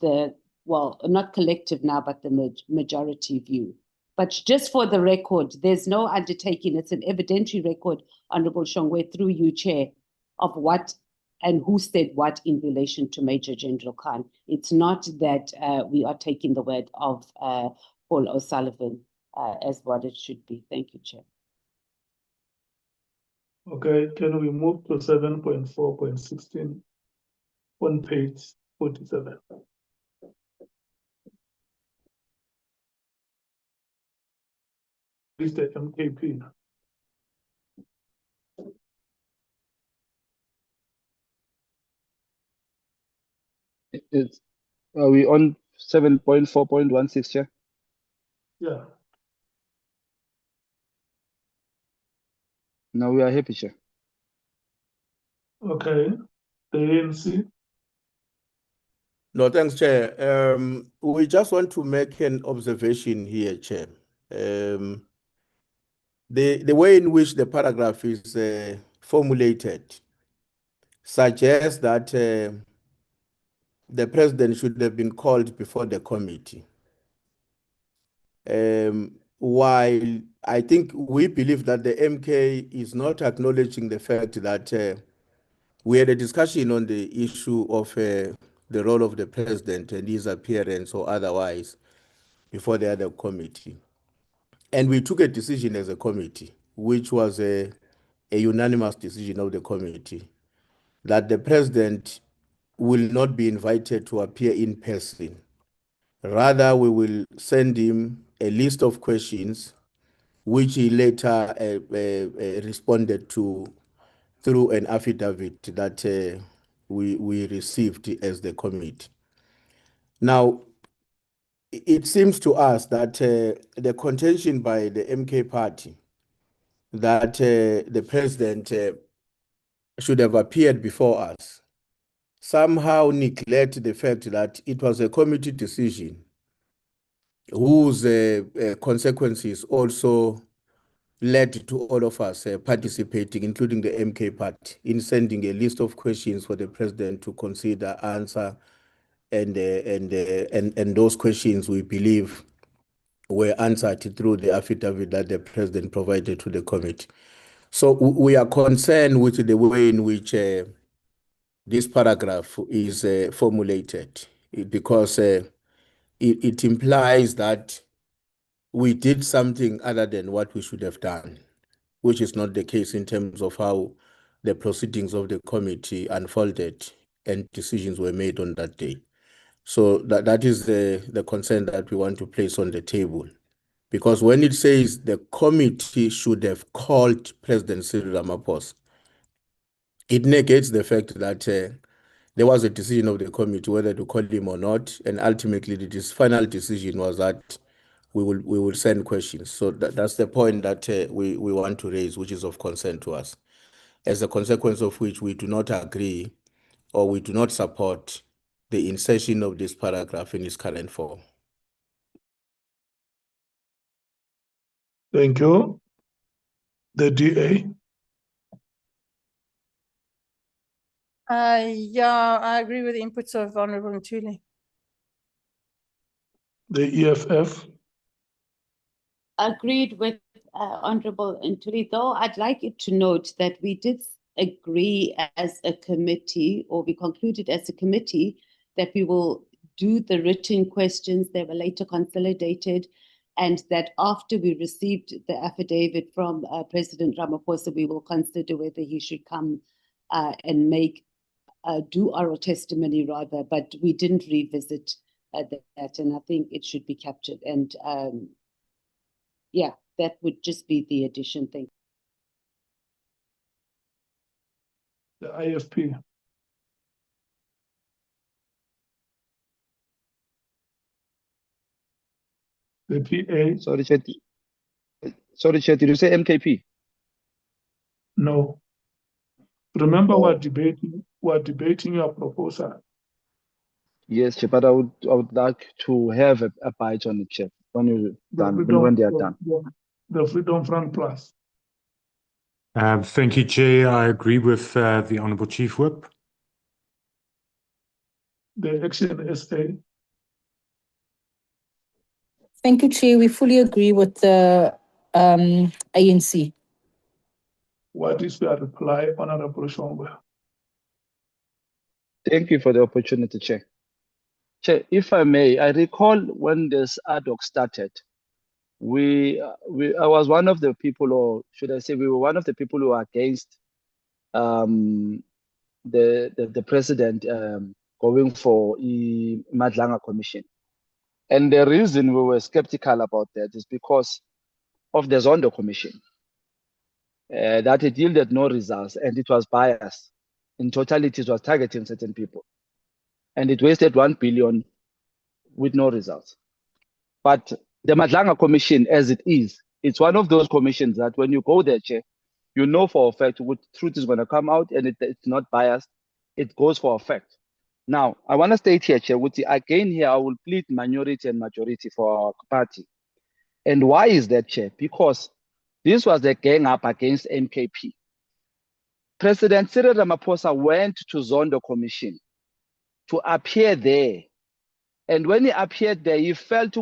the, well, not collective now, but the majority view. But just for the record, there's no undertaking. It's an evidentiary record, Honorable Shongwe, through you, Chair, of what and who said what in relation to Major General Khan. It's not that we are taking the word of Paul O'Sullivan as what it should be. Thank you, Chair. Okay, can we move to 7.4.16 on page 47? Is the MKP? Are we on 7.4.16, Chair? Yeah. Now we are happy, Chair. Okay, the ANC. No, thanks, Chair. We just want to make an observation here, Chair. The way in which the paragraph is formulated suggests that the president should have been called before the committee. While I think we believe that the MK is not acknowledging the fact that we had a discussion on the issue of the role of the president and his appearance or otherwise before the other committee. And we took a decision as a committee, which was a unanimous decision of the committee, that the president will not be invited to appear in person. Rather, we will send him a list of questions, which he later responded to through an affidavit that we received as the committee. Now, it seems to us that the contention by the MK party that the president should have appeared before us somehow neglect the fact that it was a committee decision whose consequences also led to all of us participating, including the MK party, in sending a list of questions for the president to consider, answer, and those questions we believe were answered through the affidavit that the president provided to the committee. So we are concerned with the way in which this paragraph is formulated, because it implies that we did something other than what we should have done, which is not the case in terms of how the proceedings of the committee unfolded and decisions were made on that day. So that is the concern that we want to place on the table. Because when it says the committee should have called President Cyril Ramaphosa, it negates the fact that there was a decision of the committee whether to call him or not, and ultimately the final decision was that we will send questions. So that's the point that we want to raise, which is of concern to us, as a consequence of which we do not agree or we do not support the insertion of this paragraph in its current form. Thank you. The DA. Yeah, I agree with the inputs of Honorable Ntuli. The EFF. Agreed with Honorable Ntuli, though I'd like you to note that we did agree as a committee, or we concluded as a committee, that we will do the written questions. They were later consolidated, and that after we received the affidavit from President Ramaphosa, we will consider whether he should come and do oral testimony rather, but we didn't revisit that, and I think it should be captured. And yeah, that would just be the addition. Thank you. The IFP. The PA. Sorry, Chair, did you say MKP? No. Remember, we're debating we're debating your proposal. Yes, Chair, but I would like to have a bite on it, Chair, when you're done, when they are done. The Freedom Front Plus. Thank you, Chair. I agree with the Honourable Chief Whip. The Action SA. Thank you, Chair. We fully agree with the ANC. What is your reply, Honourable Shongwe? Thank you for the opportunity, Chair. Chair, if I may, I recall when this ad hoc started, I was one of the people, or should I say, we were one of the people who were against the president going for a Madlanga Commission. And the reason we were skeptical about that is because of the Zondo Commission, that it yielded no results and it was biased. In totality, it was targeting certain people. And it wasted 1 billion with no results. But the Madlanga Commission, as it is, it's one of those commissions that when you go there, Chair, you know for a fact what truth is going to come out, and it's not biased. It goes for a fact. Now, I want to state here, Chair, again here, I will plead minority and majority for our party. And why is that, Chair? Because this was a gang up against MKP. President Cyril Ramaphosa went to Zondo Commission to appear there. And when he appeared there, he felt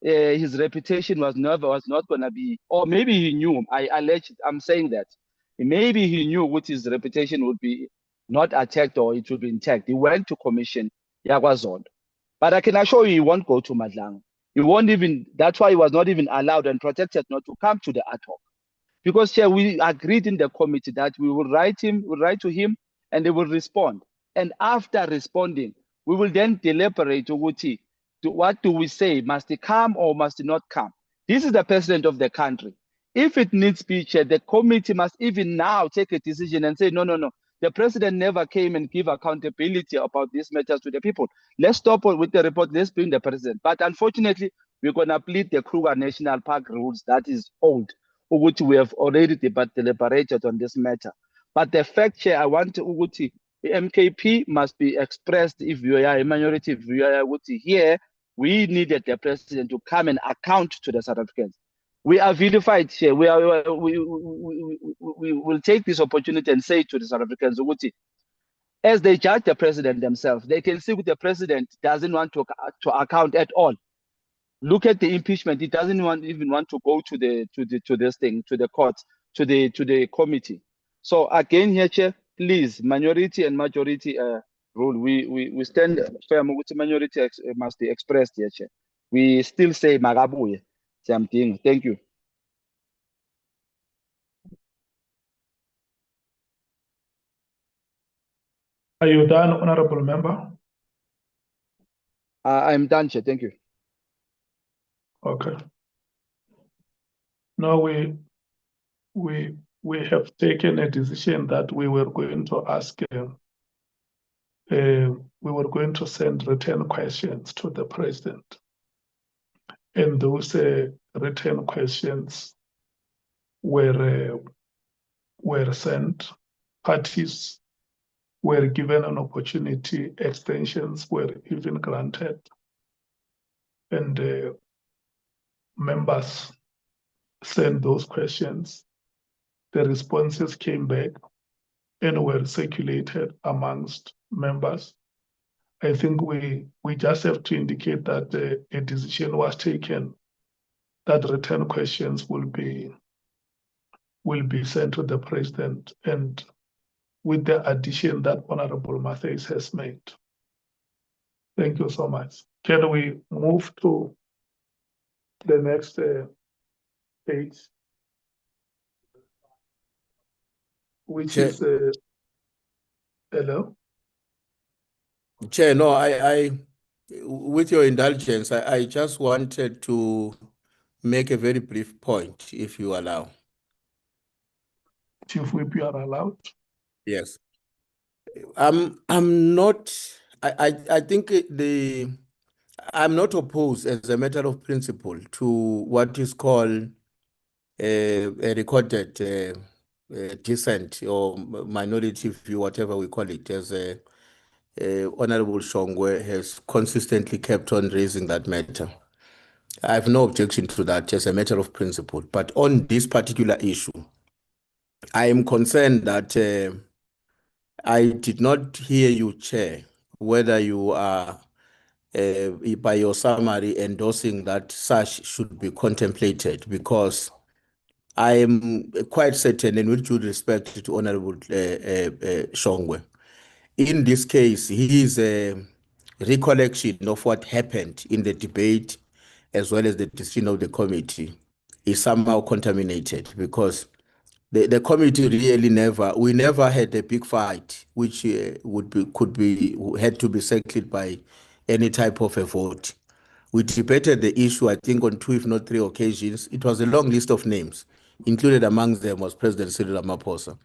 his reputation was not going to be, or maybe he knew, I'm saying that. Maybe he knew what his reputation would be not attacked or it would be intact. He went to commission Zondo. But I can assure you, he won't go to Madlang. He won't even, that's why he was not even allowed and protected not to come to the ad hoc. Because here we agreed in the committee that we will write to him and they will respond. And after responding, we will then deliberate what do we say? Must he come or must he not come? This is the president of the country. If it needs speech, the committee must even now take a decision and say, no. The president never came and give accountability about these matters to the people. Let's stop with the report. Let's bring the president. But unfortunately, we're going to plead the Kruger National Park rules that is old, which we have already deliberated on this matter. But the fact, Chair, I want Uguti, the MKP must be expressed if we are a minority, if we are here. We needed the president to come and account to the South Africans. We are vilified here. We will take this opportunity and say to the South Africans, as they judge the president themselves, they can see the president doesn't want to account at all. Look at the impeachment. He doesn't even want to go to the courts, to the committee. So again here, Chair, please, minority and majority rule. We stand firm with the minority must be expressed here, Chair. We still say magabuye. Same thing. Thank you. Are you done, Honorable Member? I'm done, Chair. Thank you. Okay. Now we have taken a decision that we were going to ask. We were going to send written questions to the president, and those written questions were sent. Parties were given an opportunity. Extensions were even granted, and members sent those questions. The responses came back and were circulated amongst members. I think we just have to indicate that a decision was taken that written questions will be sent to the president, and with the addition that Honorable Matthys has made. Thank you so much. Can we move to the next page, which Chair. is hello? Chair, no, I with your indulgence, I just wanted to make a very brief point, if you allow. Chief Whip, you are allowed. Yes. I'm not. I think I'm not opposed as a matter of principle to what is called a recorded dissent or minority view, whatever we call it, as Honorable Shongwe has consistently kept on raising that matter. I have no objection to that as a matter of principle. But on this particular issue, I am concerned that I did not hear you, Chair, whether you are, by your summary, endorsing that such should be contemplated, because I am quite certain, and with due respect to Honorable Shongwe, in this case, his recollection of what happened in the debate, as well as the decision of the committee, is somehow contaminated, because the committee really we never had a big fight, which had to be settled by any type of a vote. We debated the issue, I think, on 2, if not 3 occasions. It was a long list of names. Included amongst them was President Cyril Ramaphosa.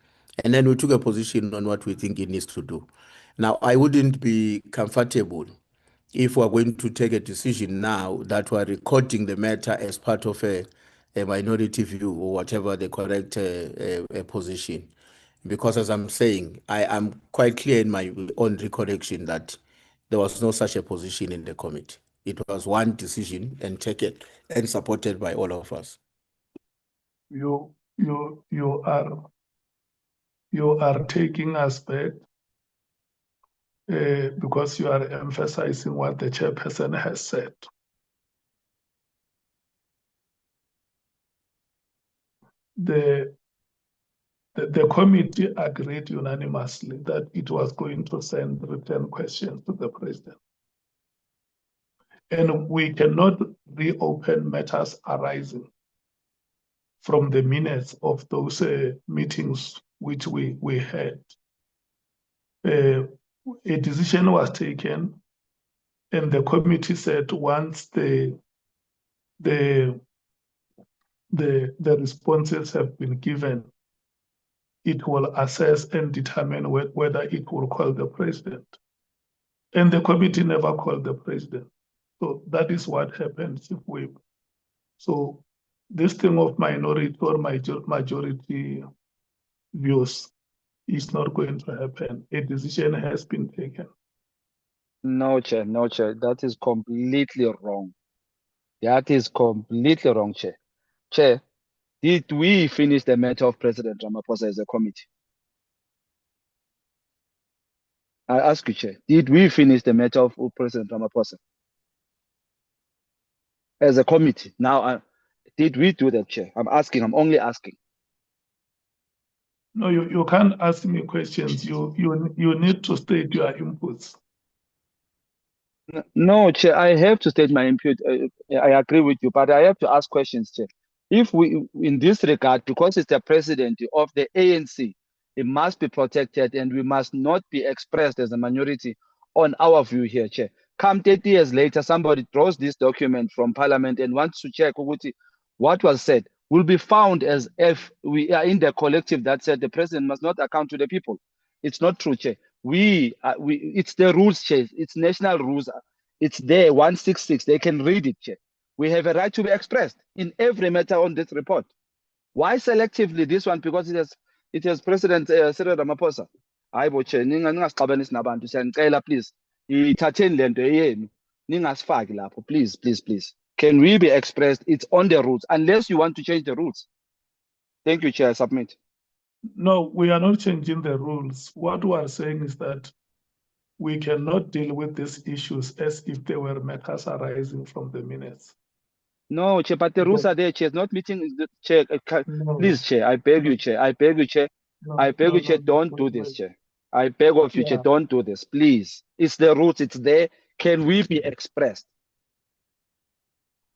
And then we took a position on what we think it needs to do. Now, I wouldn't be comfortable if we're going to take a decision now that we're recording the matter as part of a minority view or whatever the correct position. Because as I'm saying, I am quite clear in my own recollection that there was no such a position in the committee. It was one decision and taken and supported by all of us. You are taking us back because you are emphasizing what the chairperson has said. The committee agreed unanimously that it was going to send written questions to the president. And we cannot reopen matters arising from the minutes of those meetings which we had. A decision was taken, and the committee said once the responses have been given, it will assess and determine whether it will call the president. And the committee never called the president. So that is what happens if we. So this thing of minority or majority views is not going to happen. A decision has been taken. No, Chair, no, Chair. That is completely wrong. That is completely wrong, Chair. Chair, did we finish the matter of President Ramaphosa as a committee? I ask you, Chair, did we finish the matter of President Ramaphosa as a committee? Now, did we do that, Chair? I'm asking, I'm only asking. No, you can't ask me questions. You need to state your inputs. No, Chair, I have to state my input. I agree with you, but I have to ask questions, Chair. If we, in this regard, because it's the president of the ANC, it must be protected and we must not be expressed as a minority on our view here, Chair. Come 30 years later, somebody draws this document from Parliament and wants to check what was said, will be found as if we are in the collective that said the president must not account to the people. It's not true, Chair. It's the rules, Chair. It's national rules. It's there, 166. They can read it, Chair. We have a right to be expressed in every matter on this report. Why selectively this one? Because it has President Cyril Ramaphosa. Hayibo, Chair, ningasixabanisi nabantu siyanicela, please. Ithatheni le nto eyenu. Ningasifaki lapho, please, please, please. Can we be expressed? It's on the rules, unless you want to change the rules. Thank you, Chair. Submit. No, we are not changing the rules. What we are saying is that we cannot deal with these issues as if they were matters arising from the minutes. No, Chair, but the rules are there, Chair. It's not meeting the Chair. Please, Chair, I beg you, Chair. I beg you, Chair. I beg you, Chair, don't do this, Chair. I beg of you, Chair, don't do this, please. It's the rules, it's there. Can we be expressed?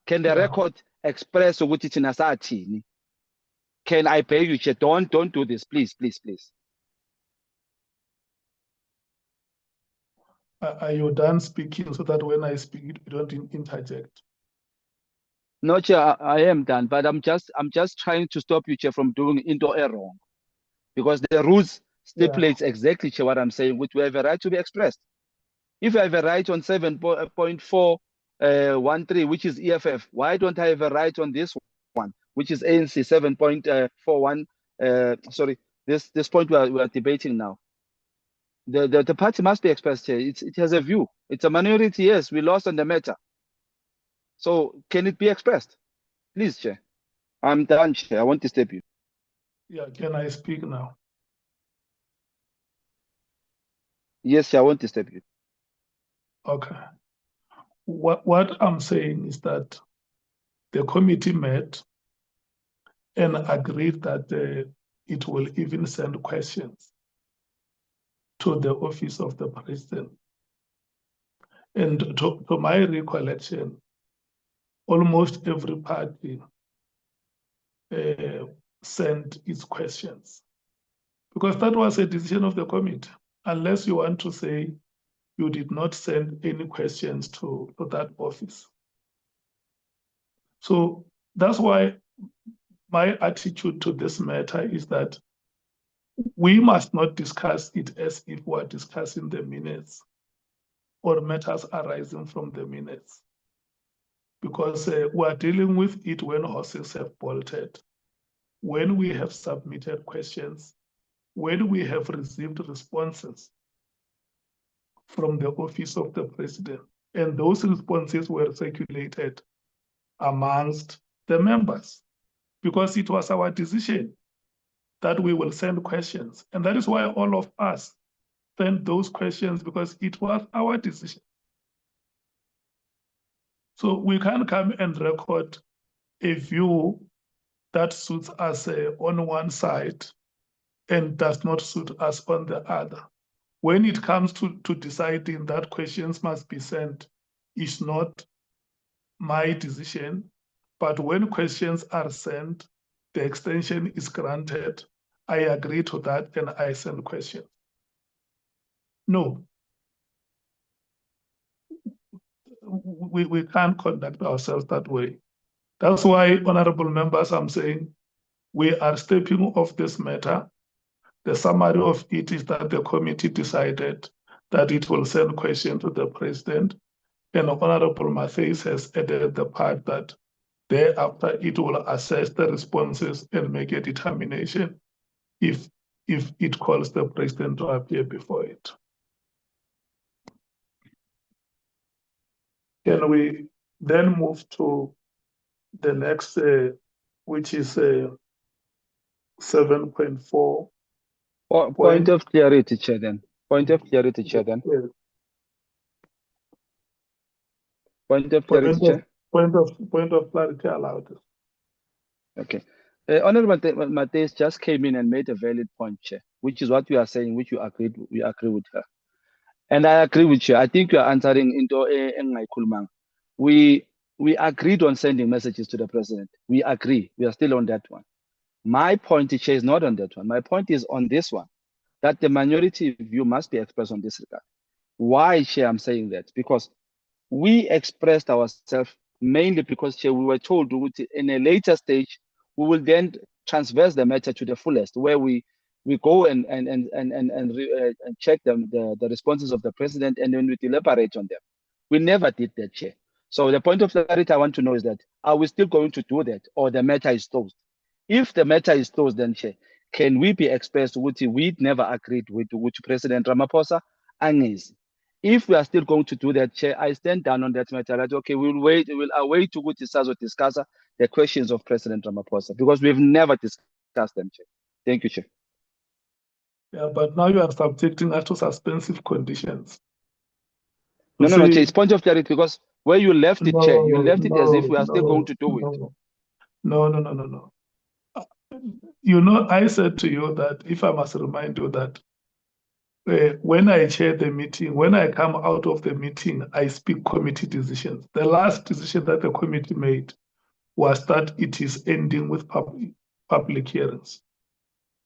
Can the record express what it's in Asatini? Can I beg you, Chair, don't do this, please, please, please. Are you done speaking so that when I speak, you don't interject? No, Chair, I am done, but I'm just trying to stop you, Chair, from doing into a wrong. Because the rules stipulates exactly, Chair, what I'm saying, which we have a right to be expressed. If I have a right on 7.413, which is EFF, why don't I have a right on this one, which is ANC 7.41 sorry, this point we are debating now. The party must be expressed here. It has a view. It's a minority. Yes, we lost on the matter. So can it be expressed? Please, Chair. I'm done, Chair. I won't disturb you. Yeah, can I speak now? Yes, Chair, I won't disturb you. Okay. What I'm saying is that the committee met and agreed that it will even send questions to the office of the president. And to my recollection, almost every party sent its questions, because that was a decision of the committee, unless you want to say you did not send any questions to that office. So that's why my attitude to this matter is that we must not discuss it as if we're discussing the minutes or matters arising from the minutes, because we're dealing with it when horses have bolted, when we have submitted questions, when we have received responses from the office of the president, and those responses were circulated amongst the members, because it was our decision that we will send questions. And that is why all of us sent those questions, because it was our decision. So we can't come and record a view that suits us on one side and does not suit us on the other. When it comes to deciding that questions must be sent, it's not my decision, but when questions are sent, the extension is granted. I agree to that and I send questions. No, we can't conduct ourselves that way. That's why, honorable members, I'm saying we are stepping off this matter. The summary of it is that the committee decided that it will send questions to the president, and Honorable Matthys has added the part that thereafter it will assess the responses and make a determination if it calls the president to appear before it. Can we then move to the next, which is 7.4. Point of clarity, Chair, then. Point of clarity, Chair, then. Point of clarity, Chair. Point of clarity allowed. Okay. Honorable Matthys just came in and made a valid point, Chair, which is what we are saying, which we agree with her. And I agree with you. I think you are answering into Kulmang. We agreed on sending messages to the president. We agree. We are still on that one. My point, Chair, is not on that one. My point is on this one, that the minority view must be expressed on this regard. Why, Chair, I'm saying that? Because we expressed ourselves mainly because, Chair, we were told in a later stage, we will then transverse the matter to the fullest, where we go and check the responses of the president, and then we deliberate on them. We never did that, Chair. So the point of clarity I want to know is that, are we still going to do that, or the matter is closed? If the matter is closed, then, Chair, can we be expressed which we never agreed with President Ramaphosa? If we are still going to do that, Chair, I stand down on that matter. That, okay, we'll await to discuss the questions of President Ramaphosa, because we've never discussed them, Chair. Thank you, Chair. Yeah, but now you are subjecting us to suspensive conditions. No, Chair, it's point of clarity, because where you left it, Chair, you left it as if we are still going to do it. No. You know, I said to you that, if I must remind you that when I chair the meeting, when I come out of the meeting, I speak committee decisions. The last decision that the committee made was that it is ending with public hearings.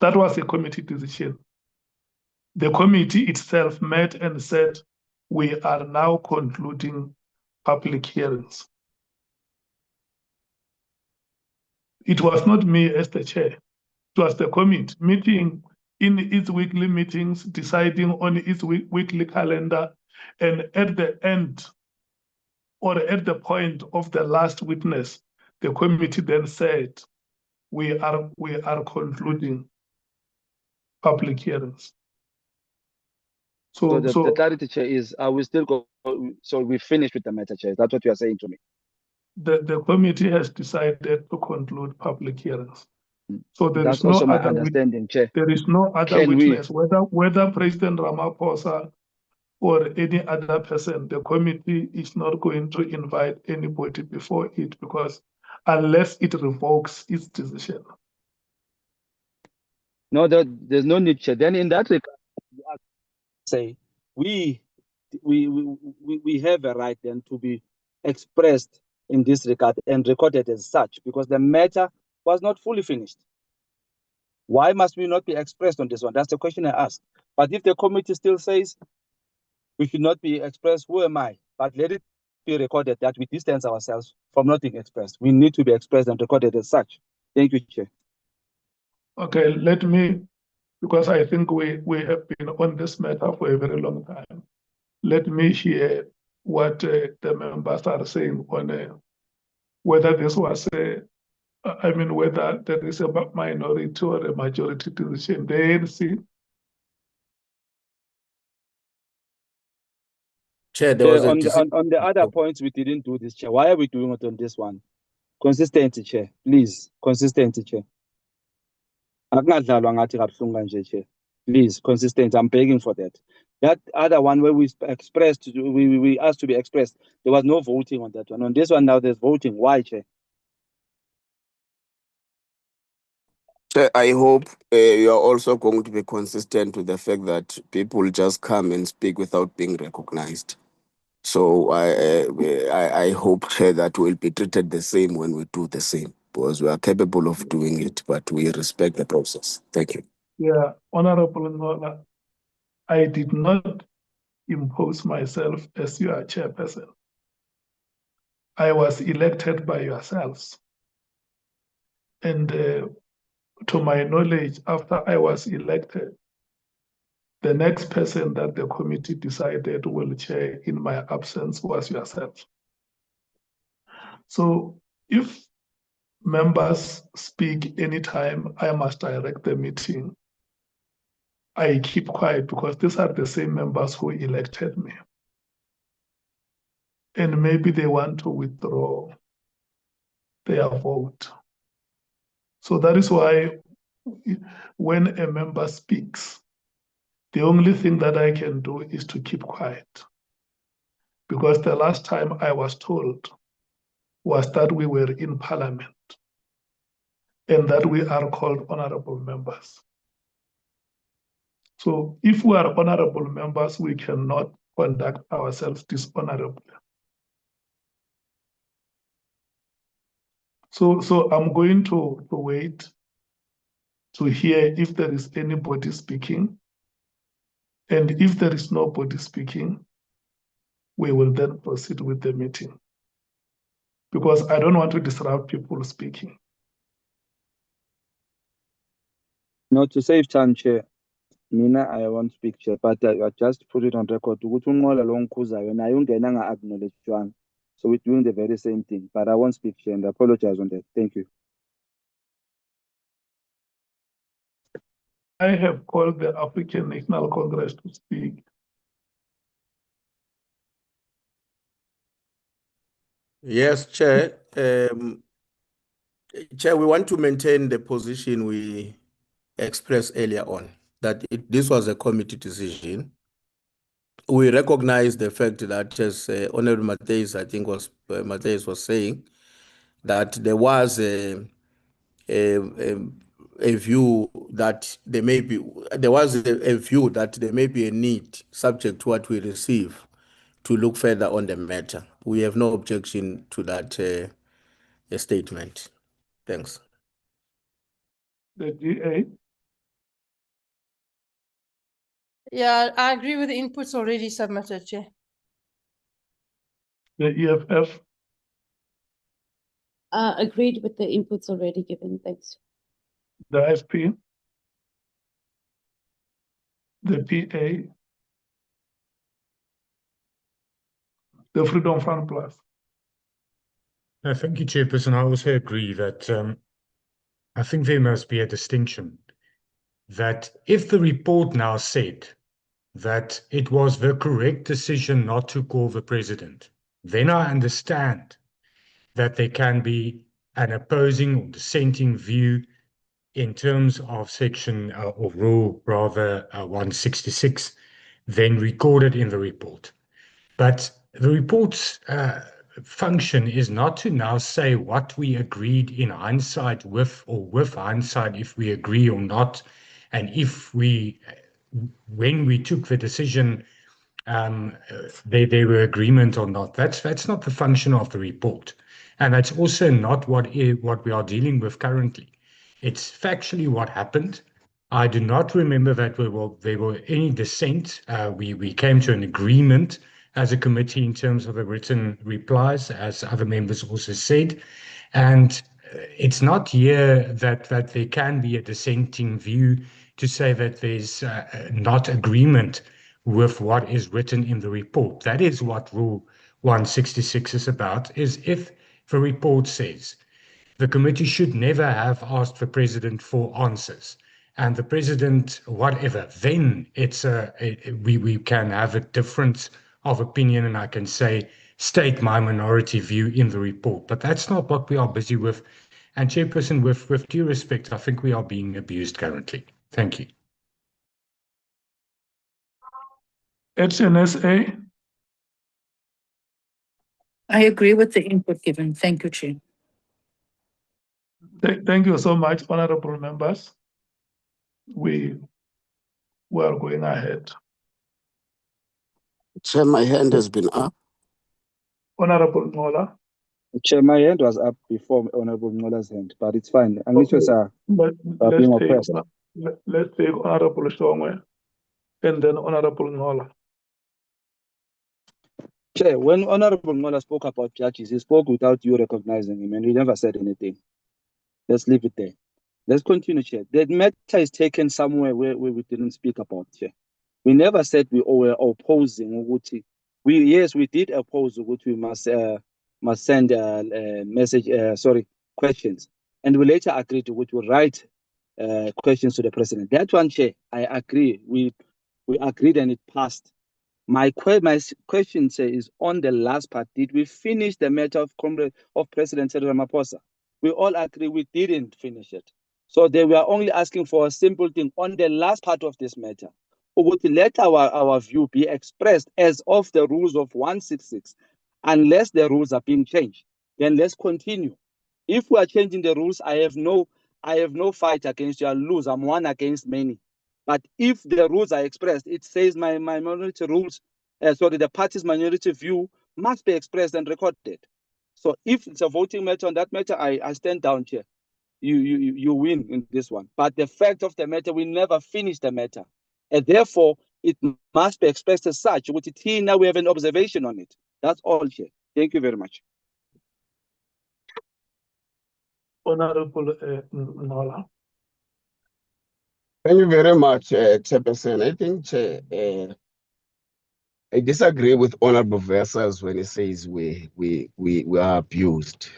That was a committee decision. The committee itself met and said, we are now concluding public hearings. It was not me as the chair. It was the committee meeting in its weekly meetings, deciding on its weekly calendar, and at the end, or at the point of the last witness, the committee then said, we are concluding public hearings. So the So clarity, Chair, is are we still go? So we finished with the matter, Chair. That's what you are saying to me. the committee has decided to conclude public hearings. So there That's is no also my other understanding, Chair. there is no other Can we- witness, whether President Ramaphosa or any other person. The committee is not going to invite anybody before it, because unless it revokes its decision. No, there's no need, Chair. Then in that regard, say we have a right then to be expressed in this regard and recorded as such, because the matter was not fully finished. Why must we not be expressed on this one? That's the question I ask. But if the committee still says we should not be expressed, who am I? But let it be recorded that we distance ourselves from not being expressed. We need to be expressed and recorded as such. Thank you, Chair. Okay, let me, because I think we have been on this matter for a very long time. Let me hear what the members are saying on whether this was whether there is a minority or a majority decision. The ANC. Chair, there was a on the other points we didn't do this, Chair. Why are we doing it on this one? Consistency, Chair. Please, consistency, Chair. Akungadlalwa ngathi kabuhlungu kanje, Chair. Please, consistency. I'm begging for that. That other one where we expressed, we asked to be expressed, there was no voting on that one. On this one now, there's voting. Why, Chair? I hope you are also going to be consistent with the fact that people just come and speak without being recognized. So I hope, Chair, that we'll be treated the same when we do the same, because we are capable of doing it, but we respect the process. Thank you. Yeah, Honorable Ngola, I did not impose myself as your chairperson. I was elected by yourselves. And to my knowledge, after I was elected, the next person that the committee decided will chair in my absence was yourself. So if members speak anytime I must direct the meeting, I keep quiet, because these are the same members who elected me. And maybe they want to withdraw their vote. So that is why when a member speaks, the only thing that I can do is to keep quiet. Because the last time I was told was that we were in Parliament and that we are called honorable members. So if we are honorable members, we cannot conduct ourselves dishonorably. So I'm going to wait to hear if there is anybody speaking. And if there is nobody speaking, we will then proceed with the meeting. Because I don't want to disrupt people speaking. Not to save time, Chair. Mina, I won't speak, Chair, but I just put it on record. Ukuthi uNqola lo ngikhuzayo naye ungena nga-acknowledge-jwanga. So we're doing the very same thing, but I won't speak, Chair, and I apologize on that. Thank you. I have called the African National Congress to speak. Yes, Chair. Chair, we want to maintain the position we expressed earlier on, that this was a committee decision. We recognize the fact that, as Honorable Matthias, I think Matthias was saying, that there was a view that there may be a need, subject to what we receive, to look further on the matter. We have no objection to that statement. Thanks. The DA. Yeah, I agree with the inputs already submitted, Chair. The EFF. Agreed with the inputs already given. Thanks. The FP. The PA. The Freedom Front Plus. Thank you, Chairperson. I also agree that I think there must be a distinction that if the report now said that it was the correct decision not to call the president, then I understand that there can be an opposing or dissenting view in terms of section or rule rather 166, then recorded in the report. But the report's function is not to now say what we agreed in hindsight with, or with hindsight if we agree or not, and if we, when we took the decision, there were agreement or not. That's not the function of the report, and that's also not what we are dealing with currently. It's factually what happened. I do not remember that there were any dissent. We came to an agreement as a committee in terms of the written replies, as other members also said. And it's not here that there can be a dissenting view to say that there's not agreement with what is written in the report. That is what Rule 166 is about, is if the report says the committee should never have asked the president for answers, and the president, whatever, then we can have a difference of opinion, and I can say, state my minority view in the report. But that's not what we are busy with. And Chairperson, with due respect, I think we are being abused currently. Thank you. HNSA. I agree with the input given. Thank you, Chair. Thank you so much, honorable members. We are going ahead. Chair, my hand has been up. Honorable Mola. Chair, my hand was up before Honorable Mola's hand, but it's fine. Unless Okay. being oppressed. Let's take Honorable Shongwe and then Honorable Mola. Chair, when Honorable Mola spoke about judges, he spoke without you recognizing him, and he never said anything. Let's leave it there. Let's continue, Chair. The matter is taken somewhere where we didn't speak about, Chair. We never said we were opposing Uguti. Yes, we did oppose Uguti. We must send questions. And we later agreed to which we write questions to the president. That one, Chair, I agree. We agreed and it passed. My question, Chair, is on the last part. Did we finish the matter of President Cyril Ramaphosa? We all agree we didn't finish it. So they were only asking for a simple thing on the last part of this matter. We would let our view be expressed as of the rules of 166. Unless the rules are being changed, then let's continue. If we are changing the rules, I have no fight against you. I'll lose. I'm one against many. But if the rules are expressed, it says my minority rules, the party's minority view must be expressed and recorded. So if it's a voting matter on that matter, I stand down, Chair. You win in this one. But the fact of the matter, we never finished the matter. And therefore, it must be expressed as such. With it, now we have an observation on it. That's all, Chair. Thank you very much. Honorable Nola. Thank you very much, Chairperson. I think, Chair, I disagree with Honorable Versals when he says we are abused.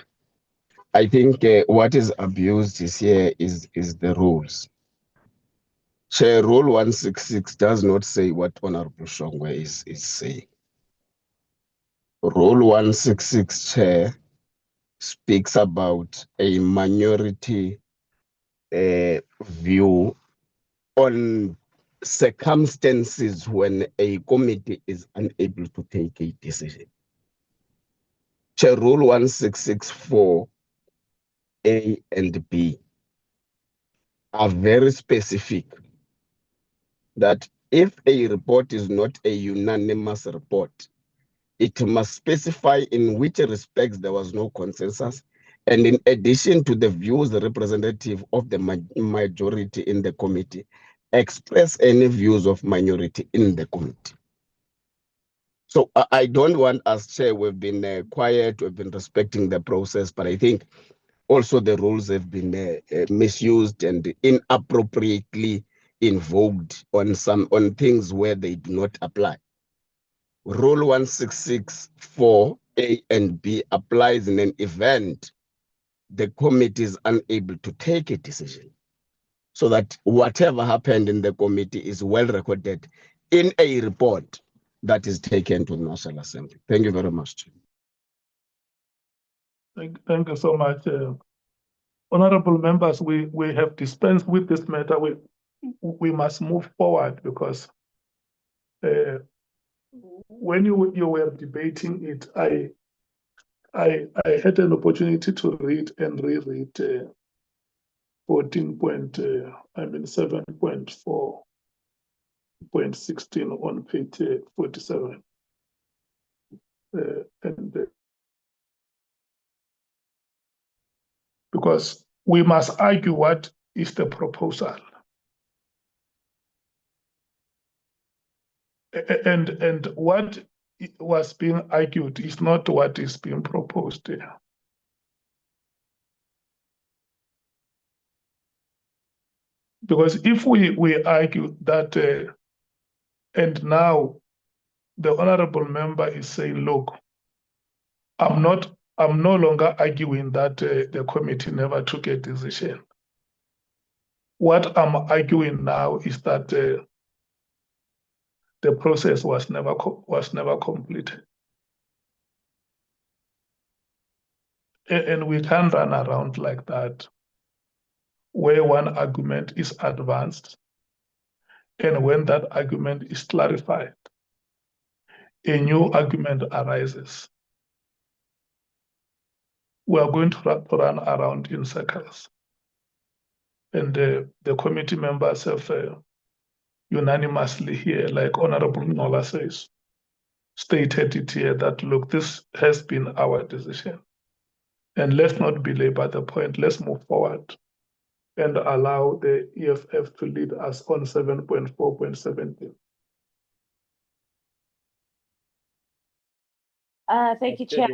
I think what is abused is the rules. Chair, Rule 166 does not say what Honorable Shongwe is saying. Rule 166, Chair, speaks about a minority view on circumstances when a committee is unable to take a decision. Chair, Rule 1664 A and B are very specific that if a report is not a unanimous report, it must specify in which respects there was no consensus, and in addition to the views representative of the majority in the committee, express any views of minority in the committee. So I don't want us, Chair, we've been quiet, we've been respecting the process, but I think also the rules have been misused and inappropriately invoked on things where they do not apply. Rule 1664 A and B applies in an event the committee is unable to take a decision, so that whatever happened in the committee is well recorded in a report that is taken to the National Assembly. Thank you very much. Thank you so much. Honorable members, we have dispensed with this matter. We must move forward, because when you were debating it, I had an opportunity to read and reread 7.4.16 on page 47. Because we must argue what is the proposal. And what was being argued is not what is being proposed there. Because if we argue that, and now the honorable member is saying, look, I'm no longer arguing that the committee never took a decision. What I'm arguing now is that the process was never completed. And we can't run around like that, where one argument is advanced, and when that argument is clarified, a new argument arises. We are going to run around in circles. And the committee members have unanimously here, like Honorable Nola says, stated it here that, look, this has been our decision. And let's not belabor the point, let's move forward and allow the EFF to lead us on 7.4.17. Thank you, Chair.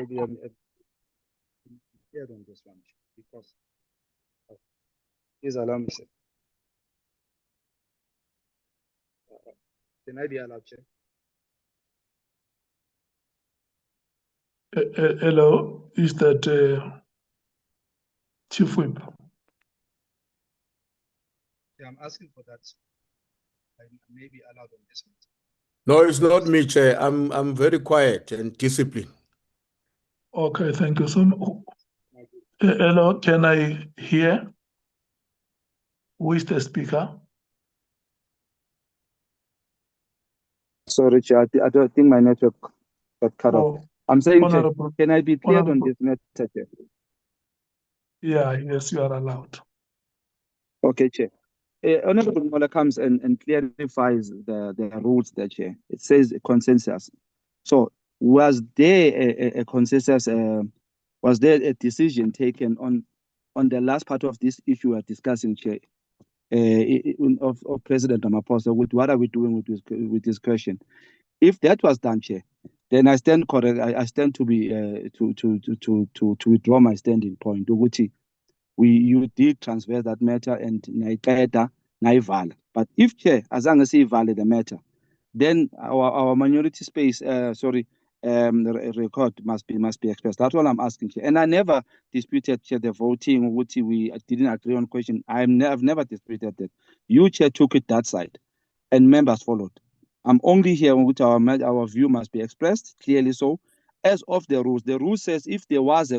On this one, because please allow me, sir. Can I be allowed, Chair? Hello, is that Chief Whip? Yeah, I'm asking for that. I may be allowed on this one. No, it's not me, Chair. I'm very quiet and disciplined. Okay, thank you so much. Hello, can I hear? Who is the speaker? Sorry, Chair. I don't think my network got cut off. I'm saying, Chair, can I be cleared on this matter, Chair? Yeah, yes, you are allowed. Okay, Chair. Honorable Mola comes and clarifies the rules there, Chair. It says consensus. So was there a consensus, was there a decision taken on the last part of this issue we're discussing, Chair, of President Ramaphosa, with what are we doing with this question? If that was done, Chair, then I stand correct. I stand to be to withdraw my standing point. You did transfer that matter and naivala. But if Chair, as long as he valid the matter, then our minority space, record must be expressed. That's all I'm asking, Chair. And I never disputed, Chair, the voting. We didn't agree on question. I've never disputed that. You, Chair, took it that side, and members followed. I'm only here on which our view must be expressed clearly. So, as of the rule says if there was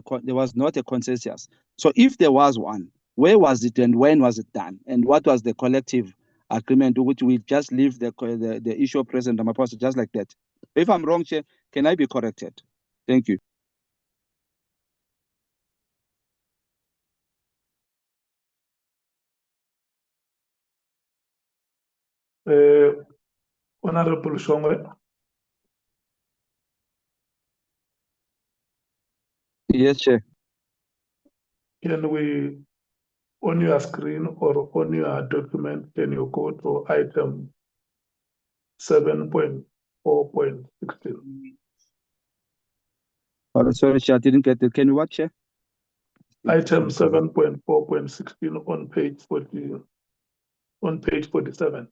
not a consensus. So, if there was one, where was it and when was it done, and what was the collective agreement to which we just leave the issue of President Ramaphosa just like that? If I'm wrong, Chair, can I be corrected? Thank you. Honorable Shongwe. Yes, Chair. Can we, on your screen or on your document, can you go to item 7.4.16? Sorry, Chair, I didn't get it. Can you watch, Chair? Item 7.4.16 on page 47.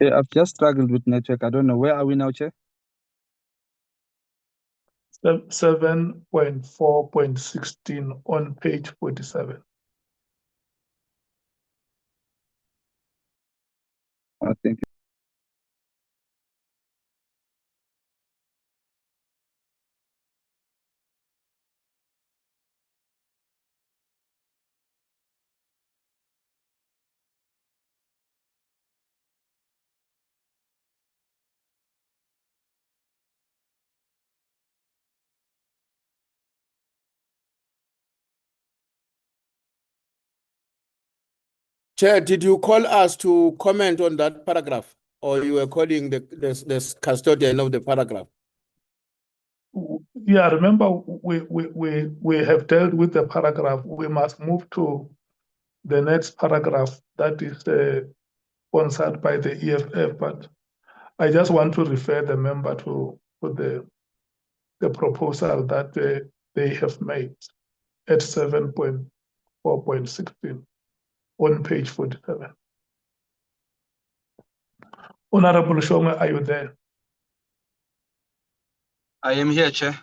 Yeah, I've just struggled with network. I don't know. Where are we now, Chair? 7.4.16 on page 47. Thank you. Chair, did you call us to comment on that paragraph, or you were calling the custodian of the paragraph? Yeah, remember, we have dealt with the paragraph. We must move to the next paragraph that is sponsored by the EFF, but I just want to refer the member to the proposal that they have made at 7.4.16 on page 47. Honorable Shonga, are you there? I am here, Chair.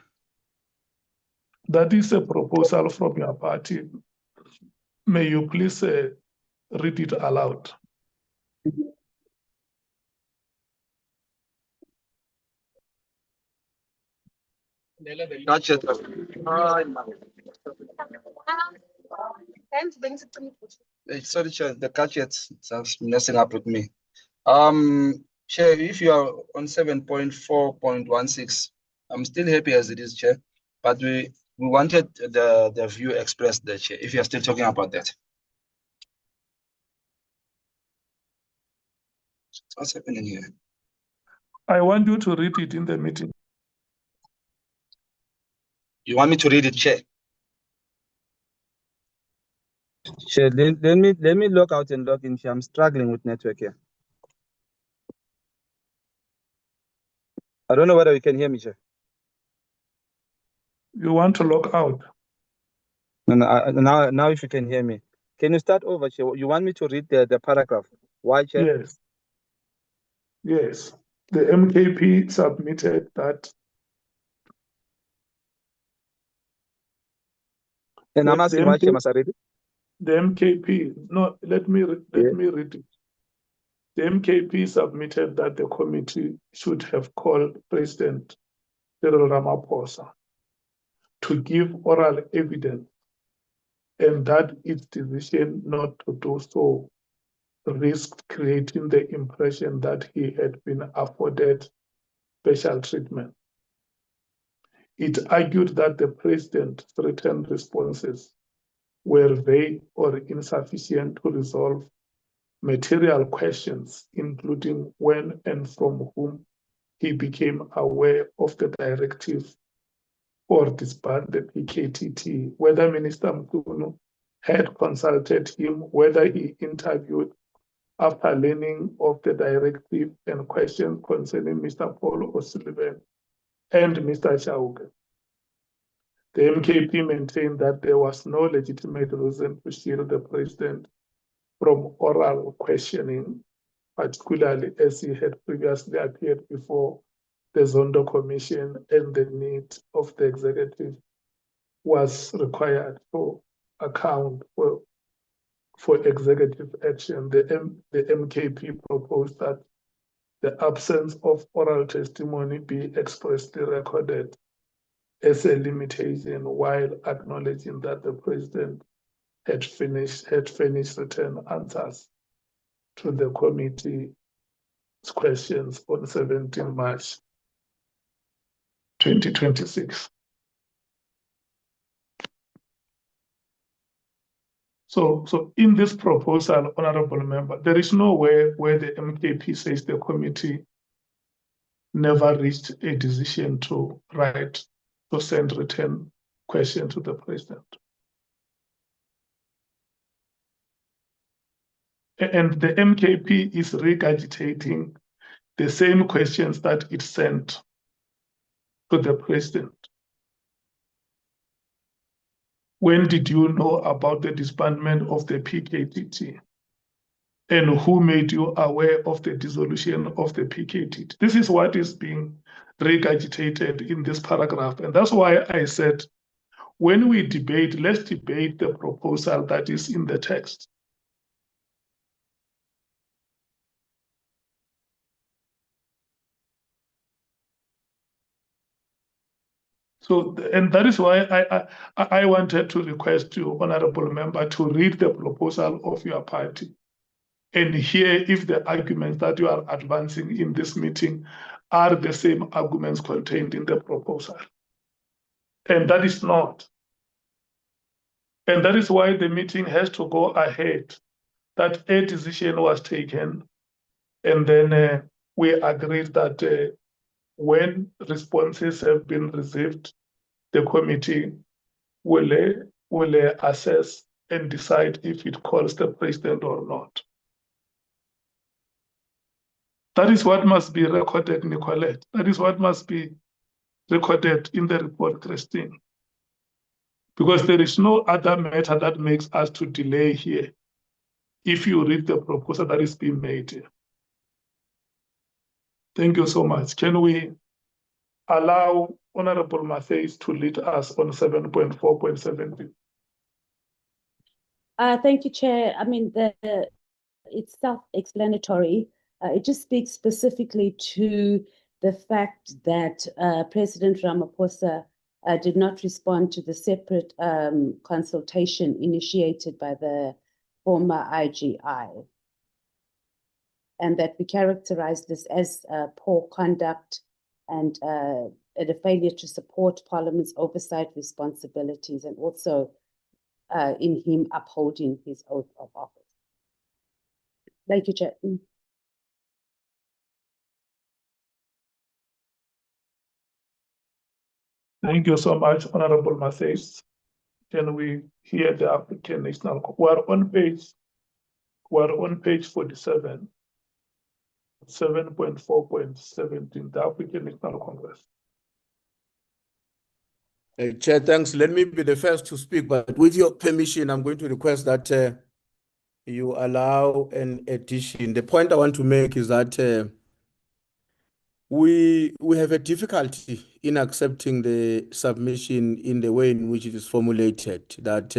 That is a proposal from your party. May you please read it aloud? Gotcha. Sorry, Chair, the gadgets are messing up with me. Chair, if you are on 7.4.16, I'm still happy as it is, Chair, but we wanted the view expressed there, Chair, if you are still talking about that. What's happening here? I want you to read it in the meeting. You want me to read it, Chair? Chair, let me log out and log in, Chair. I'm struggling with network here. I don't know whether you can hear me, Chair. You want to log out? No, now if you can hear me. Can you start over, Chair? You want me to read the paragraph? Why, Chair? Yes. Yes. The MKP submitted that. And I'm asking why, Chair, must I read it? The MKP, no, let me read it. The MKP submitted that the committee should have called President Cyril Ramaphosa to give oral evidence, and that its decision not to do so risked creating the impression that he had been afforded special treatment. It argued that the president's written responses were vague or insufficient to resolve material questions, including when and from whom he became aware of the directive or disbanded EKTT, whether Minister Mkhwanazi had consulted him, whether he interviewed after learning of the directive, and questions concerning Mr. Paul O'Sullivan and Mr. Chauke. The MKP maintained that there was no legitimate reason to shield the president from oral questioning, particularly as he had previously appeared before the Zondo Commission, and the need of the executive was required for account for executive action. The MKP proposed that the absence of oral testimony be expressly recorded as a limitation, while acknowledging that the president had furnished written answers to the committee's questions on 17 March 2026. So in this proposal, honorable member, there is nowhere where the MKP says the committee never reached a decision to send written question to the president. And the MKP is regurgitating the same questions that it sent to the president. When did you know about the disbandment of the PKTT? And who made you aware of the dissolution of the PKT? This is what is being regurgitated in this paragraph. And that's why I said, when we debate, let's debate the proposal that is in the text. So, and that is why I wanted to request you, Honorable Member, to read the proposal of your party and hear if the arguments that you are advancing in this meeting are the same arguments contained in the proposal. And that is not. And that is why the meeting has to go ahead, that a decision was taken, and then we agreed that when responses have been received, the committee will assess and decide if it calls the president or not. That is what must be recorded, Nicolette. That is what must be recorded in the report, Christine. Because there is no other matter that makes us to delay here if you read the proposal that is being made here. Thank you so much. Can we allow Honorable Matthews to lead us on 7.4.17? Thank you, Chair. I mean, it's self-explanatory. It just speaks specifically to the fact that President Ramaphosa did not respond to the separate consultation initiated by the former IGI, and that we characterize this as poor conduct and a failure to support Parliament's oversight responsibilities, and also in him upholding his oath of office. Thank you, Chair. Thank you so much, Honorable Matthews. Can we hear the African National Congress? We're on page 47, 7.4.17, the African National Congress. Chair, thanks. Let me be the first to speak, but with your permission, I'm going to request that you allow an addition. The point I want to make is that we have a difficulty in accepting the submission in the way in which it is formulated, that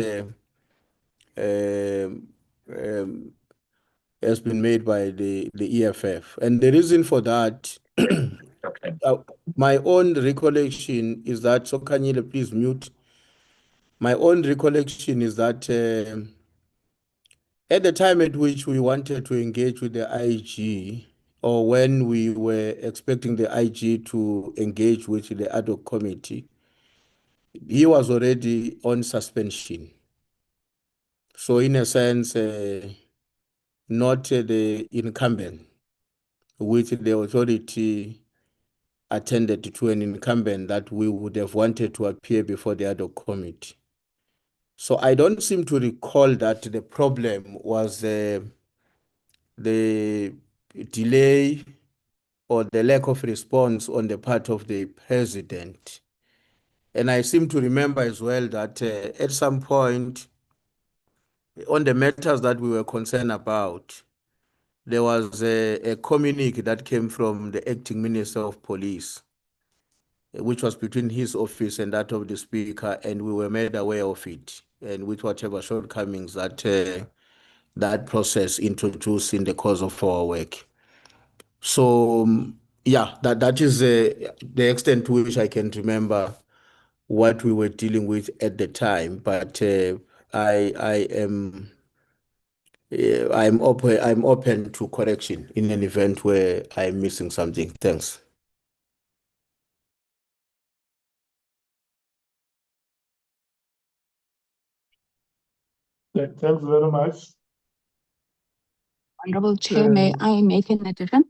has been made by the EFF. And the reason for that, my own recollection is that, so Kanyile, please mute. My own recollection is that at the time at which we wanted to engage with the IG, or when we were expecting the IG to engage with the ad hoc committee, he was already on suspension. So in a sense, not the incumbent, which the authority attended to an incumbent that we would have wanted to appear before the ad hoc committee. So I don't seem to recall that the problem was the delay or the lack of response on the part of the president. And I seem to remember as well that at some point on the matters that we were concerned about, there was a communique that came from the acting Minister of Police, which was between his office and that of the Speaker, and we were made aware of it, and with whatever shortcomings that that process introduced in the course of our work. So yeah, that is the extent to which I can remember what we were dealing with at the time. But I'm open to correction in an event where I'm missing something. Thanks. Thanks very much. Honorable Chair, may I make an addition?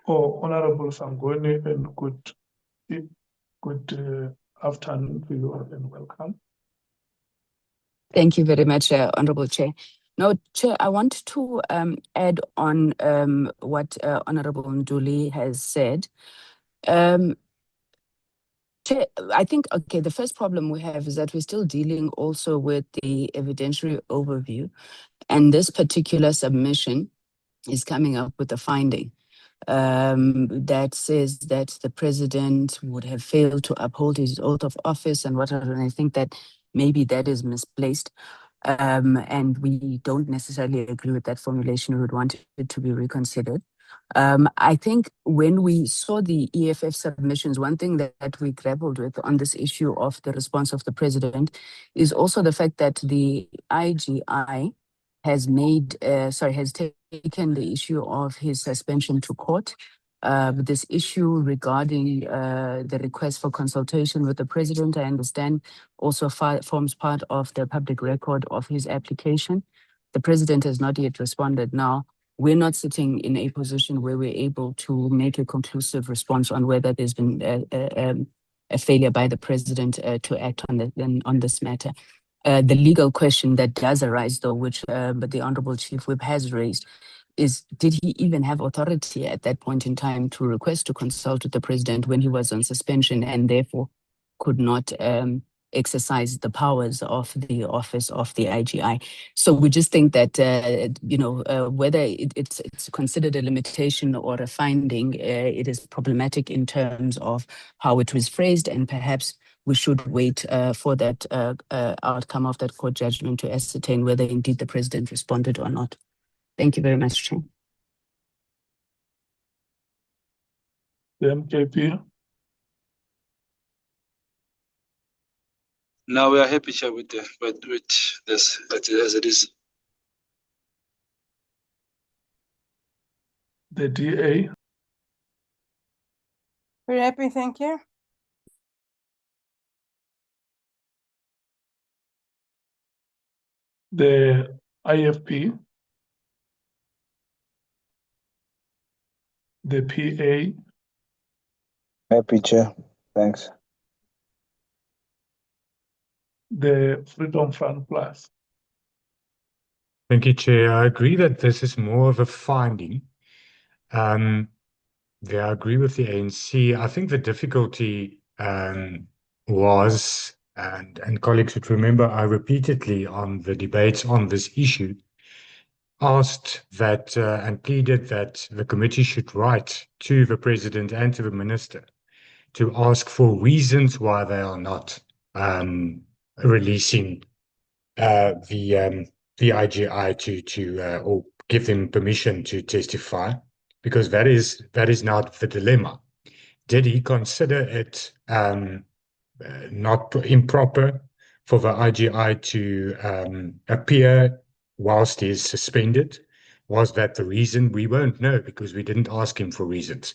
Oh, Honorable Sangoni, and good afternoon to you all and welcome. Thank you very much, Honorable Chair. No, Chair, I want to add on what Honorable Nduli has said. Chair, I think, okay, the first problem we have is that we're still dealing also with the evidentiary overview. And this particular submission is coming up with a finding that says that the president would have failed to uphold his oath of office and whatever. And I think that maybe that is misplaced. And we don't necessarily agree with that formulation. We would want it to be reconsidered. I think when we saw the EFF submissions, one thing that we grappled with on this issue of the response of the president is also the fact that the IGI has taken the issue of his suspension to court. This issue regarding the request for consultation with the president, I understand, also forms part of the public record of his application. The president has not yet responded. Now, we're not sitting in a position where we're able to make a conclusive response on whether there's been a failure by the president to act on this matter. The legal question that does arise, though, which but the Honorable Chief Whip has raised, is did he even have authority at that point in time to request to consult with the president when he was on suspension and therefore could not exercise the powers of the office of the IGI? So we just think that, whether it's considered a limitation or a finding, it is problematic in terms of how it was phrased, and perhaps we should wait for that outcome of that court judgment to ascertain whether indeed the president responded or not. Thank you very much, Chair. The MKP. Now we are happy, Chair, with this as it is. The DA. Very happy, thank you. The IFP. The PA. Happy, Chair. Thanks. The Freedom Fund Plus. Thank you, Chair. I agree that this is more of a finding. I agree with the ANC. I think the difficulty was, and colleagues would remember, I repeatedly on the debates on this issue asked that and pleaded that the committee should write to the president and to the minister to ask for reasons why they are not releasing the IGI to or give them permission to testify, because that is now the dilemma. Did he consider it not improper for the IGI to appear whilst he is suspended? Was that the reason? We won't know because we didn't ask him for reasons.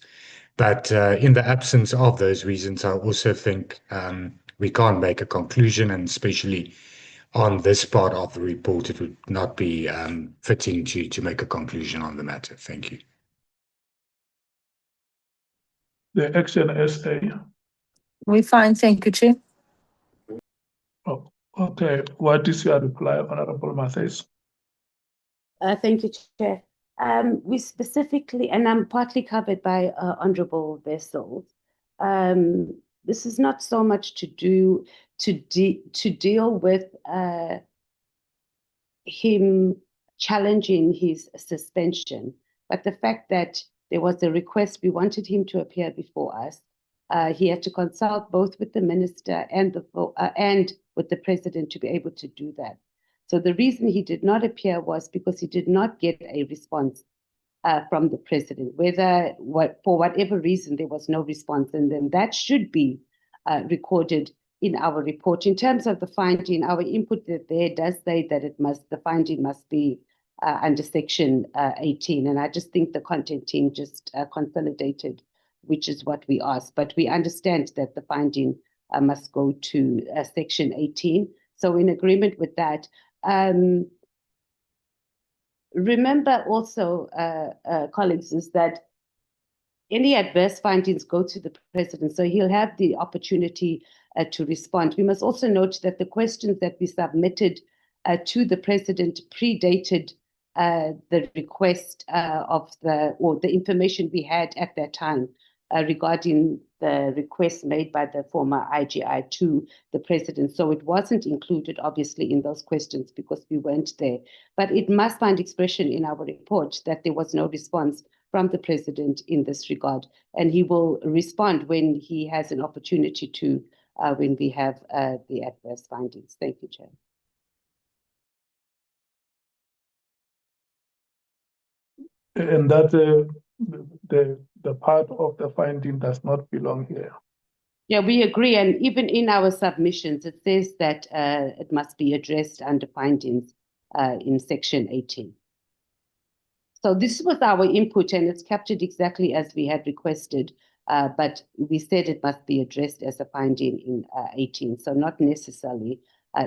But in the absence of those reasons, I also think we can't make a conclusion, and especially on this part of the report, it would not be fitting to make a conclusion on the matter. Thank you. The Action SA. We're fine, thank you, Chair. Oh, okay. What is your reply, Honorable Matthys? Thank you, Chair. We specifically, and I'm partly covered by Honorable Wessels, this is not so much to deal with him challenging his suspension, but the fact that there was a request, we wanted him to appear before us. He had to consult both with the minister and with the president to be able to do that. So the reason he did not appear was because he did not get a response from the president. For whatever reason, there was no response, and then that should be recorded in our report. In terms of the finding, our input there does say that the finding must be under section 18, and I just think the content team just consolidated, which is what we asked. But we understand that the finding must go to section 18. So in agreement with that, remember also, colleagues, is that any adverse findings go to the president, so he'll have the opportunity to respond. We must also note that the questions that we submitted to the president predated the request or the information we had at that time regarding the request made by the former IGI to the president. So it wasn't included, obviously, in those questions because we weren't there. But it must find expression in our report that there was no response from the president in this regard. And he will respond when he has an opportunity to, when we have the adverse findings. Thank you, Chair. And that the part of the finding does not belong here. Yeah, we agree. And even in our submissions, it says that it must be addressed under findings in section 18. So this was our input, and it's captured exactly as we had requested, but we said it must be addressed as a finding in 18, so not necessarily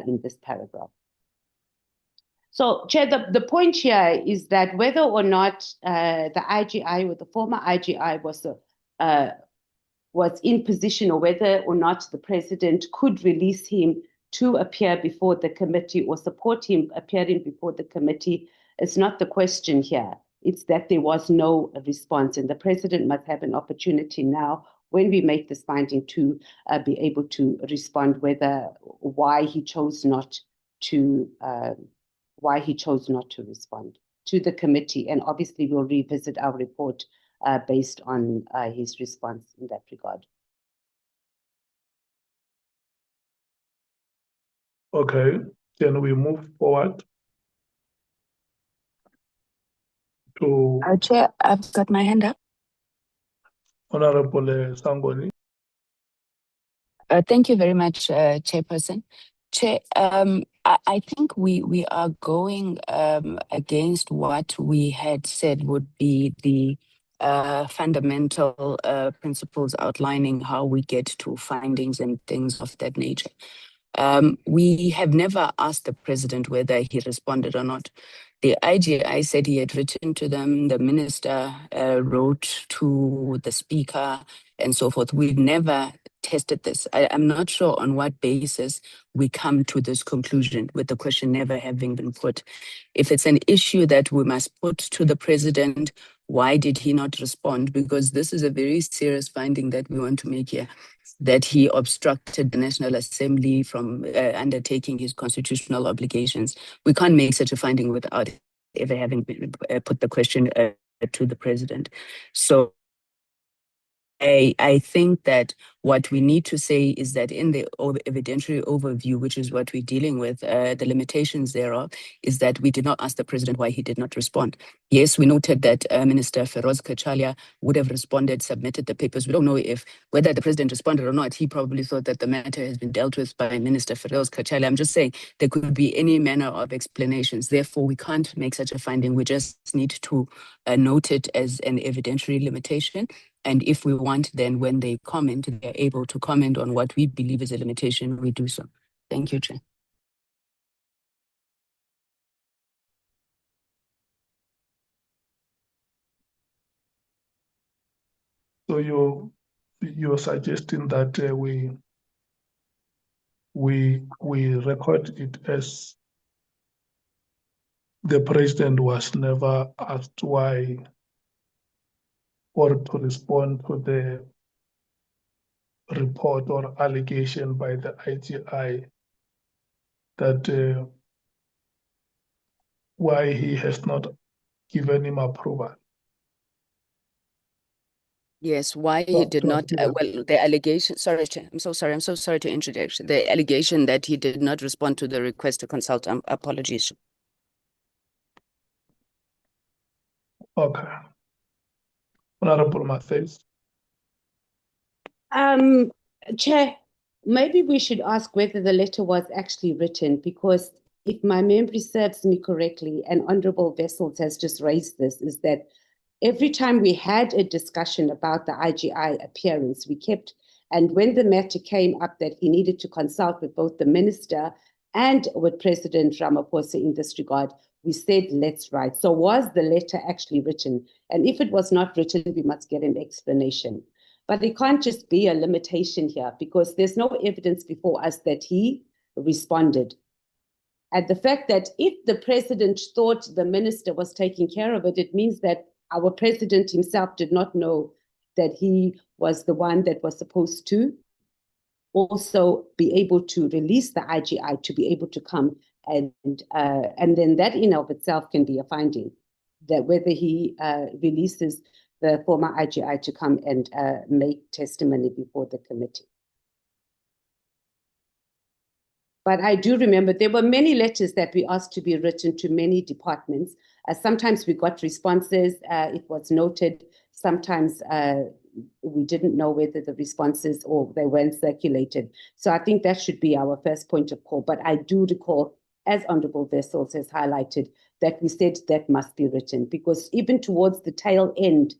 in this paragraph. So, Chair, the point here is that whether or not the IGI or the former IGI was in position, or whether or not the president could release him to appear before the committee or support him appearing before the committee is not the question here. It's that there was no response, and the president must have an opportunity now, when we make this finding, to be able to respond why he chose not to respond to the committee. And obviously, we'll revisit our report based on his response in that regard. Okay, then we move forward to Chair, I've got my hand up. Honorable Sangoni. Thank you very much, Chairperson. Chair, I think we are going against what we had said would be the fundamental principles outlining how we get to findings and things of that nature. We have never asked the president whether he responded or not. The IGI said he had written to them, the minister wrote to the speaker, and so forth. We've never tested this. I'm not sure on what basis we come to this conclusion with the question never having been put. If it's an issue that we must put to the president, why did he not respond? Because this is a very serious finding that we want to make here, that he obstructed the National Assembly from undertaking his constitutional obligations. We can't make such a finding without ever having put the question to the president. So I think that what we need to say is that in the evidentiary overview, which is what we're dealing with, the limitations thereof, is that we did not ask the president why he did not respond. Yes, we noted that Minister Feroz Kachalia would have responded, submitted the papers. We don't know whether the president responded or not. He probably thought that the matter has been dealt with by Minister Feroz Kachalia. I'm just saying there could be any manner of explanations. Therefore, we can't make such a finding. We just need to note it as an evidentiary limitation. And if we want, then when they comment, they're able to comment on what we believe is a limitation, we do so. Thank you, Chair. So you're suggesting that we record it as the president was never asked why or to respond to the report or allegation by the IGI that why he has not given him approval. Yes, why he did not, well, the allegation, sorry, Chair, I'm so sorry to interject. The allegation that he did not respond to the request to consult, apologies. Okay. Honorable Matthews. Chair, maybe we should ask whether the letter was actually written, because if my memory serves me correctly, and Honorable Wessels has just raised this, is that every time we had a discussion about the IGI appearance, we kept, and when the matter came up that he needed to consult with both the minister and with President Ramaphosa in this regard, we said, let's write. So was the letter actually written? And if it was not written, we must get an explanation. But it can't just be a limitation here, because there's no evidence before us that he responded. And the fact that if the president thought the minister was taking care of it, it means that our president himself did not know that he was the one that was supposed to also be able to release the IGI to be able to come and then that in of itself can be a finding, that whether he releases the former IGI to come and make testimony before the committee. But I do remember there were many letters that we asked to be written to many departments. Sometimes we got responses, it was noted. Sometimes we didn't know whether the responses or they weren't circulated. So I think that should be our first point of call. But I do recall, as Honorable Wessels has highlighted, that we said that must be written, because even towards the tail end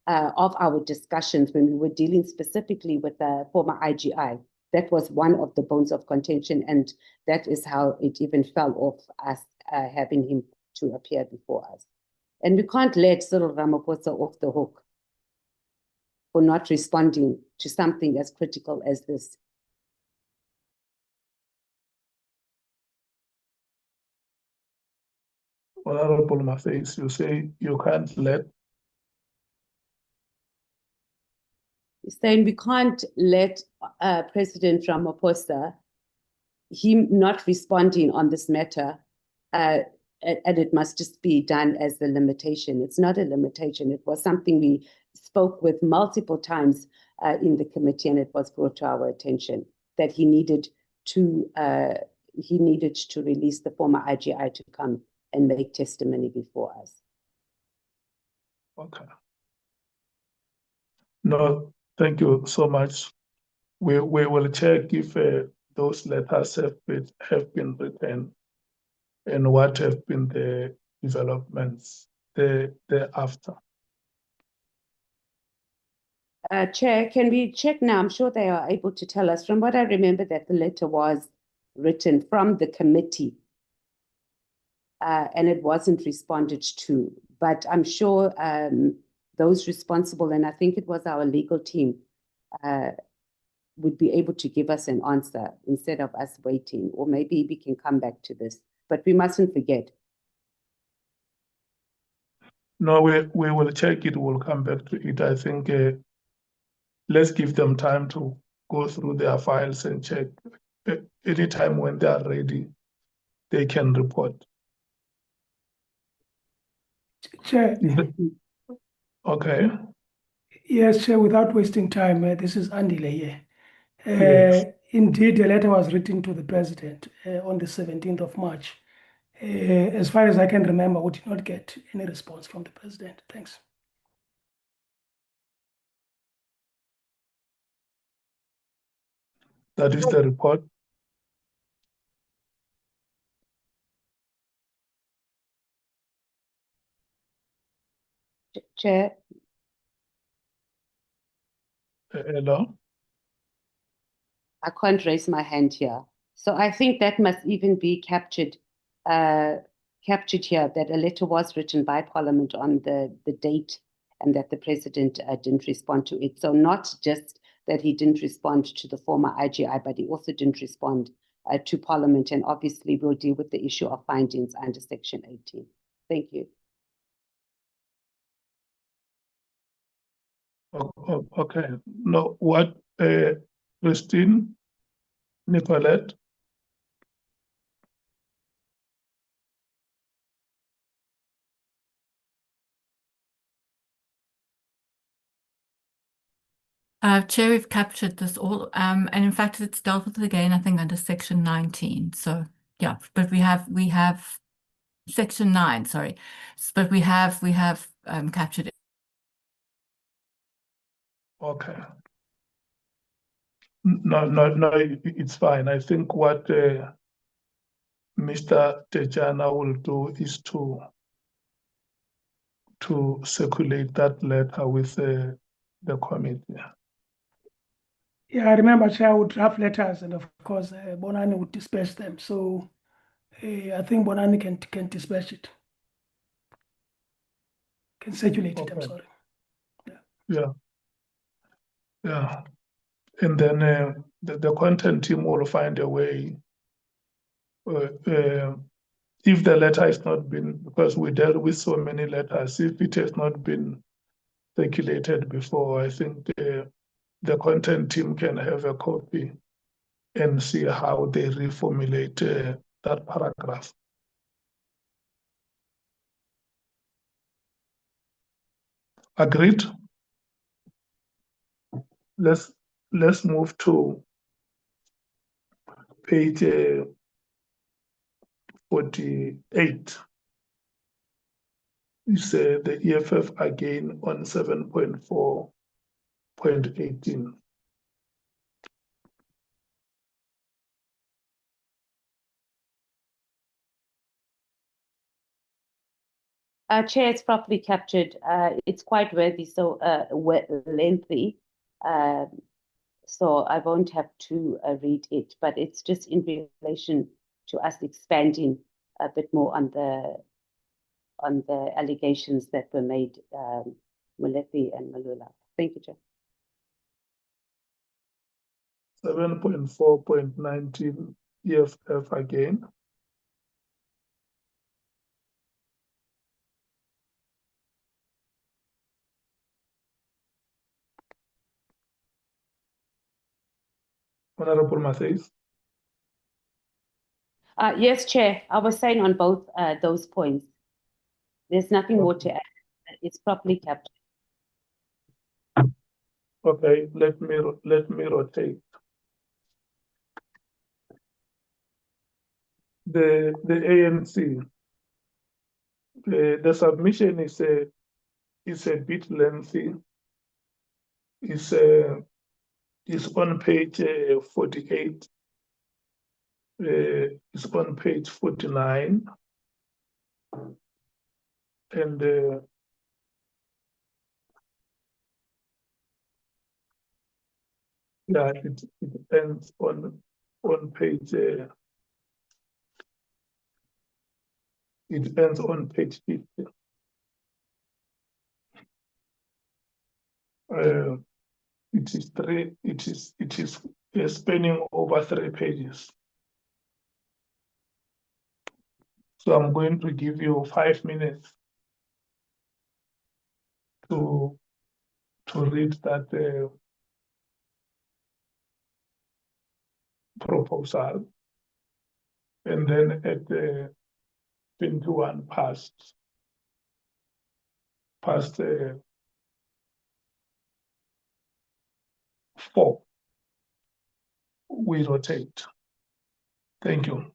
of our discussions, when we were dealing specifically with the former IGI, that was one of the bones of contention, and that is how it even fell off us having him to appear before us. And we can't let Cyril Ramaphosa off the hook for not responding to something as critical as this. Honorable Mathis, you say you can't let. He's saying we can't let President Ramaphosa, him not responding on this matter, and it must just be done as the limitation. It's not a limitation. It was something we spoke with multiple times in the committee, and it was brought to our attention that he needed to release the former IGI to come and make testimony before us. Okay. No, thank you so much. We will check if those letters have been written and what have been the developments thereafter. Chair, can we check now? I'm sure they are able to tell us. From what I remember, that the letter was written from the committee and it wasn't responded to. But I'm sure those responsible, and I think it was our legal team, would be able to give us an answer instead of us waiting, or maybe we can come back to this. But we mustn't forget. No, we will check it. We'll come back to it. I think let's give them time to go through their files and check. Anytime when they are ready, they can report. Chair. Okay. Yes, Chair, without wasting time, this is Andile here. Yes. Indeed, a letter was written to the President on the 17th of March. As far as I can remember, we did not get any response from the President. Thanks. That is the report. Chair. Hello? I can't raise my hand here. So I think that must even be captured here, that a letter was written by Parliament on the date and that the President didn't respond to it. So not just that he didn't respond to the former IGI, but he also didn't respond to Parliament. And obviously we'll deal with the issue of findings under Section 18. Thank you. Okay. No, what, Christine, Nicolette? Chair, we've captured this all, and in fact, it's dealt with again, I think, under Section 19. So yeah, but we have Section 9, sorry, but we have captured it. Okay. No, it's fine. I think what Mr. Tejana will do is to circulate that letter with the committee. Yeah, I remember Chair would draft letters, and of course, Bonani would dispatch them. So I think Bonani can dispatch it, can circulate it. I'm sorry. Yeah. And then the content team will find a way. If the letter has not been, because we dealt with so many letters, if it has not been circulated before. I think the content team can have a copy and see how they reformulate that paragraph. Agreed? Let's move to page 48. It's the EFF again on 7.4.18. Chair, it's properly captured. It's quite worthy, so lengthy. So I won't have to read it, but it's just in relation to us expanding a bit more on the allegations that were made, Molepi and Malula. Thank you, Chair. 7.4.19 EFF again. Honorable Matthews. Yes, Chair. I was saying on both those points. There's nothing more to add. It's properly captured. Okay, let me rotate. The ANC. The submission is a bit lengthy. It's on page 48. It's on page 49. And yeah, it ends on page it ends on page 50. It is spanning over 3 pages. So I'm going to give you 5 minutes to read that proposal, and then at 21 past 4, we rotate. Thank you.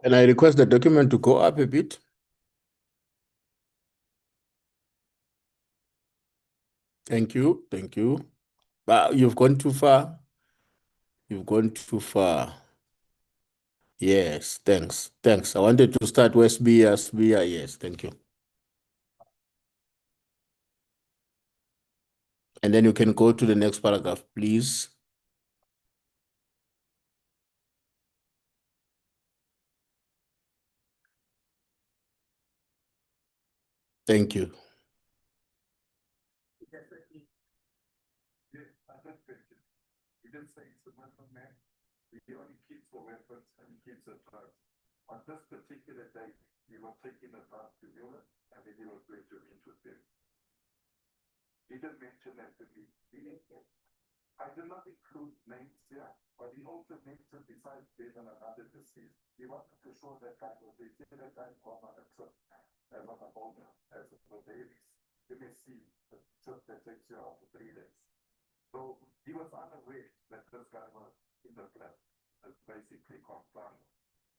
And I request the document to go up a bit. Thank you. Thank you. You've gone too far. You've gone too far. Yes, thanks. Thanks. I wanted to start with SBA. Yes, thank you. And then you can go to the next paragraph, please. Thank you. He only keeps the weapons and he keeps the drugs. On this particular day, he was taking the drugs to Europe and then he was going to meet with them. He didn't mention that to me. I did not include names here, but he also mentioned besides them and another deceased. He wanted to show that guy was they said that guy was on a trip as on a boat, as a baby. You may see the trip that takes you out for 3 days. So he was unaware that this guy was in the plan. That's basically confirmed.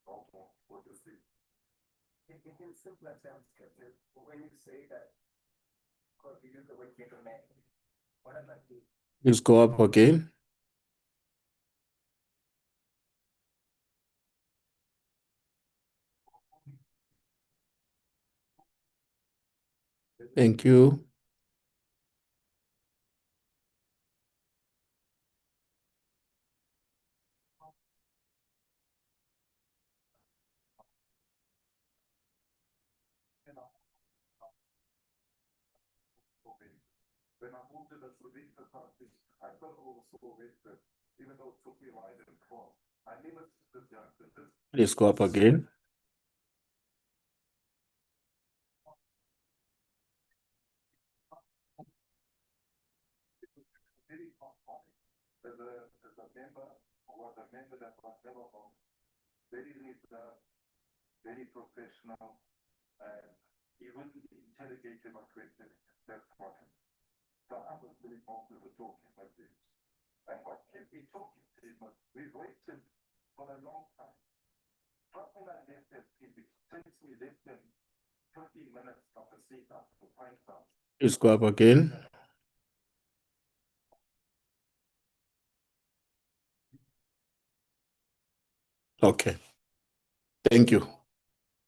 Also, what you see. In simpler terms, when you say that, because you use the word gentleman, what does that mean? Please go up again. Thank you. When I moved to the Slovenia country, I thought also with the, even though it took me a while and cross, I never stood down to this. Please go up again. As a member, or was a member that was never home, very reserved, very professional, and he wouldn't interrogate him or question him. That's for him. So I was really comfortable talking with him. And what kept me talking to him was we waited for a long time. Not when I left that it takes me less than 20 minutes of a seat after the pint house. Please go up again. Okay. Thank you.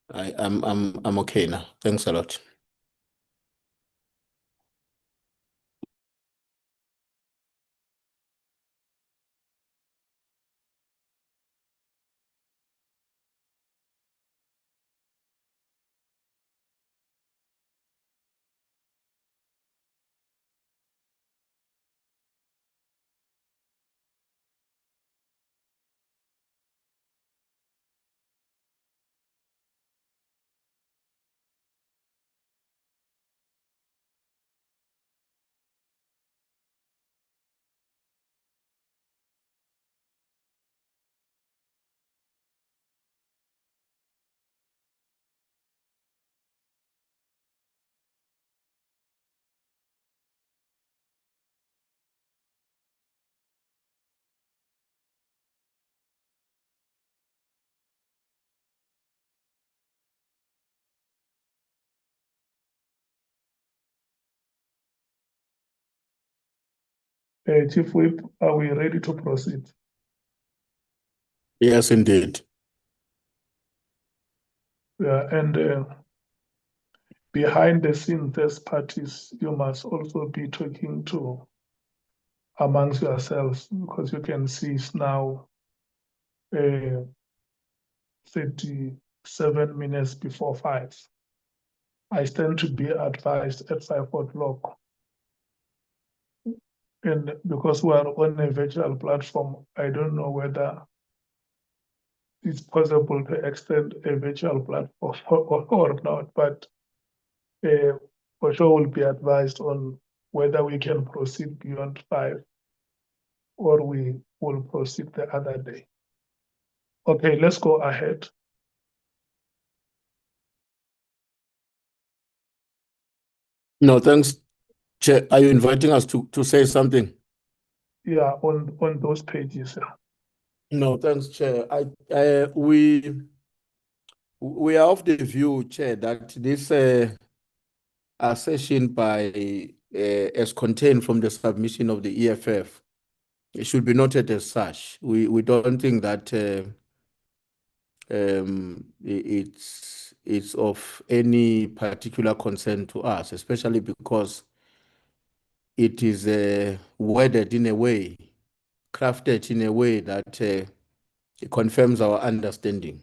I'm okay now. Thanks a lot. Chief Whip, are we ready to proceed? Yes, indeed. Yeah, and behind the scenes, there's parties you must also be talking to amongst yourselves, because you can see it's now 37 minutes before 5. I stand to be advised at 5 o'clock. And because we are on a virtual platform, I don't know whether it's possible to extend a virtual platform or not, but for sure we'll be advised on whether we can proceed beyond 5 or we will proceed the other day. Okay, let's go ahead. No, thanks, Chair. Are you inviting us to say something? Yeah, on those pages. Yeah. No, thanks, Chair. We are of the view, Chair, that this assertion by as contained from the submission of the EFF, it should be noted as such. We don't think that it's of any particular concern to us, especially because it is worded in a way, crafted in a way that it confirms our understanding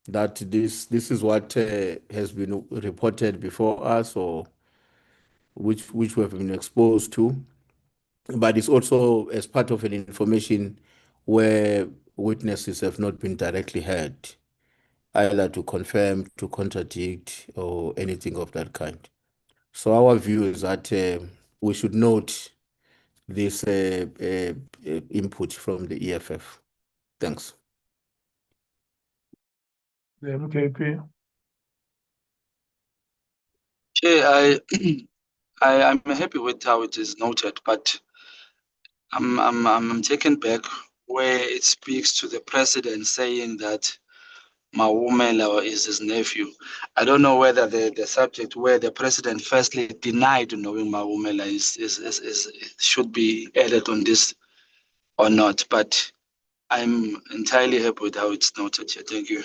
that this is what has been reported before us, or which we have been exposed to, but it's also as part of an information where witnesses have not been directly heard, either to confirm, to contradict, or anything of that kind. So our view is that we should note this input from the EFF. Thanks. The MKP. Chair, I'm happy with how it is noted, but I'm taken back where it speaks to the president saying that Mkhwanazi is his nephew. I don't know whether the subject where the president firstly denied knowing Mkhwanazi is should be added on this or not, but I'm entirely happy with how it's noted here. Thank you.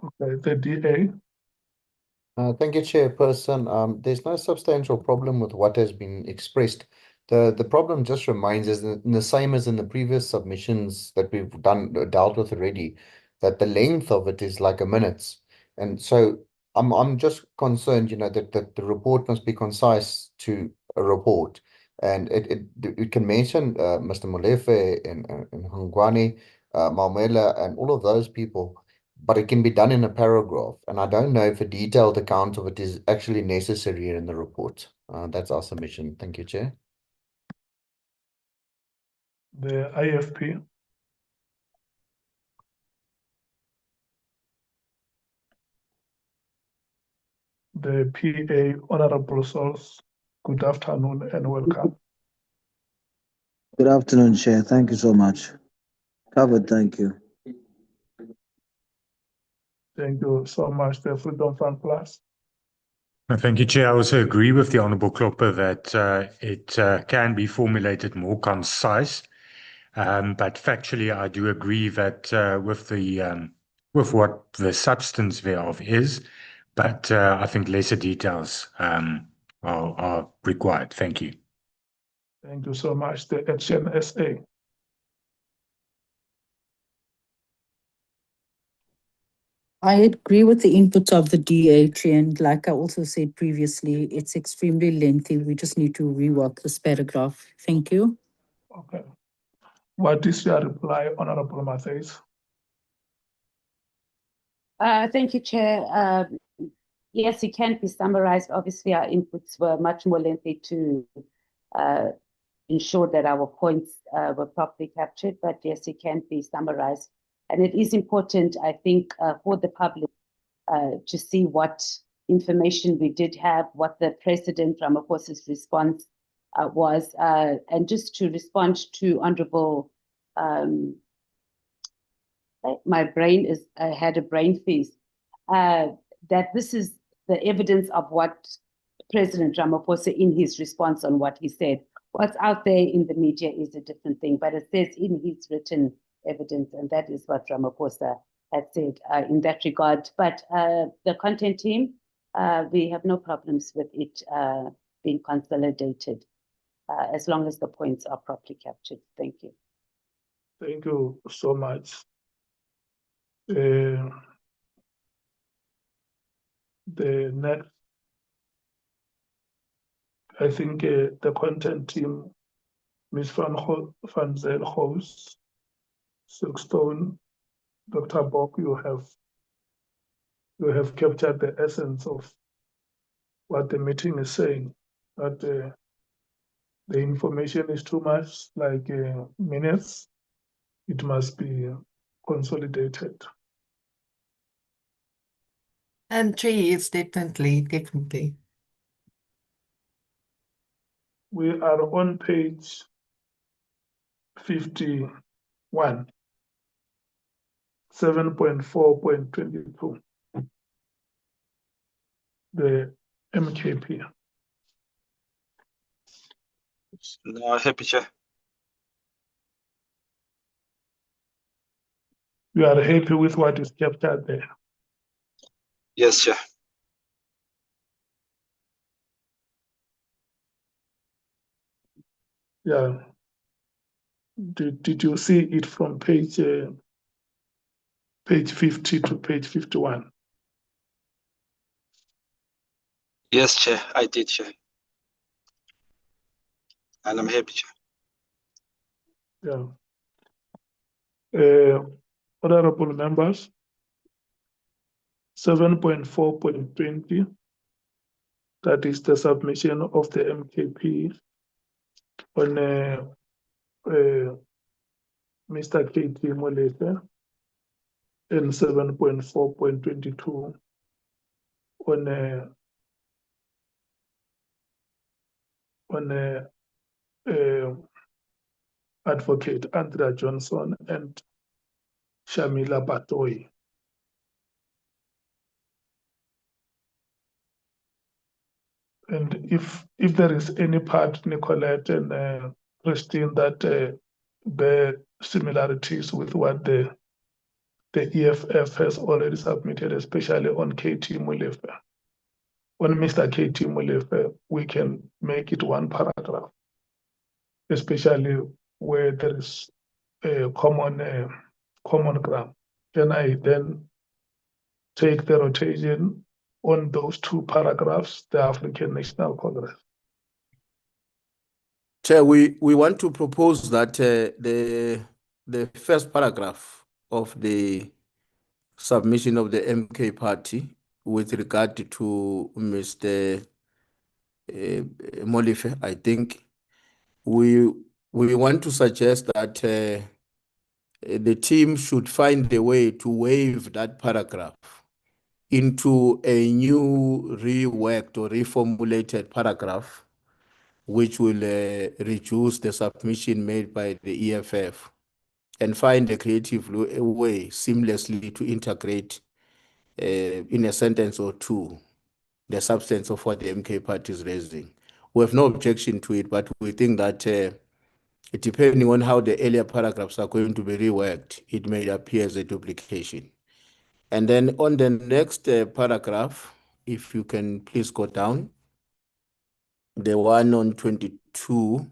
Okay, the DA. Thank you, Chairperson. There's no substantial problem with what has been expressed. The problem just reminds us, the same as in the previous submissions that we've dealt with already, that the length of it is like a minute. And so I'm just concerned, that the report must be concise to a report. And it can mention Mr. Molefe and Mkhwanazi, Maumela, and all of those people, but it can be done in a paragraph. And I don't know if a detailed account of it is actually necessary in the report. That's our submission. Thank you, Chair. The IFP. The PA, Honorable Souls. Good afternoon and welcome. Good afternoon, Chair. Thank you so much. Covered, thank you. Thank you so much, the Freedom Fund Plus. Thank you, Chair. I also agree with the Honourable Klopper that it can be formulated more concise. But factually, I do agree that with what the substance thereof is, but I think lesser details are required. Thank you. Thank you so much, the HNSA. I agree with the input of the DH, and like I also said previously, it's extremely lengthy. We just need to rework this paragraph. Thank you. Okay. What is your reply, Honorable Matthys? Thank you, Chair. Yes, it can be summarized. Obviously, our inputs were much more lengthy to ensure that our points were properly captured, but yes, it can be summarized. And it is important, I think, for the public to see what information we did have, what the President Ramaphosa's response was, and just to respond to Honorable, my brain is, I had a brain freeze, that this is the evidence of what President Ramaphosa in his response on what he said. What's out there in the media is a different thing, but it says in his written evidence, and that is what Ramaphosa had said in that regard. But the content team, we have no problems with it being consolidated as long as the points are properly captured. Thank you. Thank you so much. The next, I think the content team, Ms. Van Zyl Hoos, Silkstone, Dr. Bock, you have captured the essence of what the meeting is saying, but the information is too much, like minutes. It must be consolidated. And three is definitely. We are on page 51, 7.4.22. The MKP. No, happy, Chair. You are happy with what is captured there? Yes, Chair. Yeah. Did you see it from page 50 to page 51? Yes, Chair, I did, Chair. And I'm happy, Chair. Yeah. Honorable members, 7.4.20, that is the submission of the MKP on Mr. KT Molefe, and 7.4.22 on Advocate Andrea Johnson and Shamila Batoyi. And if there is any part, Nicolette and Christine, that bear similarities with what the EFF has already submitted, especially on KT Molefe. On Mr. KT Molefe, we can make it one paragraph, especially where there is a common ground. Can I then take the rotation on those two paragraphs, the African National Congress? Chair, we want to propose that the first paragraph of the submission of the MK party with regard to Mr. Molefe, I think we want to suggest that the team should find a way to waive that paragraph into a new reworked or reformulated paragraph, which will reduce the submission made by the EFF and find a creative way seamlessly to integrate in a sentence or two the substance of what the MK party is raising. We have no objection to it, but we think that depending on how the earlier paragraphs are going to be reworked, it may appear as a duplication. And then on the next paragraph, if you can please go down, the one on 22,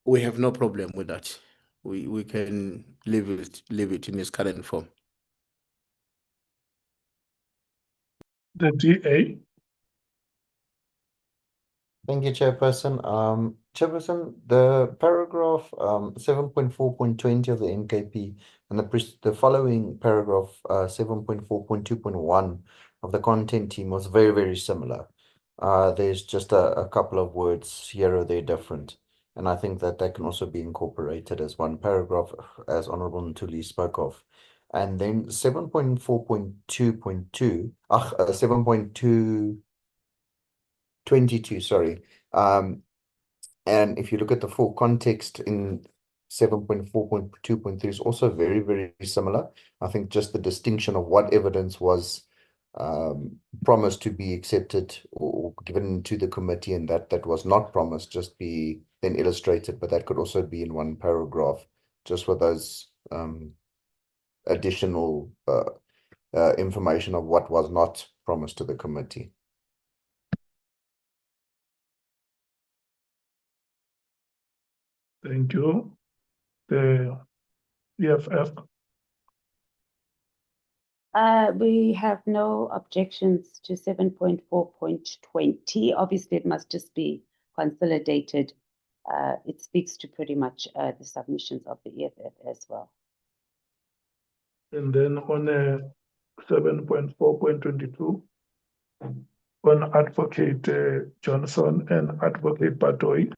we have no problem with that. We can leave it in its current form. The DA. Thank you, Chairperson. Chairperson, the paragraph 7.4.20 of the NKP and the following paragraph 7.4.2.1 of the content team was very, very similar. There's just a couple of words here or there different. And I think that can also be incorporated as one paragraph, as Honorable Ntuli spoke of. And then 7.4.2.2, 7.222, sorry. And if you look at the full context in 7.4.2.3 is also very, very similar. I think just the distinction of what evidence was promised to be accepted or given to the committee and that was not promised just be then illustrated, but that could also be in one paragraph, just for those additional information of what was not promised to the committee. Thank you. The EFF. We have no objections to 7.4.20. Obviously, it must just be consolidated. It speaks to pretty much the submissions of the EFF as well. And then on 7.4.22, on Advocate Johnson and Advocate Batoyi.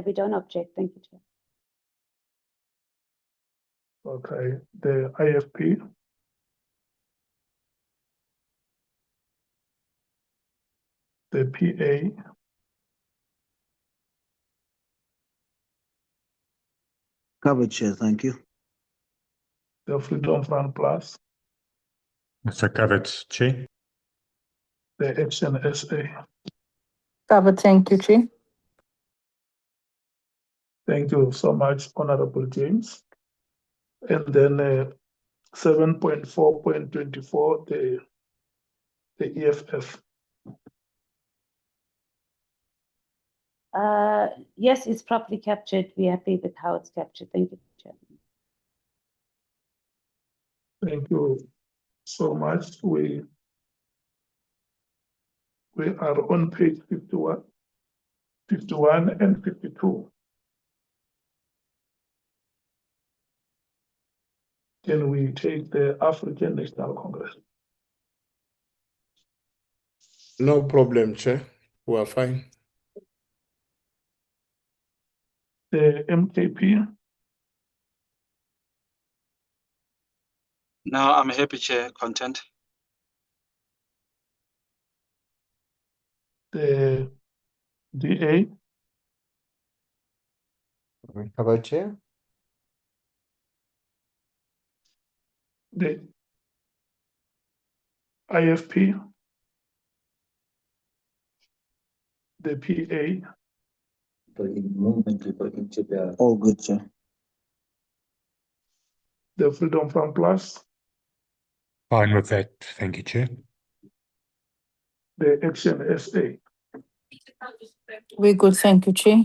We don't object. Thank you, Chair. Okay, the IFP. The PA. Covered, Chair. Thank you. The Freedom Front Plus, So covered, Chair. the Action SA. Covered, thank you, Chair. Thank you so much, Honorable James. And then 7.4.24, the EFF. Yes, it's properly captured. We're happy with how it's captured. Thank you, Chair. Thank you so much. We are on page 51 and 52. Can we take the African National Congress? No problem, Chair. We are fine. The MKP, No, I'm happy, Chair. Content. the DA, Covered, Chair. the IFP, the PA, All good, Chair. the Freedom Front Plus, Fine with that. Thank you, Chair. the Action SA. We're good, thank you, Chair.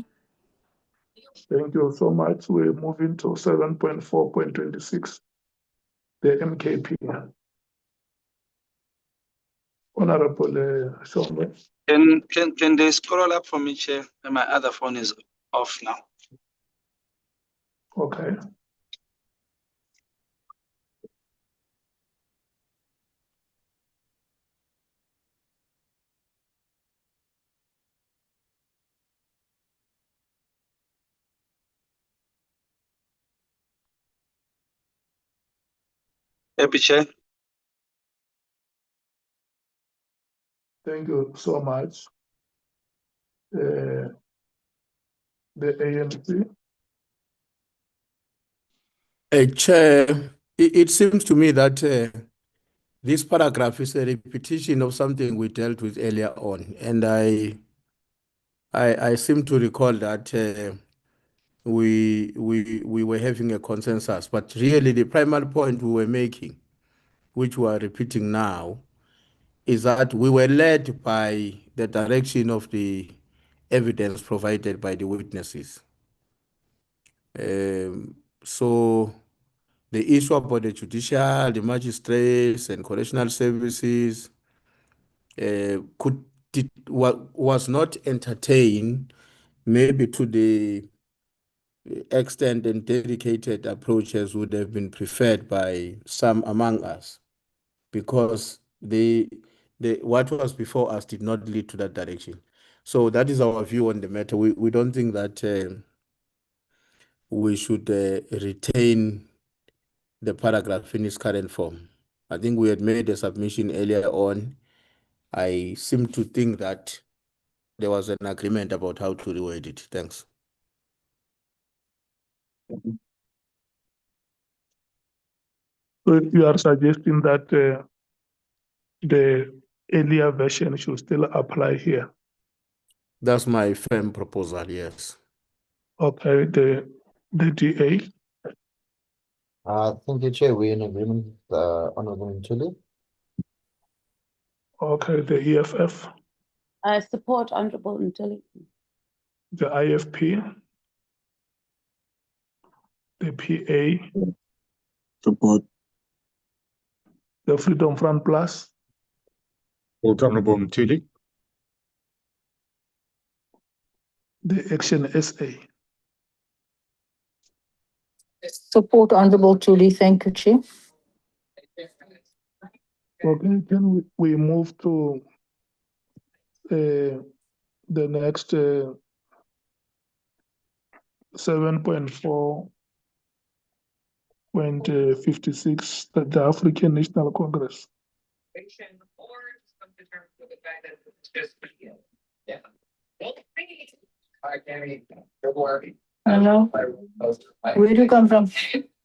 Thank you so much. We're moving to 7.4.26, the MKP. Honorable Shombe. Can they scroll up for me, Chair? My other phone is off now. Okay. Happy, Chair. Thank you so much. The ANC. Chair, it seems to me that this paragraph is a repetition of something we dealt with earlier on, and I seem to recall that we were having a consensus, but really the primary point we were making, which we are repeating now, is that we were led by the direction of the evidence provided by the witnesses. So the issue about the judicial, the magistrates and correctional services was not entertained maybe to the extent and dedicated approaches would have been preferred by some among us, because what was before us did not lead to that direction. So that is our view on the matter. We don't think that we should retain the paragraph in its current form. I think we had made a submission earlier on. I seem to think that there was an agreement about how to reword it. Thanks. So you are suggesting that the earlier version should still apply here? That's my firm proposal, yes. Okay, the DA. Thank you, Chair. We're in agreement, Honorable Ntuli. Okay, the EFF. Support Honorable Ntuli. The IFP. The PA. Support. The Freedom Front Plus. Honorable Ntuli. The Action SA. Support Honorable Julie, thank you, Chair. Okay, can we move to the next 7.4.56, the African National Congress. Hello. Where do you come from?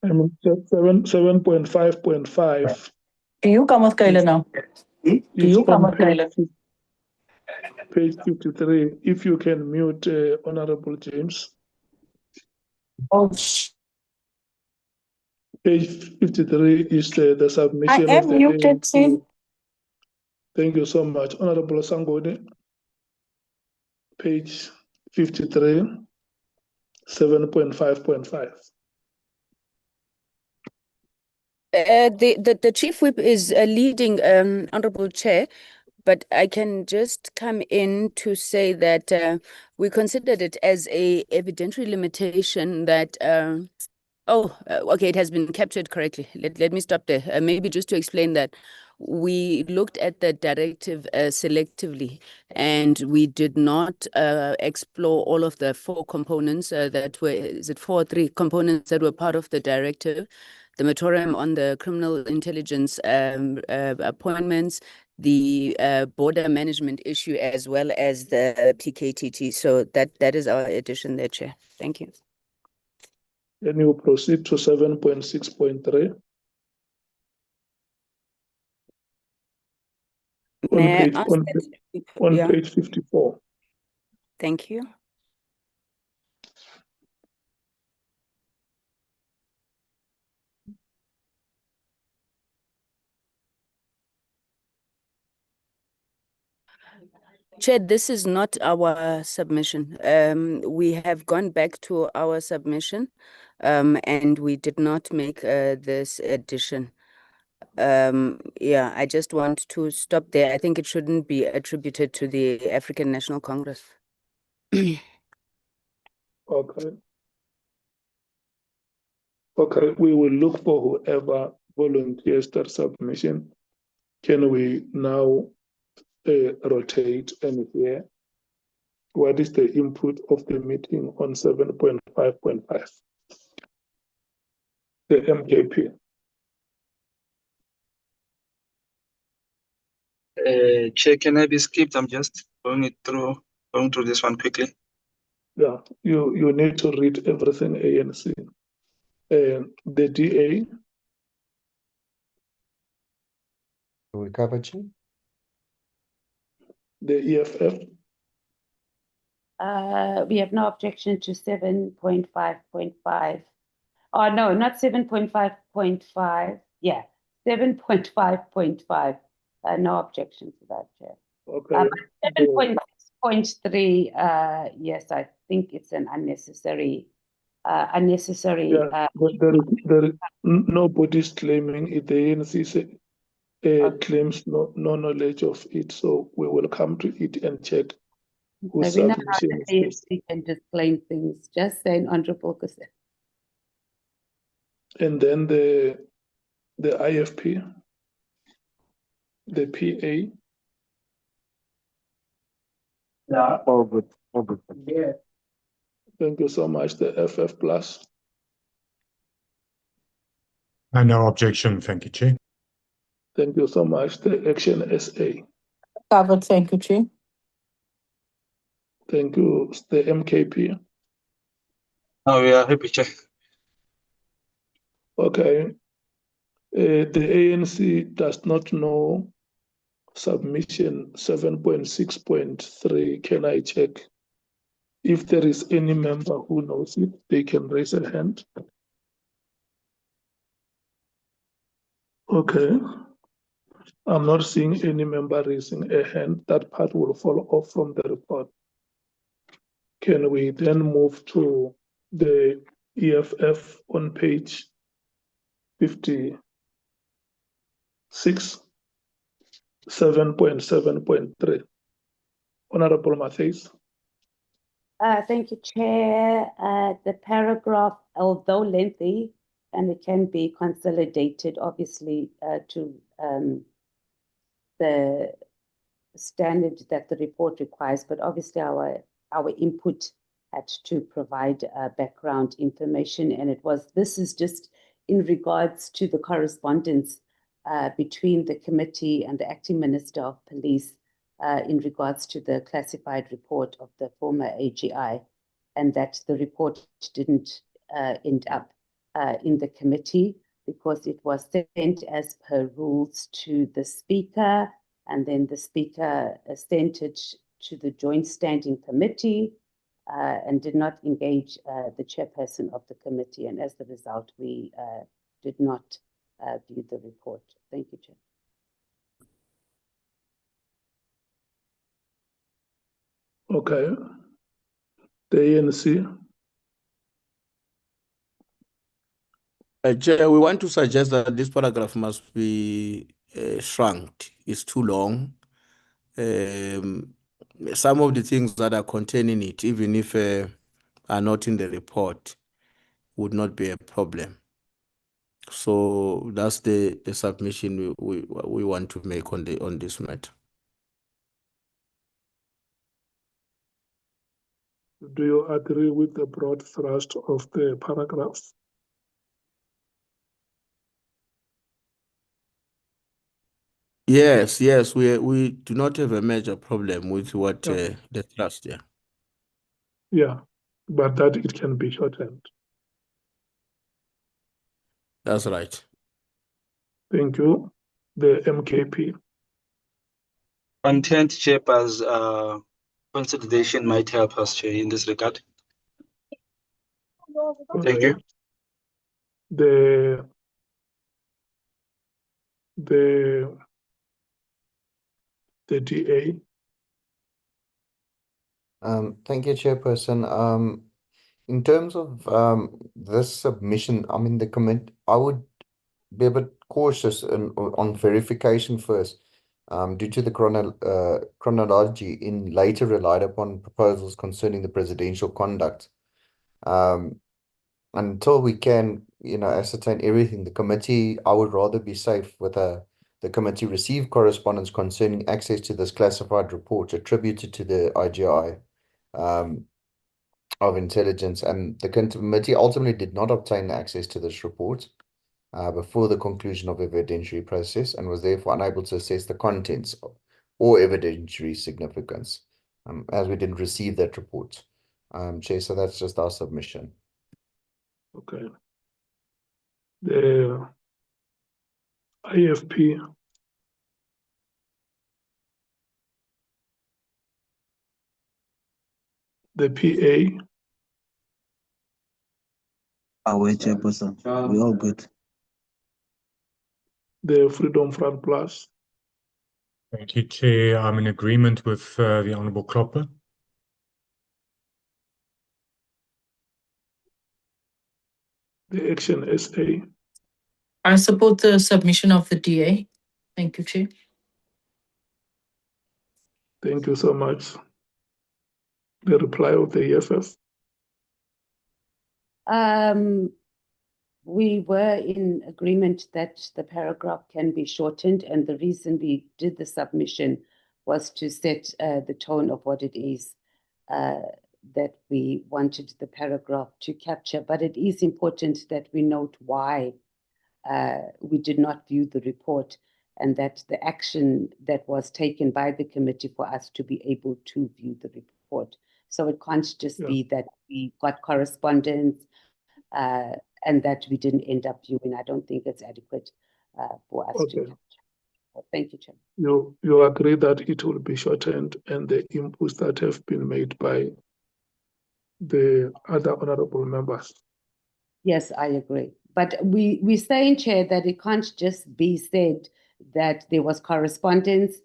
7.5.5. Do you come with Kaila now? Do It's you come on with Kaila? page 53. If you can mute Honorable James. Oh, Page 53 is the submission I of am the muted, see? ANC. Thank you so much. Honorable Sangoni. Page 53, 7.5.5. The Chief Whip is leading, Honorable Chair, but I can just come in to say that we considered it as a evidentiary limitation that okay, it has been captured correctly. Let me stop there. Maybe just to explain that we looked at the directive selectively, and we did not explore all of the four components that were, is it 4 or 3 components that were part of the directive? The moratorium on the criminal intelligence appointments, the border management issue, as well as the PKTT. So that is our addition there, Chair. Thank you. Then you proceed to 7.6.3. On page 54. Thank you. Chair, this is not our submission. We have gone back to our submission, and we did not make this addition. Yeah, I just want to stop there. I think it shouldn't be attributed to the African National Congress. Okay. Okay, we will look for whoever volunteers that submission. Can we now rotate and hear what is the input of the meeting on 7.5.5? The MKP. Chair, can I be skipped? I'm just going through this one quickly. Yeah, you need to read everything ANC. The DA. We covered you. The EFF. We have no objection to 7.5.5. Oh, no, not 7.5.5. Yeah, 7.5.5. No objection to that, Chair. Okay. 7.6.3, yes, I think it's an unnecessary. Yeah, but there is nobody's claiming it. The ANC claims no knowledge of it, so we will come to it and check whose We know how submission the is this. ANC can disclaim things. Just saying, Honorable Kusel. And then the IFP, the PA. Yeah, all good. All good. Yeah. Thank you so much. The FF plus. No objection. Thank you, Chair. Thank you so much. The Action SA. Covered, thank you, Chair. Thank you. The MKP. Oh, we are happy, Chair. Okay. The ANC does not know submission 7.6.3. Can I check? If there is any member who knows it, they can raise a hand. Okay. I'm not seeing any member raising a hand. That part will fall off from the report. Can we then move to the EFF on page 56, 7.7.3? Honorable Matthews. Thank you, Chair. The paragraph, although lengthy, and it can be consolidated, obviously, to the standard that the report requires, but obviously our input had to provide background information, and this is just in regards to the correspondence between the committee and the acting minister of police in regards to the classified report of the former AGI. and that the report didn't end up in the committee because it was sent as per rules to the Speaker, and then the Speaker sent it to the Joint Standing Committee and did not engage the chairperson of the committee. And as a result, we did not view the report. Thank you, Chair. Okay. The ANC. Chair, we want to suggest that this paragraph must be shrunk. It's too long. Some of the things that are contained in it, even if are not in the report, would not be a problem. So that's the submission we want to make on this matter. Do you agree with the broad thrust of the paragraph? Yes, we do not have a major problem with what the thrust, yeah. Yeah, but that it can be shortened. That's right. Thank you. The MKP. Content Chairper's consolidation might help us, Chair, in this regard. Thank you. The DA. Thank you, Chairperson. In terms of this submission, I mean, I would be a bit cautious on verification first, due to the chronology in later relied upon proposals concerning the presidential conduct. Until we can, ascertain everything, the committee, I would rather be safe with the committee received correspondence concerning access to this classified report attributed to the IGI of intelligence, and the committee ultimately did not obtain access to this report before the conclusion of evidentiary process, and was therefore unable to assess the contents or evidentiary significance, as we didn't receive that report. Chair, so that's just our submission. Okay. The IFP. The PA. Our Chairperson, we're all good. The Freedom Front Plus. Thank you, Chair. I'm in agreement with the Honourable Klopper. The Action SA. I support the submission of the DA. Thank you, Chair. Thank you so much. The reply of the EFF. We were in agreement that the paragraph can be shortened, and the reason we did the submission was to set the tone of what it is that we wanted the paragraph to capture. But it is important that we note why we did not view the report, and that the action that was taken by the committee for us to be able to view the report. So it can't just be that we got correspondence and that we didn't end up viewing. I don't think it's adequate for us to capture. Thank you, Chair. You agree that it will be shortened, and the inputs that have been made by the other honourable members? Yes, I agree. But we say in Chair that it can't just be said that there was correspondence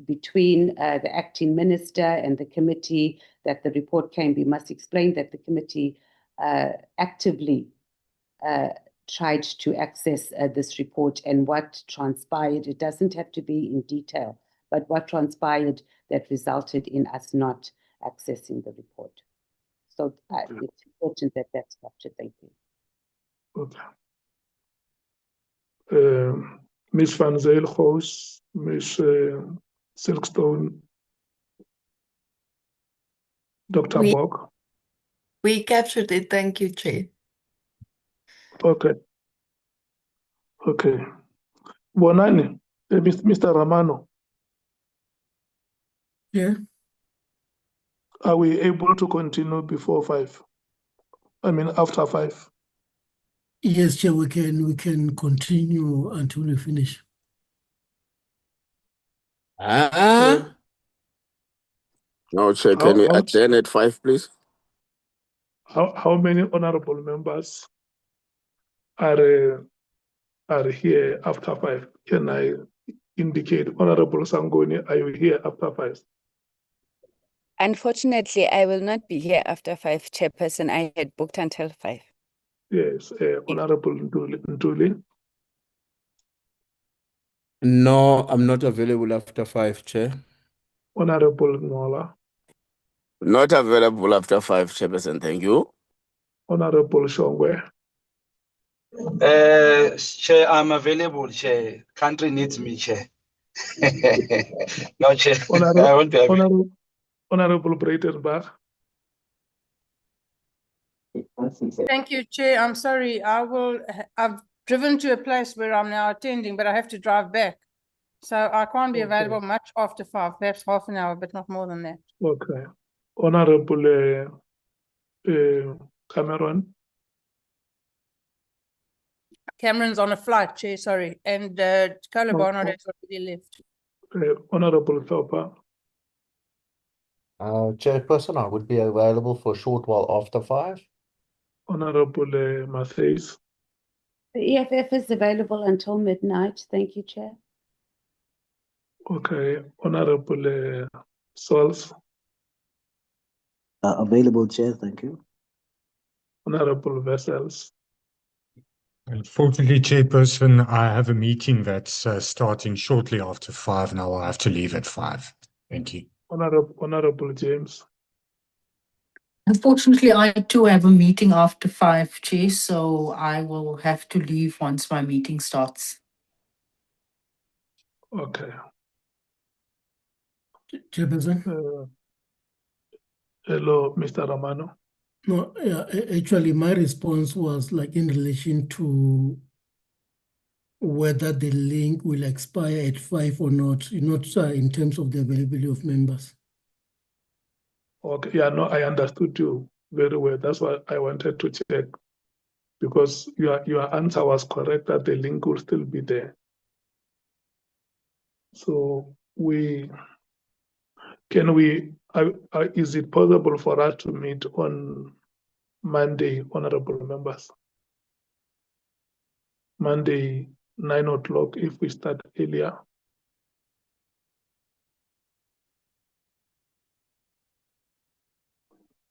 between the acting minister and the committee, that the report came. We must explain that the committee actively tried to access this report, and what transpired. It doesn't have to be in detail, but what transpired that resulted in us not accessing the report. So it's important that that's captured. Thank you. Okay. Ms. Van Zyl-Goos, Ms. Silkstone, Dr. Bok. We captured it. Thank you, Chair. Okay. Okay. Bonani, Mr. Ramano. Yeah. Are we able to continue before 5? I mean, after 5? Yes, Chair, we can continue until we finish. No, Chair, can we adjourn at 5, please? How many honorable members are here after 5? Can I indicate, Honorable Sangoni, are you here after 5? Unfortunately, I will not be here after 5, Chairperson. I had booked until 5. Yes, Honorable Ntuli. No, I'm not available after 5, Chair. Honorable Ngola. Not available after 5, Chairperson. Thank you. Honorable Shongwe. Chair, I'm available, Chair. Country needs me, Chair. No, Chair. I won't be available. Honorable Breitenbach. Thank you, Chair. I'm sorry. I've driven to a place where I'm now attending, but I have to drive back. So I can't be available much after 5, perhaps half an hour, but not more than that. Okay. Honorable Cameron. Cameron's on a flight, Chair, sorry. And Carla Barnard has already left. Honorable Thopa. Chairperson, I would be available for a short while after 5. Honorable Matthews. The EFF is available until midnight. Thank you, Chair. Okay. Honorable Sols. Available, Chair. Thank you. Honorable Vessels. Unfortunately, Chairperson, I have a meeting that's starting shortly after 5, and I will have to leave at 5. Thank you. Honorable James. Unfortunately, I too have a meeting after 5, Chair, so I will have to leave once my meeting starts. Okay. Chairperson? Hello, Mr. Romano. No, yeah, actually, my response was like in relation to whether the link will expire at 5 or not, not in terms of the availability of members. Okay, yeah, no, I understood you very well. That's why I wanted to check, because your answer was correct that the link will still be there. So is it possible for us to meet on Monday, honorable members? Monday, 9 o'clock, if we start earlier.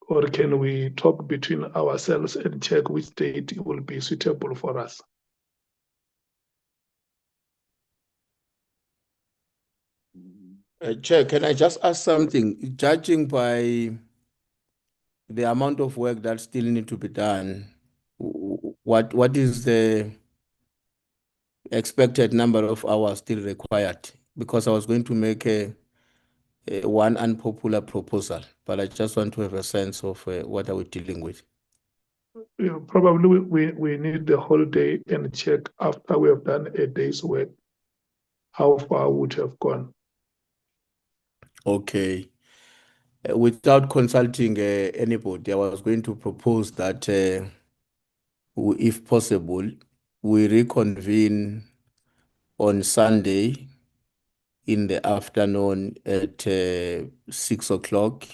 Or can we talk between ourselves and check which date will be suitable for us? Chair, can I just ask something? Judging by the amount of work that still need to be done, what is the expected number of hours still required? Because I was going to make one unpopular proposal, but I just want to have a sense of what are we dealing with. Probably we need the whole day and check after we have done a day's work, how far would have gone. Okay. Without consulting anybody, I was going to propose that if possible, we reconvene on Sunday in the afternoon at 6 o'clock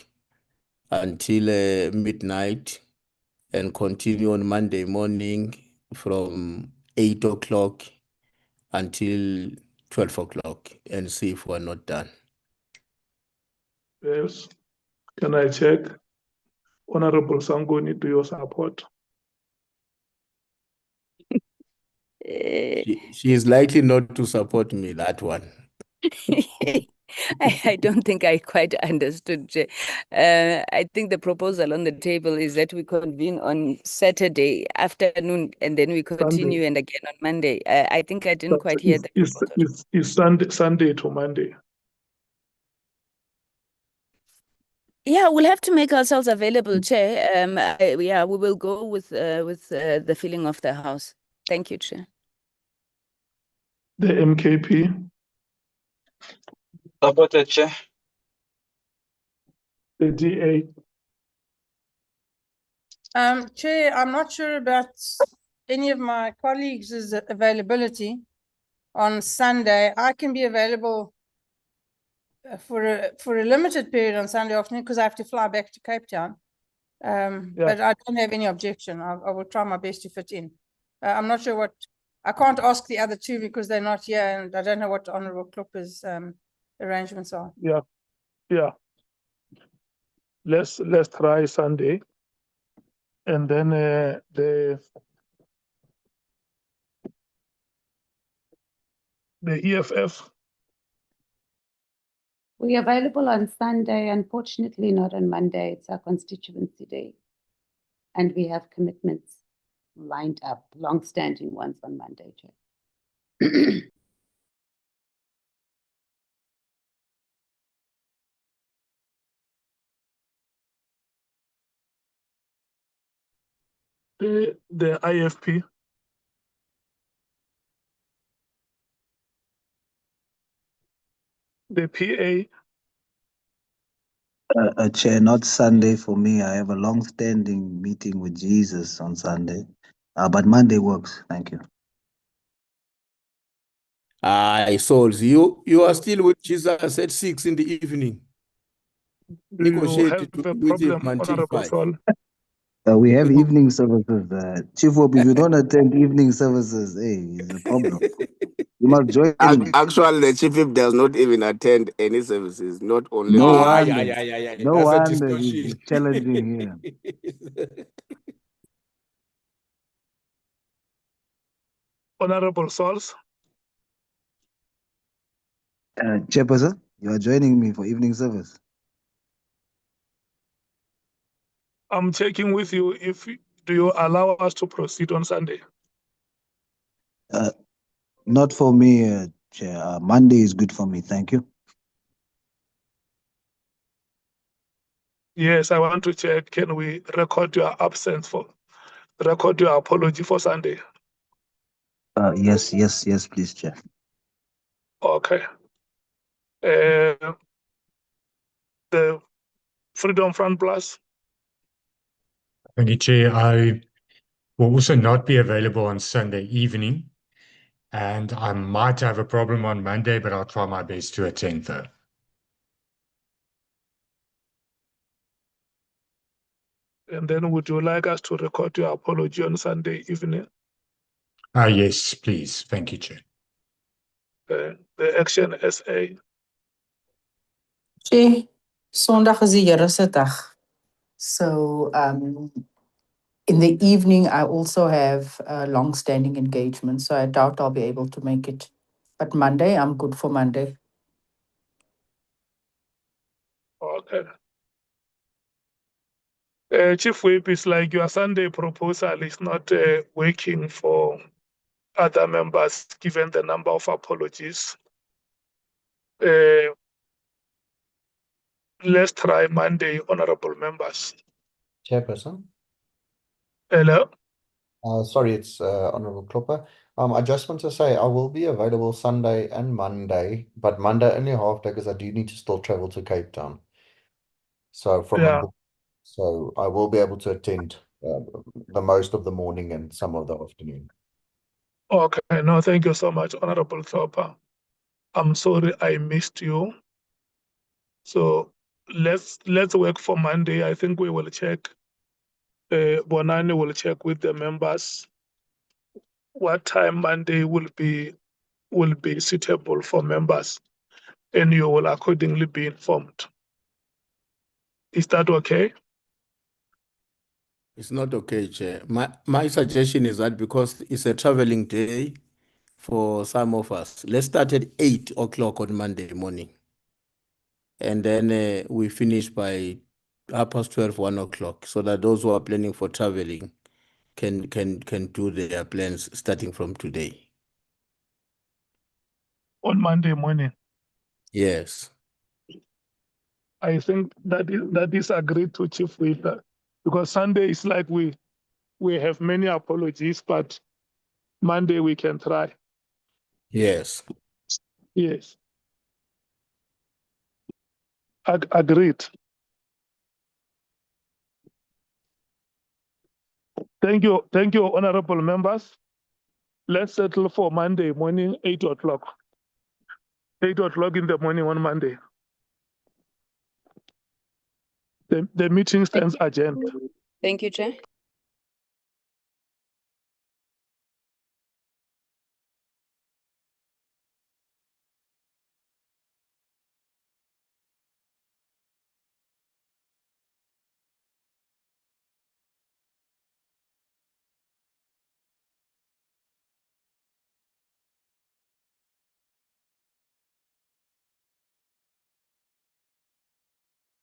until midnight, and continue on Monday morning from 8 o'clock until 12 o'clock, and see if we're not done. Yes. Can I check? Honorable Sangoni, do you support? She is likely not to support me, that one. I don't think I quite understood. I think the proposal on the table is that we convene on Saturday afternoon and then we continue and again on Monday. I think I didn't quite hear the proposal. Is Sunday to Monday? Yeah, we'll have to make ourselves available, Chair. Yeah, we will go with the feeling of the House. Thank you, Chair. The MKP. Supported, Chair. the DA. Chair, I'm not sure about any of my colleagues' availability on Sunday. I can be available for a limited period on Sunday afternoon because I have to fly back to Cape Town. But I don't have any objection. I will try my best to fit in. I'm not sure what, I can't ask the other two because they're not here and I don't know what Honourable Klopper's arrangements are. Yeah. Let's try Sunday. And then the EFF. We're available on Sunday, unfortunately not on Monday. It's our constituency day. And we have commitments lined up, long-standing ones on Monday, Chair. The IFP. The PA. Chair, not Sunday for me. I have a long-standing meeting with Jesus on Sunday, but Monday works. Thank you. Souls, you are still with Jesus at 6 in the evening. Do you have a problem, Honourable Sol? We have evening services. Chief Whip, if you don't attend evening services, hey, it's a problem. You must join me. Actually, the chief whip does not even attend any services, not only. No the- wonder. No That's a wonder discussion. he's challenging here. Honourable Sols. Chairperson, you are joining me for evening service. I'm checking with you if do you allow us to proceed on Sunday? Not for me, Chair. Monday is good for me. Thank you. Yes, I want to check. Can we record your record your apology for Sunday? Yes, please, Chair. Okay. The Freedom Front Plus. Thank you, Chair. I will also not be available on Sunday evening, and I might have a problem on Monday, but I'll try my best to attend though. And then would you like us to record your apology on Sunday evening? Yes, please. Thank you, Chair. The Action SA. Chair, Sondag is die Here se dag. So in the evening, I also have a long-standing engagement, so I doubt I'll be able to make it. But Monday, I'm good for Monday. Okay. Chief Whip, is like your Sunday proposal is not working for other members given the number of apologies. Let's try Monday, honorable members. Chairperson. Hello? Sorry, it's Honorable Klopper. I just want to say I will be available Sunday and Monday, but Monday only half day because I do need to still travel to Cape Town. So so I will be able to attend the most of the morning and some of the afternoon. Okay, no, thank you so much, Honorable Klopper. I'm sorry I missed you. So let's work for Monday. I think we will check. Bonani will check with the members what time Monday will be suitable for members, and you will accordingly be informed. Is that okay? It's not okay, Chair. My suggestion is that because it's a traveling day for some of us, let's start at 8 o'clock on Monday morning. And then we finish by 12:30, 1 o'clock, so that those who are planning for traveling can do their plans starting from today. On Monday morning. Yes. I think that is agreed to, Chief Whip, because Sunday is like we have many apologies, but Monday we can try. Yes. Yes. Agreed. Thank you, honorable members. Let's settle for Monday morning, 8 o'clock. 8 o'clock in the morning on Monday. The meeting stands adjourned. Thank you, Chair.